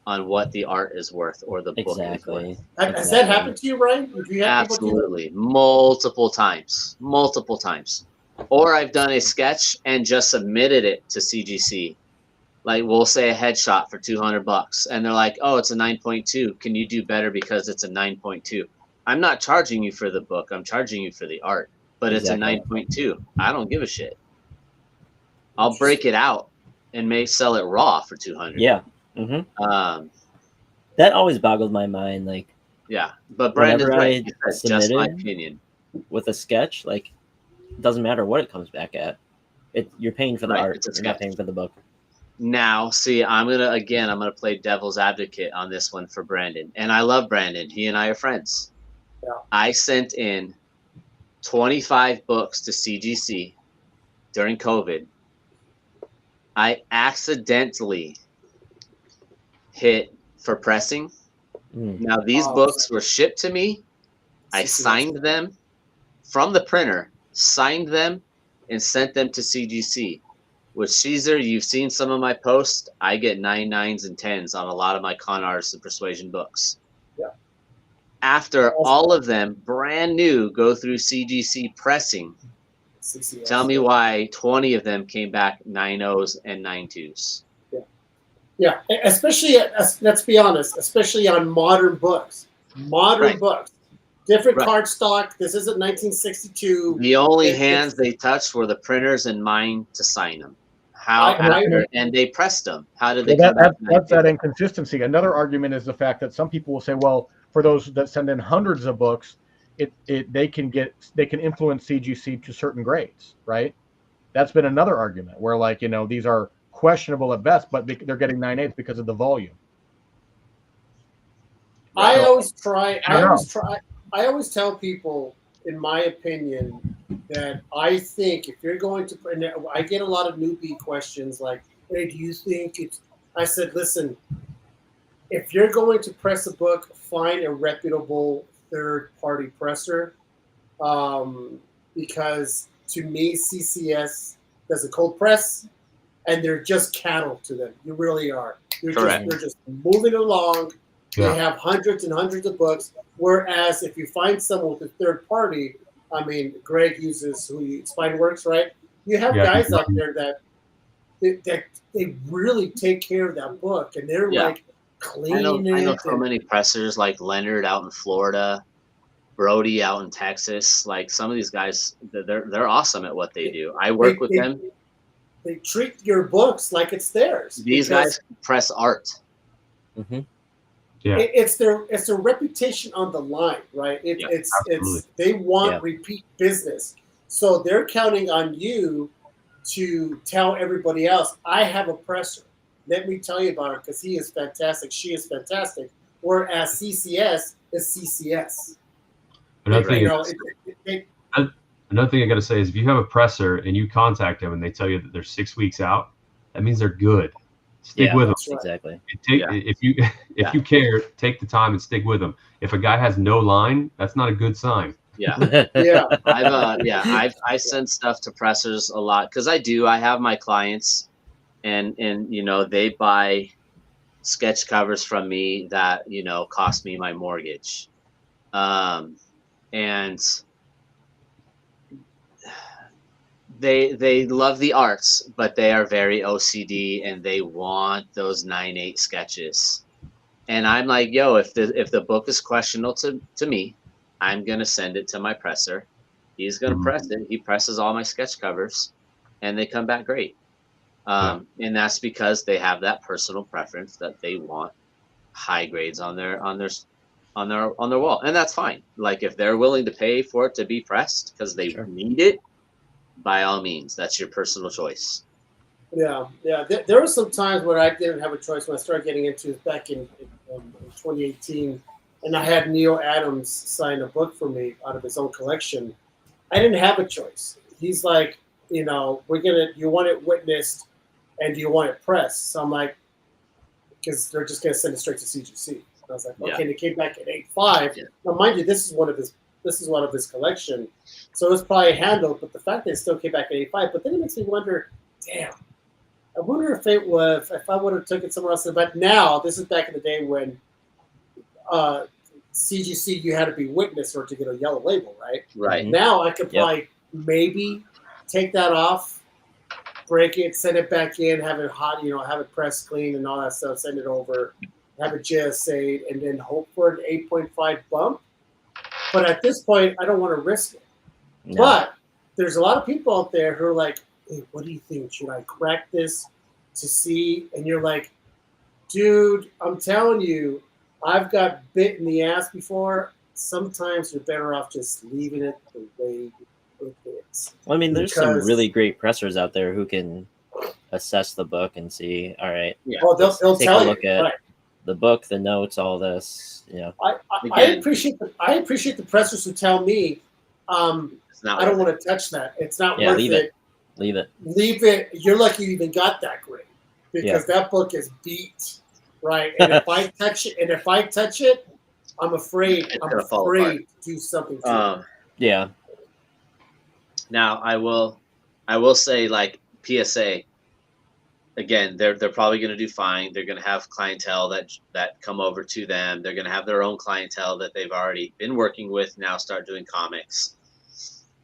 [SPEAKER 4] on what the art is worth or the book is
[SPEAKER 3] Exactly.
[SPEAKER 4] worth?
[SPEAKER 1] Has that happened to you, Ryan? Do you have people do that?
[SPEAKER 4] Absolutely. Multiple times. Or I've done a sketch and just submitted it to CGC. Like we'll say a headshot for $200 and they're like, oh, it's a 9.2. Can you do better because it's a 9.2? I'm not charging you for the book. I'm charging you for the art, but
[SPEAKER 3] Exactly.
[SPEAKER 4] it's a 9.2. I don't give a shit. I'll break it out and may sell it raw for 200.
[SPEAKER 3] Yeah. That always boggled my mind. Like,
[SPEAKER 4] yeah, but Brandon's
[SPEAKER 3] whenever
[SPEAKER 4] right.
[SPEAKER 3] I
[SPEAKER 4] That's just my
[SPEAKER 3] submitted
[SPEAKER 4] opinion.
[SPEAKER 3] with a sketch, like, it doesn't matter what it comes back at. You're paying for the
[SPEAKER 4] Right,
[SPEAKER 3] art.
[SPEAKER 4] it's a
[SPEAKER 3] You're not
[SPEAKER 4] sketch.
[SPEAKER 3] paying for the book.
[SPEAKER 4] Now, see, I'm gonna play devil's advocate on this one for Brandon, and I love Brandon. He and I are friends.
[SPEAKER 1] Yeah.
[SPEAKER 4] I sent in 25 books to CGC during COVID. I accidentally hit for pressing. Now, these books were shipped to me. I signed them from the printer, signed them, and sent them to CGC. With Caesar, you've seen some of my posts. I get 9, 9s, and 10s on a lot of my con artists and persuasion books.
[SPEAKER 1] Yeah.
[SPEAKER 4] After all of them, brand new, go through CGC pressing.
[SPEAKER 1] CCS.
[SPEAKER 4] Tell me why 20 of them came back 9.0s and 9.2s.
[SPEAKER 1] Yeah, especially, let's be honest, especially on modern books.
[SPEAKER 4] Right.
[SPEAKER 1] Books. Different
[SPEAKER 4] Right.
[SPEAKER 1] cardstock. This isn't 1962.
[SPEAKER 4] The only hands they touched were the printers and mine to sign them. And they pressed them. How did they come back?
[SPEAKER 2] That's that inconsistency. Another argument is the fact that some people will say, well, for those that send in hundreds of books, they can influence CGC to certain grades, right? That's been another argument where, like, these are questionable at best, but they're getting 9.8 because of the volume.
[SPEAKER 1] I always tell people, in my opinion, that I think if you're going to, and I get a lot of newbie questions like, hey, do you think it's, I said, listen, if you're going to press a book, find a reputable third-party presser, because to me, CCS does a cold press, and they're just cattle to them. You really are. They're just moving along.
[SPEAKER 5] Yeah.
[SPEAKER 1] They have hundreds and hundreds of books. Whereas if you find someone with a third party, I mean, Greg uses Spineworks, right? You have guys out there that they really take care of that book, and they're like cleaning it.
[SPEAKER 4] I know so many pressers like Leonard out in Florida, Brody out in Texas. Like some of these guys, they're awesome at what they do. I work with them.
[SPEAKER 1] They treat your books like it's theirs.
[SPEAKER 4] These guys press art.
[SPEAKER 3] Mm-hmm.
[SPEAKER 5] Yeah.
[SPEAKER 1] It's their reputation on the line, right? It's they want repeat business, so they're counting on you to tell everybody else, I have a presser. Let me tell you about him because he is fantastic. She is fantastic. Whereas CCS is CCS.
[SPEAKER 5] Another thing I got to say is if you have a presser and you contact them and they tell you that they're 6 weeks out, that means they're good. Stick with them.
[SPEAKER 3] Exactly.
[SPEAKER 5] If you care, take the time and stick with them. If a guy has no line, that's not a good sign.
[SPEAKER 4] Yeah. I send stuff to pressers a lot because I have my clients and they buy sketch covers from me that cost me my mortgage, and they love the arts, but they are very OCD and they want those 9/8 sketches. And I'm like, yo, if the book is questionable to me, I'm gonna send it to my presser. He's gonna press it. He presses all my sketch covers, and they come back great. And that's because they have that personal preference that they want high grades on their wall, and that's fine. Like if they're willing to pay for it to be pressed because they need it, by all means, that's your personal choice.
[SPEAKER 1] Yeah. There were some times where I didn't have a choice when I started getting into it back in 2018, and I had Neil Adams sign a book for me out of his own collection. I didn't have a choice. He's like, you want it witnessed, and do you want it pressed? So I'm like, because they're just gonna send it straight to CGC. And I was like, okay. And it came back at 8.5. Yeah. Now, mind you, this is one of his collection, so it's probably handled. But the fact that it still came back at 8.5, but then it makes me wonder, damn. I wonder if I would have took it somewhere else. But now, this is back in the day when CGC, you had to be witness or to get a yellow label, right?
[SPEAKER 4] Right.
[SPEAKER 1] Now I could probably maybe take that off, break it, send it back in, have it hot, have it pressed clean and all that stuff, send it over, have it JSA, and then hope for an 8.5 bump. But at this point, I don't want to risk it. No. But there's a lot of people out there who are like, hey, what do you think? Should I crack this to see? And you're like, dude, I'm telling you, I've got bit in the ass before. Sometimes you're better off just leaving it the way it is.
[SPEAKER 3] Well, I mean, there's some really great pressers out there who can assess the book and see, all right,
[SPEAKER 1] well, they'll
[SPEAKER 3] take
[SPEAKER 1] tell
[SPEAKER 3] a look
[SPEAKER 1] you,
[SPEAKER 3] at
[SPEAKER 1] right.
[SPEAKER 3] the book, the notes, all this.
[SPEAKER 1] I appreciate the pressers who tell me, I don't want to touch that. It's not worth it.
[SPEAKER 3] Leave it.
[SPEAKER 1] You're lucky you even got that grade because that book is beat, right? And if I touch it, I'm afraid to do something to it.
[SPEAKER 3] Yeah.
[SPEAKER 4] Now I will say, like, PSA. Again, they're probably going to do fine. They're going to have clientele that come over to them. They're going to have their own clientele that they've already been working with. Now start doing comics.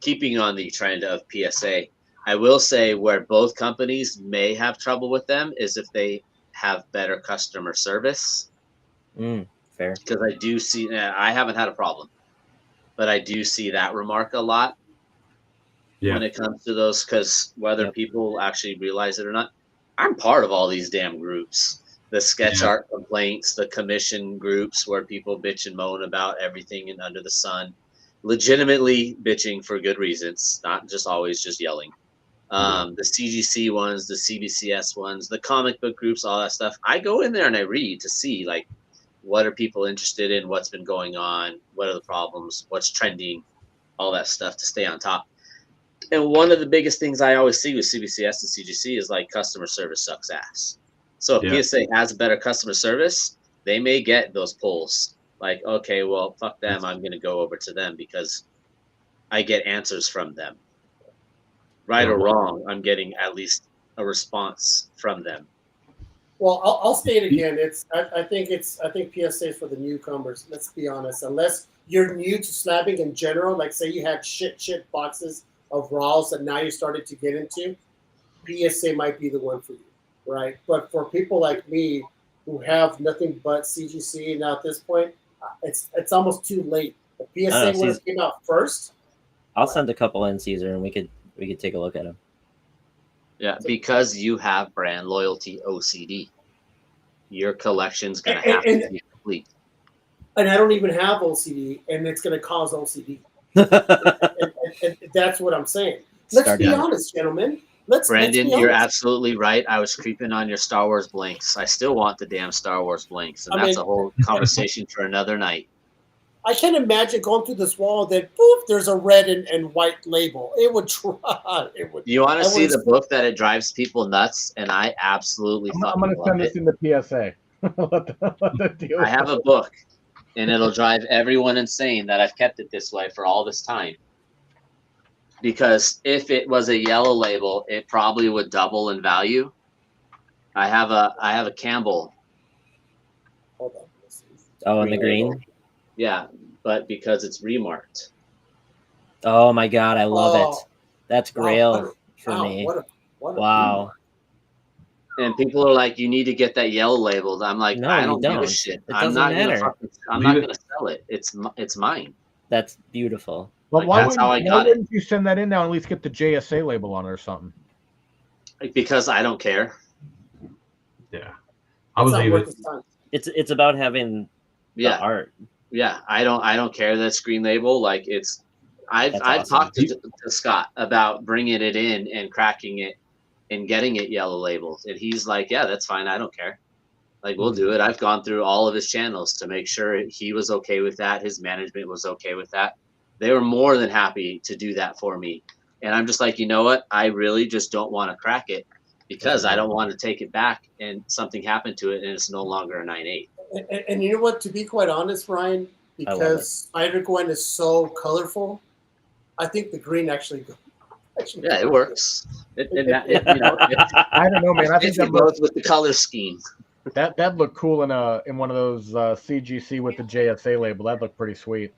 [SPEAKER 4] Keeping on the trend of PSA. I will say where both companies may have trouble with them is if they have better customer service.
[SPEAKER 3] Fair.
[SPEAKER 4] Because I do see, I haven't had a problem, but I do see that remark a lot when it comes to those, because whether people actually realize it or not, I'm part of all these damn groups. The sketch art complaints, the commission groups where people bitch and moan about everything and under the sun. Legitimately bitching for good reasons, not just always just yelling. The CGC ones, the CBCS ones, the comic book groups, all that stuff. I go in there and I read to see, like, what are people interested in, what's been going on, what are the problems, what's trending, all that stuff to stay on top. And one of the biggest things I always see with CBCS and CGC is, like, customer service sucks ass. So if PSA has better customer service, they may get those pulls. Like, okay, well, fuck them. I'm going to go over to them because I get answers from them. Right or wrong, I'm getting at least a response from them.
[SPEAKER 1] Well, I'll state again. I think PSA is for the newcomers. Let's be honest. Unless you're new to slabbing in general, like say you had shit boxes of raws that now you started to get into, PSA might be the one for you, right? But for people like me who have nothing but CGC now at this point, it's almost too late. The PSA when it came out first.
[SPEAKER 3] I'll send a couple in, Caesar, and we could take a look at them.
[SPEAKER 4] Yeah, because you have brand loyalty OCD. Your collection's going to have to be complete.
[SPEAKER 1] And I don't even have OCD, and it's going to cause OCD. and that's what I'm saying. Let's be honest, gentlemen.
[SPEAKER 4] Brandon, you're absolutely right. I was creeping on your Star Wars blinks. I still want the damn Star Wars blinks, and that's a whole conversation for another night.
[SPEAKER 1] I can't imagine going through this wall that boop, there's a red and white label. It would try. You
[SPEAKER 4] want to see the book that it drives people nuts? And I absolutely
[SPEAKER 2] I'm going to send this in the PSA.
[SPEAKER 4] I have a book, and it'll drive everyone insane that I've kept it this way for all this time. Because if it was a yellow label, it probably would double in value. I have a Campbell.
[SPEAKER 1] Hold on.
[SPEAKER 3] Oh, in the green?
[SPEAKER 4] Label. Yeah, but because it's remarked.
[SPEAKER 3] Oh my God, I love it. That's Grail. for
[SPEAKER 1] Wow,
[SPEAKER 3] me.
[SPEAKER 1] what a
[SPEAKER 3] Wow.
[SPEAKER 4] And people are like, you need to get that yellow labeled. I'm like,
[SPEAKER 3] No,
[SPEAKER 4] I
[SPEAKER 3] you
[SPEAKER 4] don't give a
[SPEAKER 3] don't.
[SPEAKER 4] shit.
[SPEAKER 3] It
[SPEAKER 4] I'm
[SPEAKER 3] doesn't
[SPEAKER 4] not
[SPEAKER 3] matter.
[SPEAKER 4] I'm
[SPEAKER 5] Leave
[SPEAKER 4] not
[SPEAKER 5] it.
[SPEAKER 4] gonna sell it. It's mine.
[SPEAKER 3] That's beautiful.
[SPEAKER 2] But
[SPEAKER 4] Like,
[SPEAKER 2] why
[SPEAKER 4] that's how I got it.
[SPEAKER 2] wouldn't you send that in now and at least get the JSA label on it or something?
[SPEAKER 4] Because I don't care.
[SPEAKER 5] Yeah, I
[SPEAKER 1] It's
[SPEAKER 5] would
[SPEAKER 1] not
[SPEAKER 5] leave
[SPEAKER 1] worth
[SPEAKER 5] it.
[SPEAKER 1] his time.
[SPEAKER 3] It's about having the
[SPEAKER 4] Yeah,
[SPEAKER 3] art.
[SPEAKER 4] yeah. I don't care that screen label. Like I've
[SPEAKER 3] That's awesome.
[SPEAKER 4] talked to Scott about bringing it in and cracking it and getting it yellow labeled, and he's like, yeah, that's fine. I don't care. Like, we'll do it. I've gone through all of his channels to make sure he was okay with that. His management was okay with that. They were more than happy to do that for me. And I'm just like, you know what? I really just don't want to crack it because I don't want to take it back and something happened to it and it's no longer a 9.8.
[SPEAKER 1] And you know what? To be quite honest, Ryan, because Spider-Gwen is so colorful, I think the green actually
[SPEAKER 4] Yeah, it works.
[SPEAKER 2] I don't know, man. I think that
[SPEAKER 4] goes with the color scheme.
[SPEAKER 2] that looked cool in one of those CGC with the JSA label. That looked pretty sweet.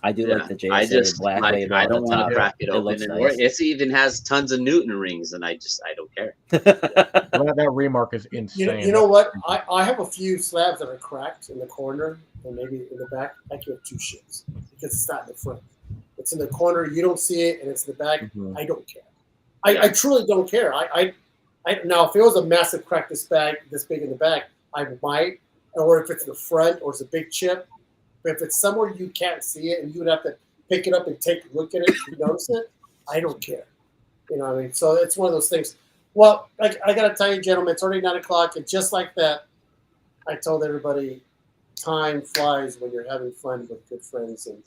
[SPEAKER 3] I do like the JSA
[SPEAKER 4] I just
[SPEAKER 3] black
[SPEAKER 4] like,
[SPEAKER 3] label.
[SPEAKER 4] I don't
[SPEAKER 3] want
[SPEAKER 4] to crack it open
[SPEAKER 3] looks
[SPEAKER 4] and
[SPEAKER 3] nice.
[SPEAKER 4] it even has tons of Newton rings, and I don't care.
[SPEAKER 2] That remark is insane.
[SPEAKER 1] You know what? I have a few slabs that are cracked in the corner and maybe in the back. I give two shits because it's not in the front. It's in the corner. You don't see it, and it's in the back. I don't care. I truly don't care. I now, if it was a massive crack this big in the back, I might. Or if it's in the front or it's a big chip. But if it's somewhere you can't see it and you would have to pick it up and take a look at it to notice it, I don't care. You know what I mean? So it's one of those things. Well, I got to tell you, gentlemen, it's already 9 o'clock. And just like that, I told everybody, time flies when you're having fun with good friends and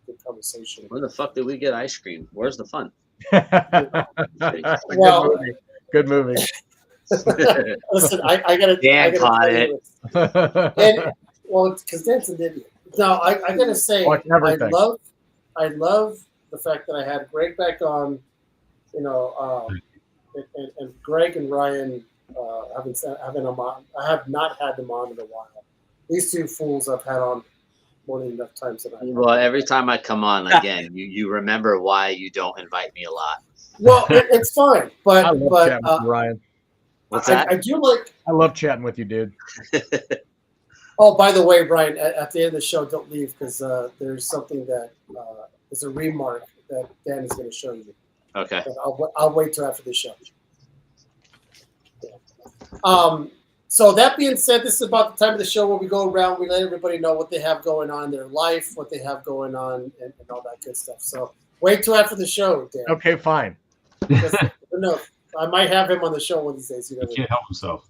[SPEAKER 1] good conversation.
[SPEAKER 4] Where the fuck did we get ice cream? Where's the fun?
[SPEAKER 1] Well,
[SPEAKER 2] good movie.
[SPEAKER 1] Listen, I got to.
[SPEAKER 4] Dan caught it.
[SPEAKER 1] Well, because Dan's an idiot. No, I got to say, I love the fact that I had Greg back on. You know, and Greg and Ryan having them on. I have not had them on in a while. These two fools I've had on more than enough times tonight.
[SPEAKER 4] Well, every time I come on again, you remember why you don't invite me a lot.
[SPEAKER 1] Well, it's fine, but
[SPEAKER 2] I love chatting with you, Ryan.
[SPEAKER 4] What's that?
[SPEAKER 1] I do like.
[SPEAKER 2] I love chatting with you, dude.
[SPEAKER 1] Oh, by the way, Brian, at the end of the show, don't leave because there's something that is a remark that Dan is going to show you.
[SPEAKER 4] Okay.
[SPEAKER 1] But I'll wait till after the show. Yeah. So that being said, this is about the time of the show where we go around, we let everybody know what they have going on in their life, what they have going on, and all that good stuff. So wait till after the show, Dan.
[SPEAKER 2] Okay, fine.
[SPEAKER 1] No, I might have him on the show one of these days.
[SPEAKER 5] He can't help himself.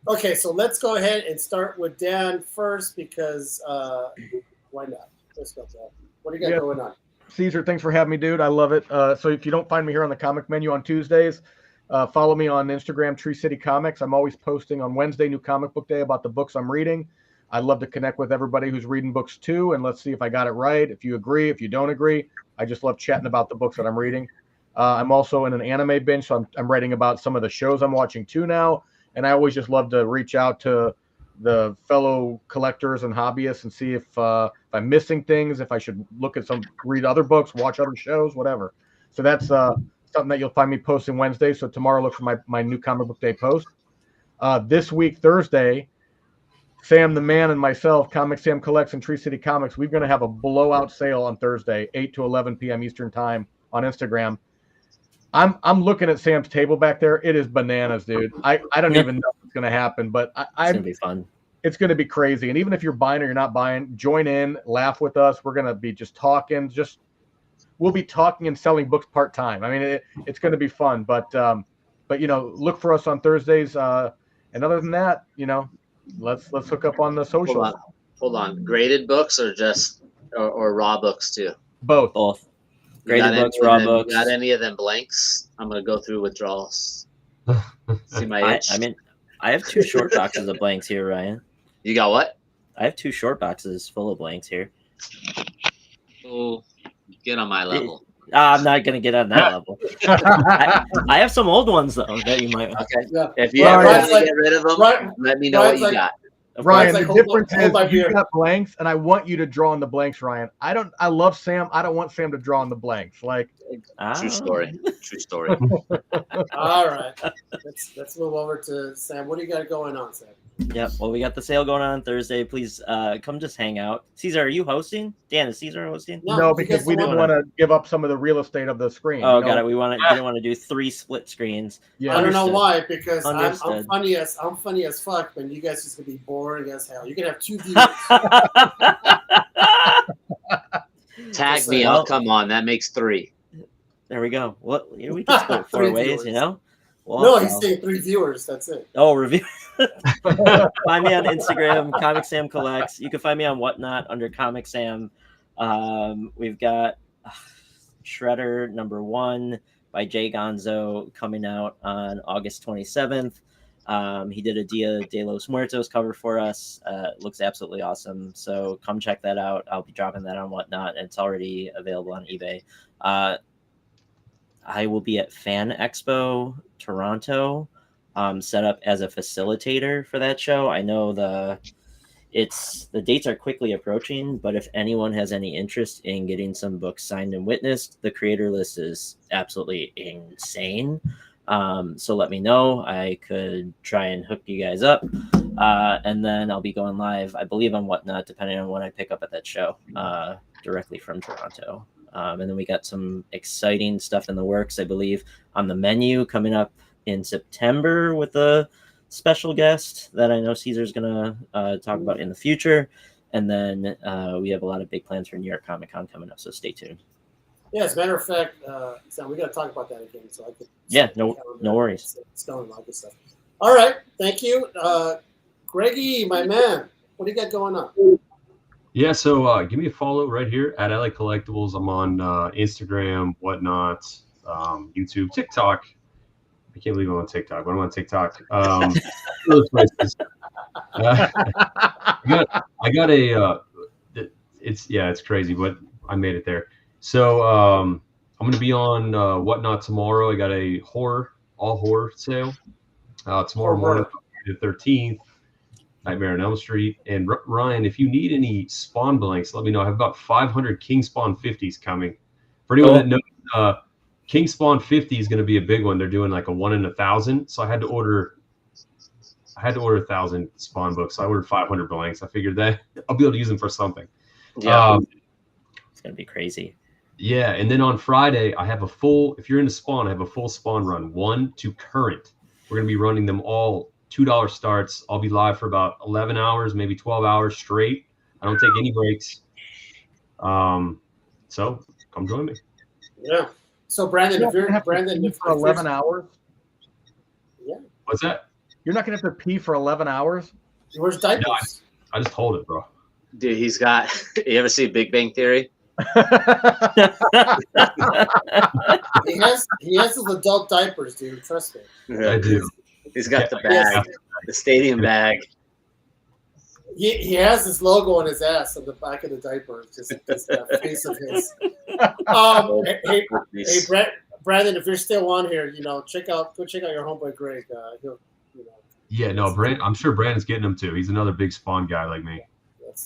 [SPEAKER 1] Okay, so let's go ahead and start with Dan first because why not? Let's go, Dan. What do you got going on?
[SPEAKER 2] Caesar, thanks for having me, dude. I love it. So if you don't find me here on the Comic Menu on Tuesdays, follow me on Instagram, Tree City Comics. I'm always posting on Wednesday, New Comic Book Day, about the books I'm reading. I'd love to connect with everybody who's reading books too, and let's see if I got it right. If you agree, if you don't agree, I just love chatting about the books that I'm reading. I'm also in an anime binge, so I'm writing about some of the shows I'm watching too now. And I always just love to reach out to the fellow collectors and hobbyists and see if I'm missing things, if I should read other books, watch other shows, whatever. So that's something that you'll find me posting Wednesday. So tomorrow, look for my New Comic Book Day post. This week, Thursday, Sam the Man and myself, Comic Sam Collects and Tree City Comics, we're going to have a blowout sale on Thursday, 8 to 11 p.m. Eastern Time on Instagram. I'm looking at Sam's table back there. It is bananas, dude. I don't even know what's going to happen, but
[SPEAKER 3] it's going to be fun.
[SPEAKER 2] It's going to be crazy. And even if you're buying or you're not buying, join in, laugh with us. We're going to be just talking. We'll be talking and selling books part-time. I mean, it's going to be fun, but you know, look for us on Thursdays. And other than that, you know, let's hook up on the socials.
[SPEAKER 4] Hold on. Graded books or just or raw books too?
[SPEAKER 2] Both.
[SPEAKER 3] Graded books, raw books.
[SPEAKER 4] You got any of them blanks? I'm gonna go through withdrawals. See my itch.
[SPEAKER 3] I mean, I have 2 short boxes of blanks here, Ryan.
[SPEAKER 4] You got what?
[SPEAKER 3] I have 2 short boxes full of blanks here.
[SPEAKER 4] Oh, get on my level.
[SPEAKER 3] I'm not gonna get on that level. I have some old ones though that you might.
[SPEAKER 4] Okay.
[SPEAKER 1] Yeah.
[SPEAKER 4] If you ever want to get rid of them, let me know what you got.
[SPEAKER 3] Of
[SPEAKER 2] Ryan,
[SPEAKER 1] Like,
[SPEAKER 2] the
[SPEAKER 1] hold
[SPEAKER 2] difference
[SPEAKER 1] my
[SPEAKER 2] is you
[SPEAKER 1] beer.
[SPEAKER 2] got blanks, and I want you to draw in the blanks, Ryan. I love Sam. I don't want Sam to draw in the blanks. Like,
[SPEAKER 4] True story. True story.
[SPEAKER 1] All right, let's move over to Sam. What do you got going on, Sam?
[SPEAKER 3] Yep. Well, we got the sale going on Thursday. Please come just hang out. Caesar, are you hosting? Dan, is Caesar hosting?
[SPEAKER 2] no,
[SPEAKER 1] you
[SPEAKER 2] because
[SPEAKER 1] guys
[SPEAKER 2] we
[SPEAKER 1] don't
[SPEAKER 2] didn't want to give up some of the real estate of the screen.
[SPEAKER 3] Oh,
[SPEAKER 2] you know?
[SPEAKER 3] got it. We didn't want to do 3 split screens.
[SPEAKER 2] Yeah.
[SPEAKER 1] I don't know
[SPEAKER 3] Understood.
[SPEAKER 1] why, because I'm
[SPEAKER 3] Understood.
[SPEAKER 1] funny as fuck, but you guys just gonna be boring as hell. You can have 2 viewers.
[SPEAKER 4] Tag
[SPEAKER 1] Just
[SPEAKER 4] me.
[SPEAKER 1] saying.
[SPEAKER 4] I'll come on. That makes 3.
[SPEAKER 3] There we go. Well, we can split 4
[SPEAKER 1] 3
[SPEAKER 3] ways,
[SPEAKER 1] viewers.
[SPEAKER 3] you know? Well,
[SPEAKER 1] No, he's saying 3 viewers. That's it.
[SPEAKER 3] Oh, review. Find me on Instagram, Comic Sam Collects. You can find me on Whatnot under Comic Sam. We've got Shredder #1 by Jay Gonzo coming out on August 27th. He did a Dia de los Muertos cover for us. Looks absolutely awesome. So come check that out. I'll be dropping that on Whatnot, and it's already available on eBay. I will be at Fan Expo Toronto, set up as a facilitator for that show. I know the dates are quickly approaching, but if anyone has any interest in getting some books signed and witnessed, the creator list is absolutely insane. So let me know. I could try and hook you guys up. And then I'll be going live, I believe, on Whatnot, depending on when I pick up at that show, directly from Toronto. And then we got some exciting stuff in the works, I believe, on the menu coming up in September with a special guest that I know Caesar's going to talk about in the future. And then we have a lot of big plans for New York Comic Con coming up, so stay tuned.
[SPEAKER 1] Yeah, as a matter of fact, Sam, we got to talk about that again. So I could.
[SPEAKER 3] Yeah, no worries.
[SPEAKER 1] It's going on, good stuff. All right, thank you, Greggy, my man. What do you got going on?
[SPEAKER 5] Yeah, so give me a follow right here at LA Collectibles. I'm on Instagram, Whatnot, YouTube, TikTok. I can't believe I'm on TikTok, but I'm on TikTok. Those places. I got a. It's crazy, but I made it there. So I'm gonna be on Whatnot tomorrow. I got a all horror sale tomorrow morning, the 13th. Nightmare on Elm Street. And Ryan, if you need any Spawn blanks, let me know. I have about 500 King Spawn 50s coming. For anyone that knows, King Spawn 50 is going to be a big one. They're doing like a 1 in 1,000. So I had to order 1,000 Spawn books. So I ordered 500 blanks. I figured that I'll be able to use them for something.
[SPEAKER 4] Yeah,
[SPEAKER 3] It's going to be crazy.
[SPEAKER 5] Yeah, and then on Friday, I have if you're into Spawn, I have a full Spawn run, 1 to current. We're going to be running them all $2 starts. I'll be live for about 11 hours, maybe 12 hours straight. I don't take any breaks. So come join me.
[SPEAKER 1] Yeah. So Brandon, if you're
[SPEAKER 2] for 11 hours,
[SPEAKER 1] yeah.
[SPEAKER 5] What's that?
[SPEAKER 2] You're not gonna have to pee for 11 hours.
[SPEAKER 1] Where's diapers?
[SPEAKER 5] No, I just hold it, bro.
[SPEAKER 4] dude, he's got. You ever see Big Bang Theory?
[SPEAKER 1] He has his adult diapers, dude. Trust me.
[SPEAKER 5] I do.
[SPEAKER 4] He's got the bag, the stadium bag.
[SPEAKER 1] He has his logo on his ass on the back of the diaper. Just that face of his. Hey, Brandon, if you're still on here, go check out your homeboy Greg.
[SPEAKER 5] Yeah, no, I'm sure Brandon's getting them too. He's another big Spawn guy like me.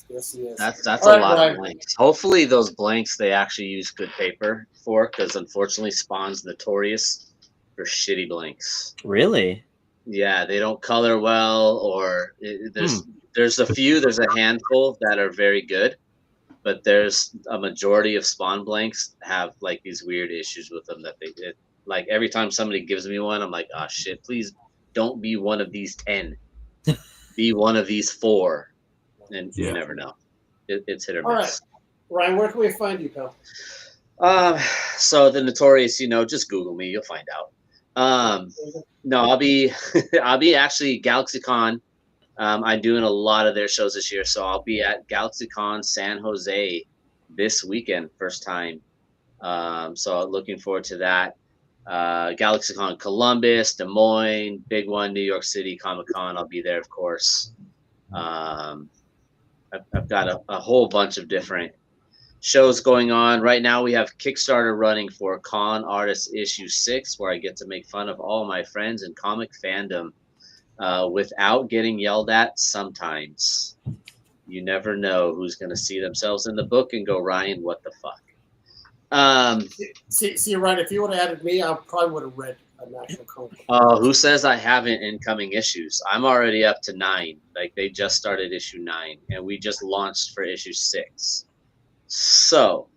[SPEAKER 1] Yes, he is.
[SPEAKER 4] That's
[SPEAKER 1] All
[SPEAKER 4] a
[SPEAKER 1] right,
[SPEAKER 4] lot
[SPEAKER 1] Brian.
[SPEAKER 4] of blanks. Hopefully, those blanks they actually use good paper for, because unfortunately, Spawn's notorious for shitty blanks.
[SPEAKER 3] Really?
[SPEAKER 4] Yeah, they don't color well, or there's a handful that are very good, but there's a majority of Spawn blanks have like these weird issues with them that like every time somebody gives me one, I'm like, oh shit, please don't be one of these 10, be one of these 4, and you never know. It's hit or miss.
[SPEAKER 1] All right, Ryan, where can we find you, pal?
[SPEAKER 4] So the notorious, just Google me, you'll find out. No, I'll be actually GalaxyCon. I'm doing a lot of their shows this year, so I'll be at GalaxyCon San Jose this weekend, first time. So looking forward to that. GalaxyCon Columbus, Des Moines, big one, New York City Comic-Con. I'll be there, of course. I've got a whole bunch of different shows going on. Right now we have Kickstarter running for Con Artist Issue 6, where I get to make fun of all my friends in comic fandom. without getting yelled at. Sometimes you never know who's going to see themselves in the book and go, Ryan, what the fuck?
[SPEAKER 1] See, Ryan, if you would have added me, I probably would have read a National Comic.
[SPEAKER 4] Who says I haven't incoming issues? I'm already up to 9. Like, they just started issue 9, and we just launched for issue 6. So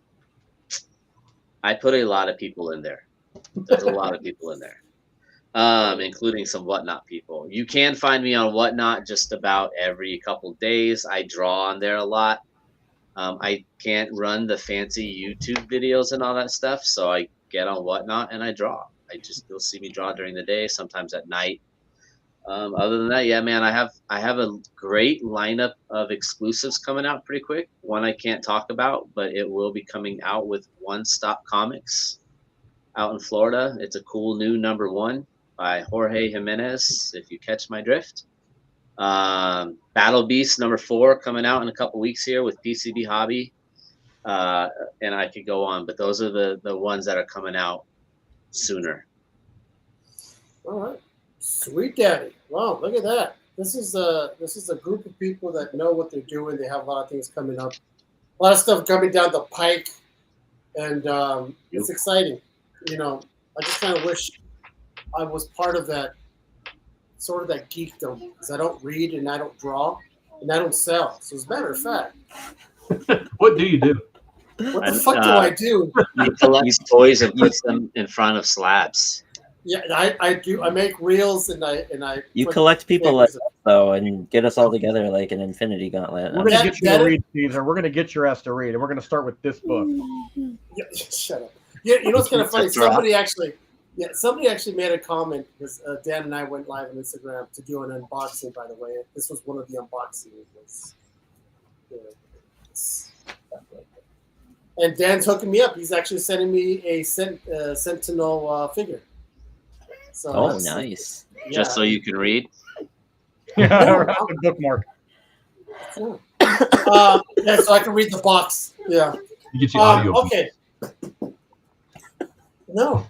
[SPEAKER 4] I put a lot of people in there. There's a lot of people in there, including some Whatnot people. You can find me on Whatnot just about every couple days. I draw on there a lot. I can't run the fancy YouTube videos and all that stuff, so I get on Whatnot and I draw. You'll see me draw during the day, sometimes at night. Other than that, yeah, man, I have a great lineup of exclusives coming out pretty quick. One I can't talk about, but it will be coming out with One Stop Comics out in Florida. It's a cool new #1 by Jorge Jimenez, if you catch my drift. Battle Beast #4 coming out in a couple weeks here with PCB Hobby. And I could go on, but those are the ones that are coming out sooner.
[SPEAKER 1] All right. Sweet daddy. Wow, look at that. This is a group of people that know what they're doing. They have a lot of things coming up. A lot of stuff coming down the pike. And it's exciting. You know, I just kind of wish I was part of that, sort of that geekdom, because I don't read and I don't draw and I don't sell. So as a matter of fact,
[SPEAKER 5] What do you do?
[SPEAKER 1] what the fuck do I do?
[SPEAKER 4] You collect toys and put them in front of slabs.
[SPEAKER 1] Yeah, I do. I make reels and I.
[SPEAKER 3] You collect people like us, though, and get us all together like an Infinity Gauntlet.
[SPEAKER 2] We're gonna get you to read, Caesar. We're gonna get your ass to read, and we're gonna start with this book.
[SPEAKER 1] Yeah, shut up. Yeah, you know what's kind of funny? Somebody actually made a comment because Dan and I went live on Instagram to do an unboxing. By the way, this was one of the unboxings. And Dan's hooking me up. He's actually sending me a Sentinel figure. So
[SPEAKER 3] nice.
[SPEAKER 1] Yeah.
[SPEAKER 4] Just so you can read.
[SPEAKER 2] Yeah, bookmark.
[SPEAKER 1] Cool. Yeah, so I can read the box. Yeah.
[SPEAKER 5] You get your audio.
[SPEAKER 1] Okay. No.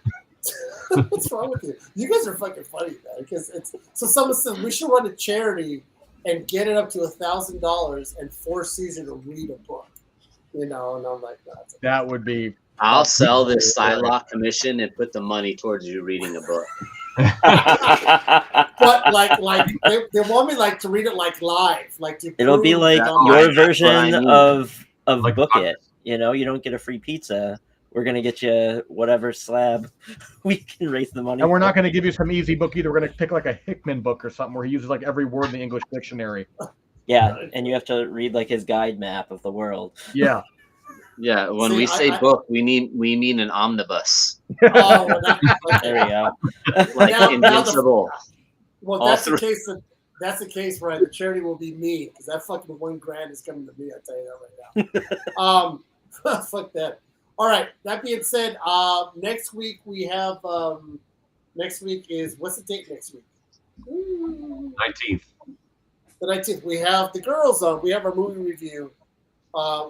[SPEAKER 1] What's wrong with you? You guys are fucking funny, man. Because so someone said we should run a charity and get it up to $1,000 and force Caesar to read a book. You know, and I'm like,
[SPEAKER 2] that would be.
[SPEAKER 4] I'll sell this Psylocke commission and put the money towards you reading a book.
[SPEAKER 1] But like they want me like to read it like live, like to
[SPEAKER 3] it'll be like your version of
[SPEAKER 5] Like
[SPEAKER 3] Book It. You know, you don't get a free pizza. We're gonna get you whatever slab we can raise the money.
[SPEAKER 2] And we're not gonna give you some easy book either. We're gonna pick like a Hickman book or something where he uses like every word in the English dictionary.
[SPEAKER 3] Yeah, and you have to read like his guide map of the world.
[SPEAKER 2] Yeah.
[SPEAKER 4] Yeah, when we say book, we mean an omnibus.
[SPEAKER 1] Oh,
[SPEAKER 3] There we go.
[SPEAKER 4] Like
[SPEAKER 1] Now
[SPEAKER 4] Invincible.
[SPEAKER 1] well, that's the case. That's the case, right? The charity will be me because that fucking $1,000 is coming to me. I tell you that right now. Fuck that. All right. That being said, next week we have. Next week is what's the date next week?
[SPEAKER 5] 19th.
[SPEAKER 1] The 19th. We have the girls on. We have our movie review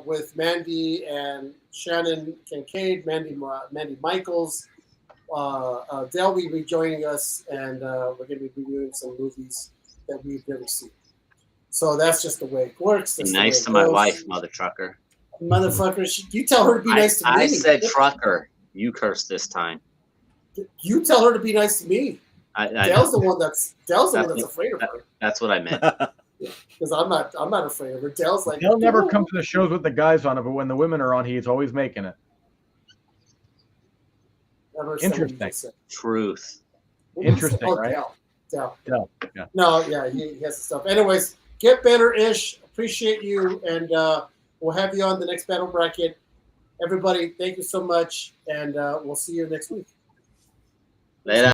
[SPEAKER 1] with Mandy and Shannon Kincaid, Mandy Michaels. They'll be joining us, and we're going to be reviewing some movies that we've never seen. So that's just the way it works.
[SPEAKER 4] Be nice to my wife, mother trucker.
[SPEAKER 1] Motherfucker, you tell her to be nice to me.
[SPEAKER 4] I said trucker. You cursed this time.
[SPEAKER 1] You tell her to be nice to me. Dale's the one that's afraid of her.
[SPEAKER 4] That's what I meant.
[SPEAKER 1] Because I'm not afraid of her. Dale's like,
[SPEAKER 2] He'll never come to the shows with the guys on it, but when the women are on, he's always making it. Interesting.
[SPEAKER 4] Truth.
[SPEAKER 2] Interesting, right?
[SPEAKER 1] Dale.
[SPEAKER 2] Yeah.
[SPEAKER 1] No, yeah, he has the stuff. Anyways, get better, Ish. Appreciate you, and we'll have you on the next battle bracket. Everybody, thank you so much, and we'll see you next week.
[SPEAKER 4] Later.